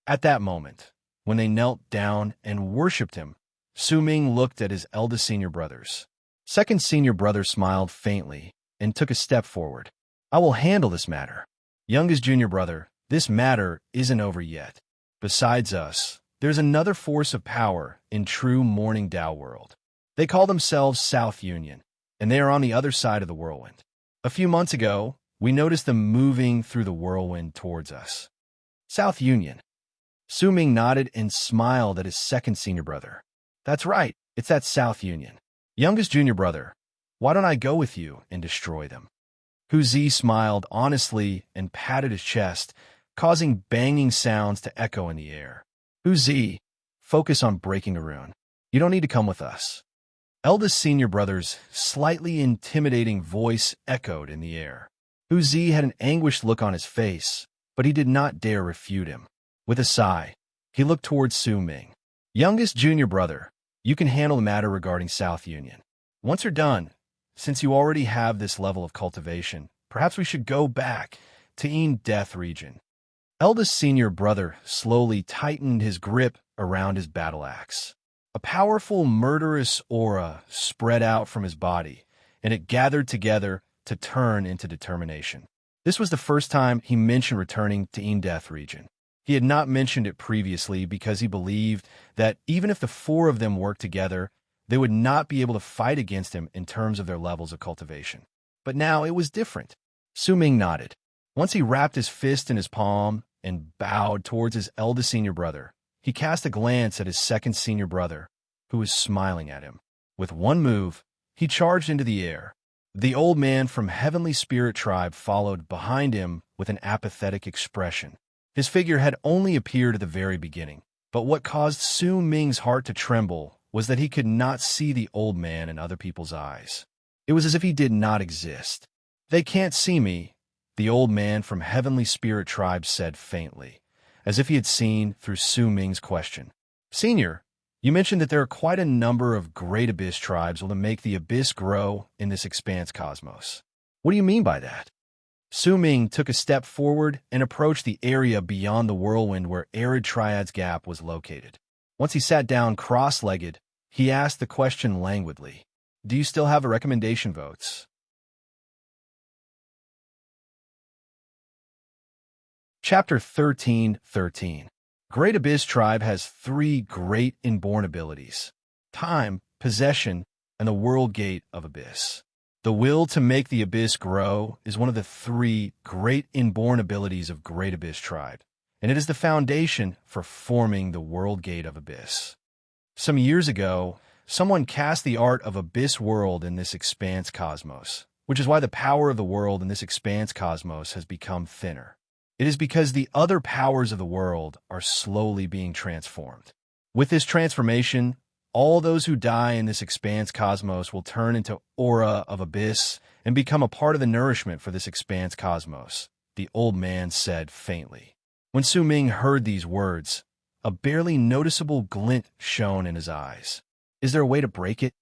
At that moment, when they knelt down and worshipped him, Su Ming looked at his eldest senior brothers. Second senior brother smiled faintly and took a step forward. I will handle this matter. Youngest junior brother, this matter isn't over yet. Besides us, there's another force of power in true Morning Dao world. They call themselves South Union, and they are on the other side of the whirlwind. A few months ago, we noticed them moving through the whirlwind towards us. South Union. Su Ming nodded and smiled at his second senior brother. That's right, it's that South Union. Youngest junior brother, why don't I go with you and destroy them? Hu Zi smiled honestly and patted his chest, causing banging sounds to echo in the air. Hu Zi, focus on breaking a rune. You don't need to come with us. Eldest senior brother's slightly intimidating voice echoed in the air. Hu Zi had an anguished look on his face, but he did not dare refute him. With a sigh, he looked towards Su Ming. Youngest junior brother, you can handle the matter regarding South Union. Once you're done, since you already have this level of cultivation, perhaps we should go back to Death region. Eldest senior brother slowly tightened his grip around his battle axe. A powerful, murderous aura spread out from his body, and it gathered together to turn into determination. This was the first time he mentioned returning to Death region. He had not mentioned it previously because he believed that even if the 4 of them worked together, they would not be able to fight against him in terms of their levels of cultivation. But now it was different. Su Ming nodded. Once he wrapped his fist in his palm and bowed towards his eldest senior brother, he cast a glance at his second senior brother, who was smiling at him. With one move, he charged into the air. The old man from Heavenly Spirit Tribe followed behind him with an apathetic expression. His figure had only appeared at the very beginning, but what caused Su Ming's heart to tremble was that he could not see the old man in other people's eyes. It was as if he did not exist. "They can't see me," the old man from Heavenly Spirit Tribe said faintly, as if he had seen through Su Ming's question. "Senior, you mentioned that there are quite a number of great abyss tribes will make the abyss grow in this expanse cosmos. What do you mean by that?" Su Ming took a step forward and approached the area beyond the whirlwind where Arid Triad's Gap was located. Once he sat down cross-legged, he asked the question languidly. "Do you still have a recommendation votes?" Chapter 13:13. Great Abyss Tribe has 3 great inborn abilities: time, possession, and the world gate of Abyss. The will to make the Abyss grow is one of the 3 great inborn abilities of Great Abyss Tribe, and it is the foundation for forming the world gate of Abyss. Some years ago, someone cast the art of Abyss World in this expanse cosmos, which is why the power of the world in this expanse cosmos has become thinner. It is because the other powers of the world are slowly being transformed. With this transformation, all those who die in this expanse cosmos will turn into aura of Abyss and become a part of the nourishment for this expanse cosmos, the old man said faintly. When Su Ming heard these words, a barely noticeable glint shone in his eyes. "Is there a way to break it?"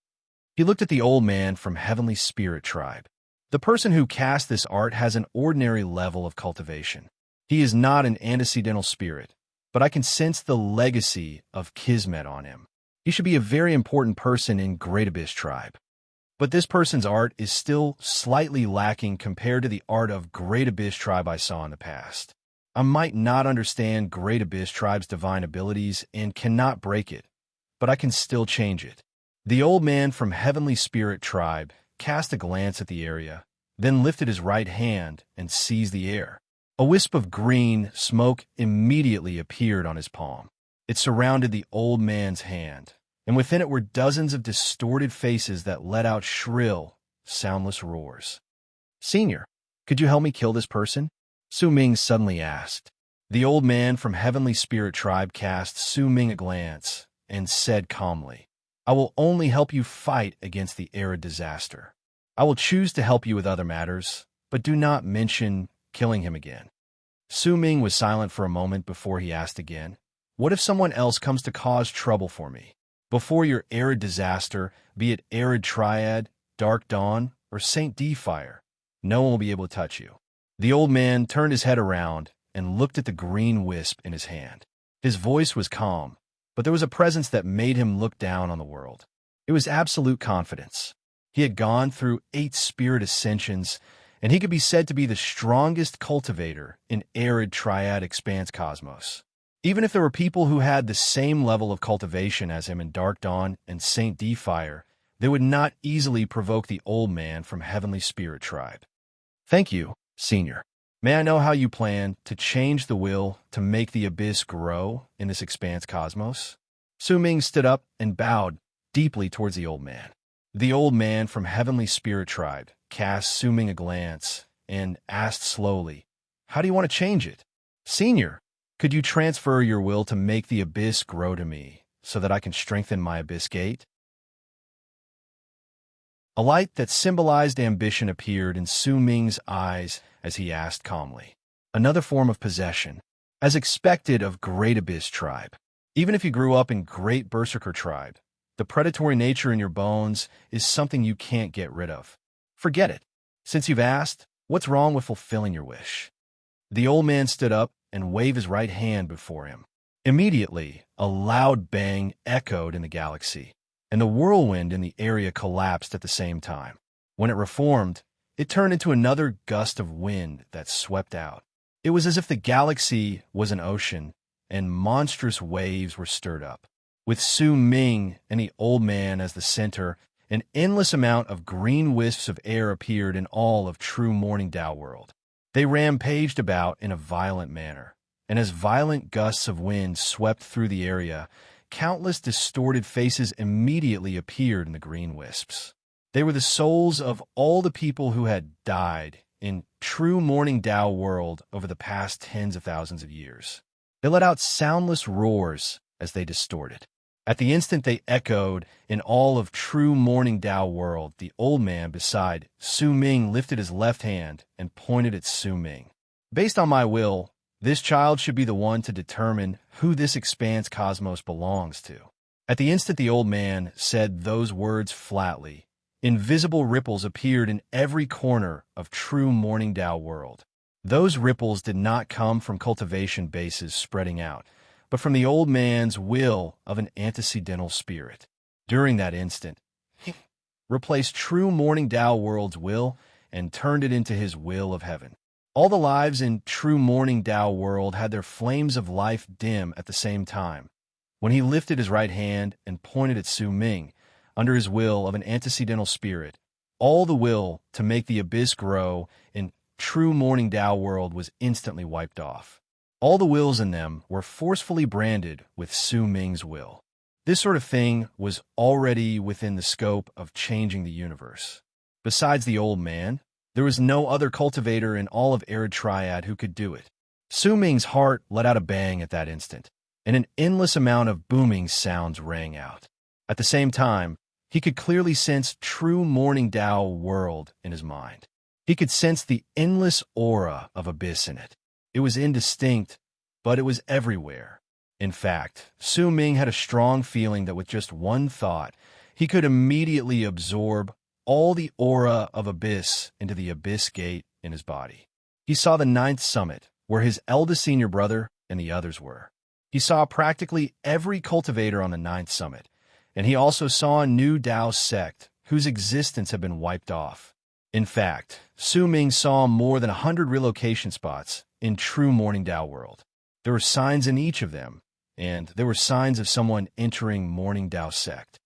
He looked at the old man from Heavenly Spirit Tribe. "The person who cast this art has an ordinary level of cultivation. He is not an antecedental spirit, but I can sense the legacy of Kismet on him. He should be a very important person in Great Abyss Tribe. But this person's art is still slightly lacking compared to the art of Great Abyss Tribe I saw in the past. I might not understand Great Abyss Tribe's divine abilities and cannot break it, but I can still change it." The old man from Heavenly Spirit Tribe cast a glance at the area, then lifted his right hand and seized the air. A wisp of green smoke immediately appeared on his palm. It surrounded the old man's hand, and within it were dozens of distorted faces that let out shrill, soundless roars. "Senior, could you help me kill this person?" Su Ming suddenly asked. The old man from Heavenly Spirit Tribe cast Su Ming a glance and said calmly, "I will only help you fight against the arid disaster. I will choose to help you with other matters, but do not mention killing him again." Su Ming was silent for a moment before he asked again, "What if someone else comes to cause trouble for me? Before your arid disaster, be it Arid Triad, Dark Dawn, or Saint D Fire, no one will be able to touch you." The old man turned his head around and looked at the green wisp in his hand. His voice was calm, but there was a presence that made him look down on the world. It was absolute confidence. He had gone through 8 spirit ascensions, and he could be said to be the strongest cultivator in Arid Triad Expanse Cosmos. Even if there were people who had the same level of cultivation as him in Dark Dawn and Saint D Fire, they would not easily provoke the old man from Heavenly Spirit Tribe. "Thank you, Senior. May I know how you plan to change the will to make the abyss grow in this expanse cosmos?" Su Ming stood up and bowed deeply towards the old man. The old man from Heavenly Spirit Tribe cast Su Ming a glance and asked slowly, "How do you want to change it?" "Senior, could you transfer your will to make the abyss grow to me so that I can strengthen my abyss gate?" A light that symbolized ambition appeared in Su Ming's eyes as he asked calmly. "Another form of possession, as expected of Great Abyss Tribe. Even if you grew up in Great Berserker Tribe, the predatory nature in your bones is something you can't get rid of. Forget it. Since you've asked, what's wrong with fulfilling your wish?" The old man stood up and waved his right hand before him. Immediately, a loud bang echoed in the galaxy, and the whirlwind in the area collapsed at the same time. When it reformed, it turned into another gust of wind that swept out. It was as if the galaxy was an ocean, and monstrous waves were stirred up. With Su Ming and the old man as the center, an endless amount of green wisps of air appeared in all of true Morning Dao world. They rampaged about in a violent manner, and as violent gusts of wind swept through the area, countless distorted faces immediately appeared in the green wisps. They were the souls of all the people who had died in true Morning Dao world over the past tens of thousands of years. They let out soundless roars as they distorted. At the instant they echoed in all of true Morning Dao world, the old man beside Su Ming lifted his left hand and pointed at Su Ming. Based on my will, this child should be the one to determine who this expanse cosmos belongs to. At the instant the old man said those words flatly, invisible ripples appeared in every corner of true Morning Dao world. Those ripples did not come from cultivation bases spreading out, but from the old man's will of an antecedental spirit. During that instant, he replaced true Morning Dao world's will and turned it into his will of heaven. All the lives in true Morning Dao world had their flames of life dim at the same time. When he lifted his right hand and pointed at Su Ming, under his will of an antecedental spirit, all the will to make the abyss grow in true Morning Dao world was instantly wiped off. All the wills in them were forcefully branded with Su Ming's will. This sort of thing was already within the scope of changing the universe. Besides the old man, there was no other cultivator in all of Arid Triad who could do it. Su Ming's heart let out a bang at that instant, and an endless amount of booming sounds rang out. At the same time, he could clearly sense true Morning Dao world in his mind. He could sense the endless aura of abyss in it. It was indistinct, but it was everywhere. In fact, Su Ming had a strong feeling that with just one thought, he could immediately absorb all the aura of abyss into the abyss gate in his body. He saw the 9th summit, where his eldest senior brother and the others were. He saw practically every cultivator on the 9th summit, and he also saw a new Dao sect whose existence had been wiped off. In fact, Su Ming saw more than 100 relocation spots in true Morning Dao world. There were signs in each of them, and there were signs of someone entering Morning Dao sect.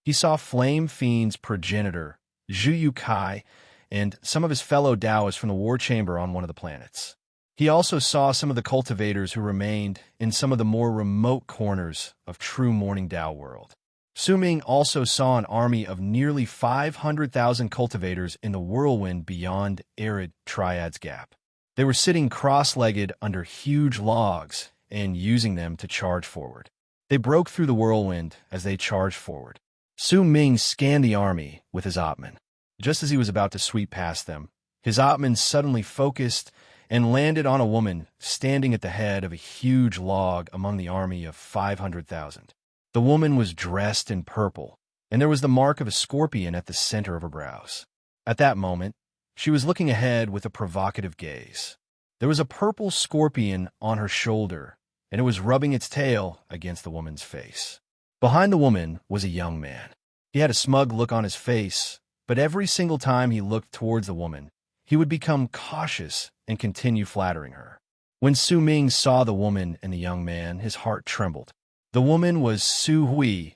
He saw Flame Fiend's progenitor, Zhu Yu Kai, and some of his fellow Daoists from the war chamber on one of the planets. He also saw some of the cultivators who remained in some of the more remote corners of true Morning Dao world. Su Ming also saw an army of nearly 500,000 cultivators in the whirlwind beyond Arid Triad's gap. They were sitting cross-legged under huge logs and using them to charge forward. They broke through the whirlwind as they charged forward. Su Ming scanned the army with his Atman. Just as he was about to sweep past them, his Atman suddenly focused and landed on a woman standing at the head of a huge log among the army of 500,000. The woman was dressed in purple, and there was the mark of a scorpion at the center of her brows. At that moment, she was looking ahead with a provocative gaze. There was a purple scorpion on her shoulder, and it was rubbing its tail against the woman's face. Behind the woman was a young man. He had a smug look on his face, but every single time he looked towards the woman, he would become cautious and continue flattering her. When Su Ming saw the woman and the young man, his heart trembled. The woman was Su Hui,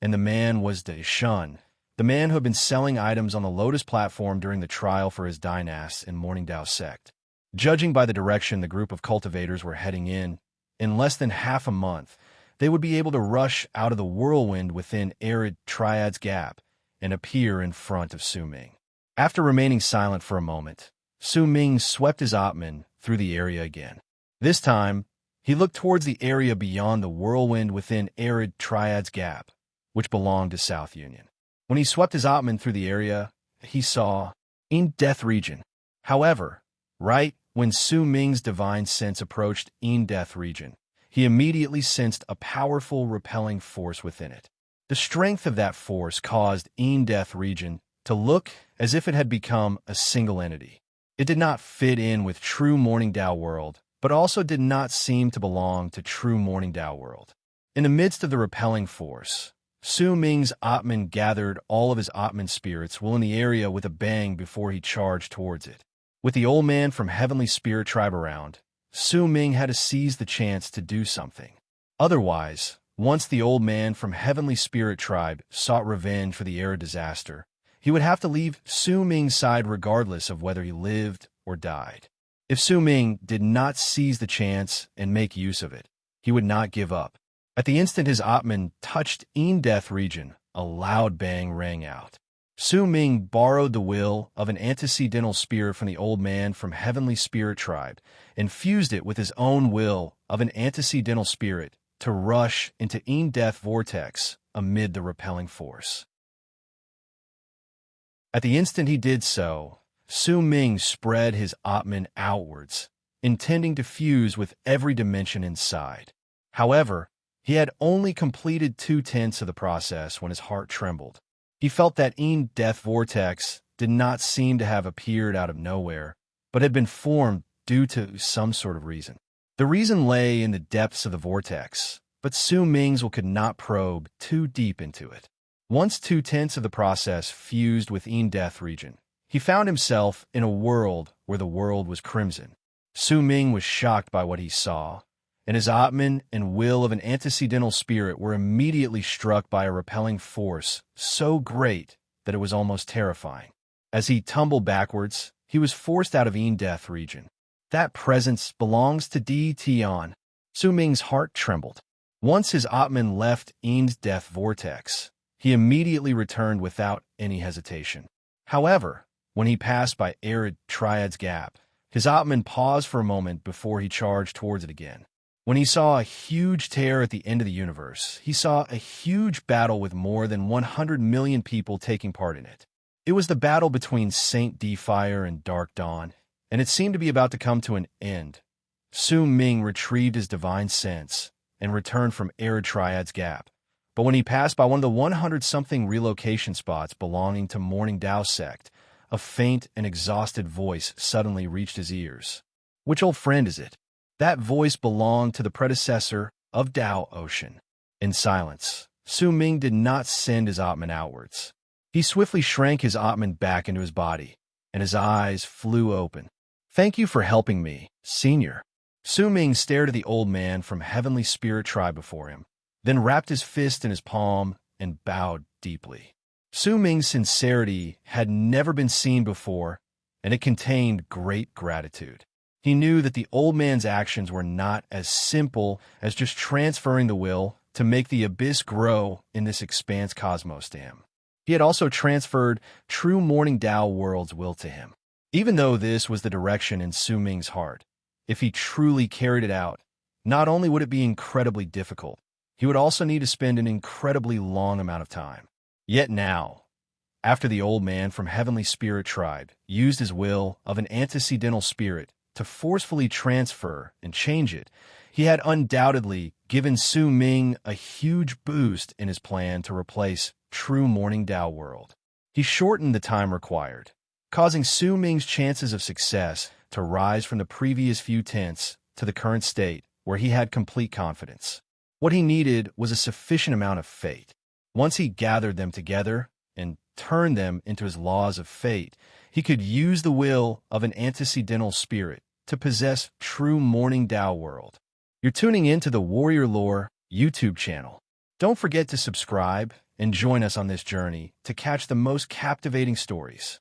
and the man was De Shun, the man who had been selling items on the Lotus platform during the trial for his dynast in Morning Dao sect. Judging by the direction the group of cultivators were heading in less than half a month, they would be able to rush out of the whirlwind within Arid Triad's gap and appear in front of Su Ming. After remaining silent for a moment, Su Ming swept his Atman through the area again. This time, he looked towards the area beyond the whirlwind within Arid Triad's gap, which belonged to South Union. When he swept his Atman through the area, he saw in Death region. However, right when Su Ming's divine sense approached in Death region, he immediately sensed a powerful repelling force within it. The strength of that force caused in Death region to look as if it had become a single entity. It did not fit in with true Morning Dao world, but also did not seem to belong to true Morning Dao world. In the midst of the repelling force, Su Ming's Atman gathered all of his Atman spirits will in the area with a bang before he charged towards it. With the old man from Heavenly Spirit Tribe around, Su Ming had to seize the chance to do something. Otherwise, once the old man from Heavenly Spirit Tribe sought revenge for the Era disaster, he would have to leave Su Ming's side regardless of whether he lived or died. If Su Ming did not seize the chance and make use of it, he would not give up. At the instant his Atman touched Death region, a loud bang rang out. Su Ming borrowed the will of an antecedental spirit from the old man from Heavenly Spirit Tribe and fused it with his own will of an antecedental spirit to rush into Death vortex amid the repelling force. At the instant he did so, Su Ming spread his Atman outwards, intending to fuse with every dimension inside. However, he had only completed 2/10 of the process when his heart trembled. He felt that Death vortex did not seem to have appeared out of nowhere, but had been formed due to some sort of reason. The reason lay in the depths of the vortex, but Su Ming's will could not probe too deep into it. Once 2/10 of the process fused with Death region, he found himself in a world where the world was crimson. Su Ming was shocked by what he saw, and his Atman and will of an antecedental spirit were immediately struck by a repelling force so great that it was almost terrifying. As he tumbled backwards, he was forced out of Death region. That presence belongs to Di Tian. Su Ming's heart trembled. Once his Atman left Death vortex, he immediately returned without any hesitation. However, when he passed by Arid Triad's Gap, his Atman paused for a moment before he charged towards it again. When he saw a huge tear at the end of the universe, he saw a huge battle with more than 100 million people taking part in it. It was the battle between Saint Fire and Dark Dawn, and it seemed to be about to come to an end. Su Ming retrieved his divine sense and returned from Arid Triad's Gap. But when he passed by one of the 100-something relocation spots belonging to Morning Tao sect, a faint and exhausted voice suddenly reached his ears. "Which old friend is it?" That voice belonged to the predecessor of Tao Ocean. In silence, Su Ming did not send his Atman outwards. He swiftly shrank his Atman back into his body, and his eyes flew open. "Thank you for helping me, Senior." Su Ming stared at the old man from Heavenly Spirit Tribe before him, then wrapped his fist in his palm and bowed deeply. Su Ming's sincerity had never been seen before, and it contained great gratitude. He knew that the old man's actions were not as simple as just transferring the will to make the abyss grow in this expanse cosmos to him. He had also transferred true Morning Tao world's will to him. Even though this was the direction in Su Ming's heart, if he truly carried it out, not only would it be incredibly difficult, he would also need to spend an incredibly long amount of time. Yet now, after the old man from Heavenly Spirit Tribe used his will of an antecedental spirit to forcefully transfer and change it, he had undoubtedly given Su Ming a huge boost in his plan to replace true Morning Tao world. He shortened the time required, causing Su Ming's chances of success to rise from the previous few tenths to the current state where he had complete confidence. What he needed was a sufficient amount of fate. Once he gathered them together and turned them into his laws of fate, he could use the will of an antecedental spirit to possess true Morning Tao world. You're tuning in to the Warrior Lore YouTube channel. Don't forget to subscribe and join us on this journey to catch the most captivating stories.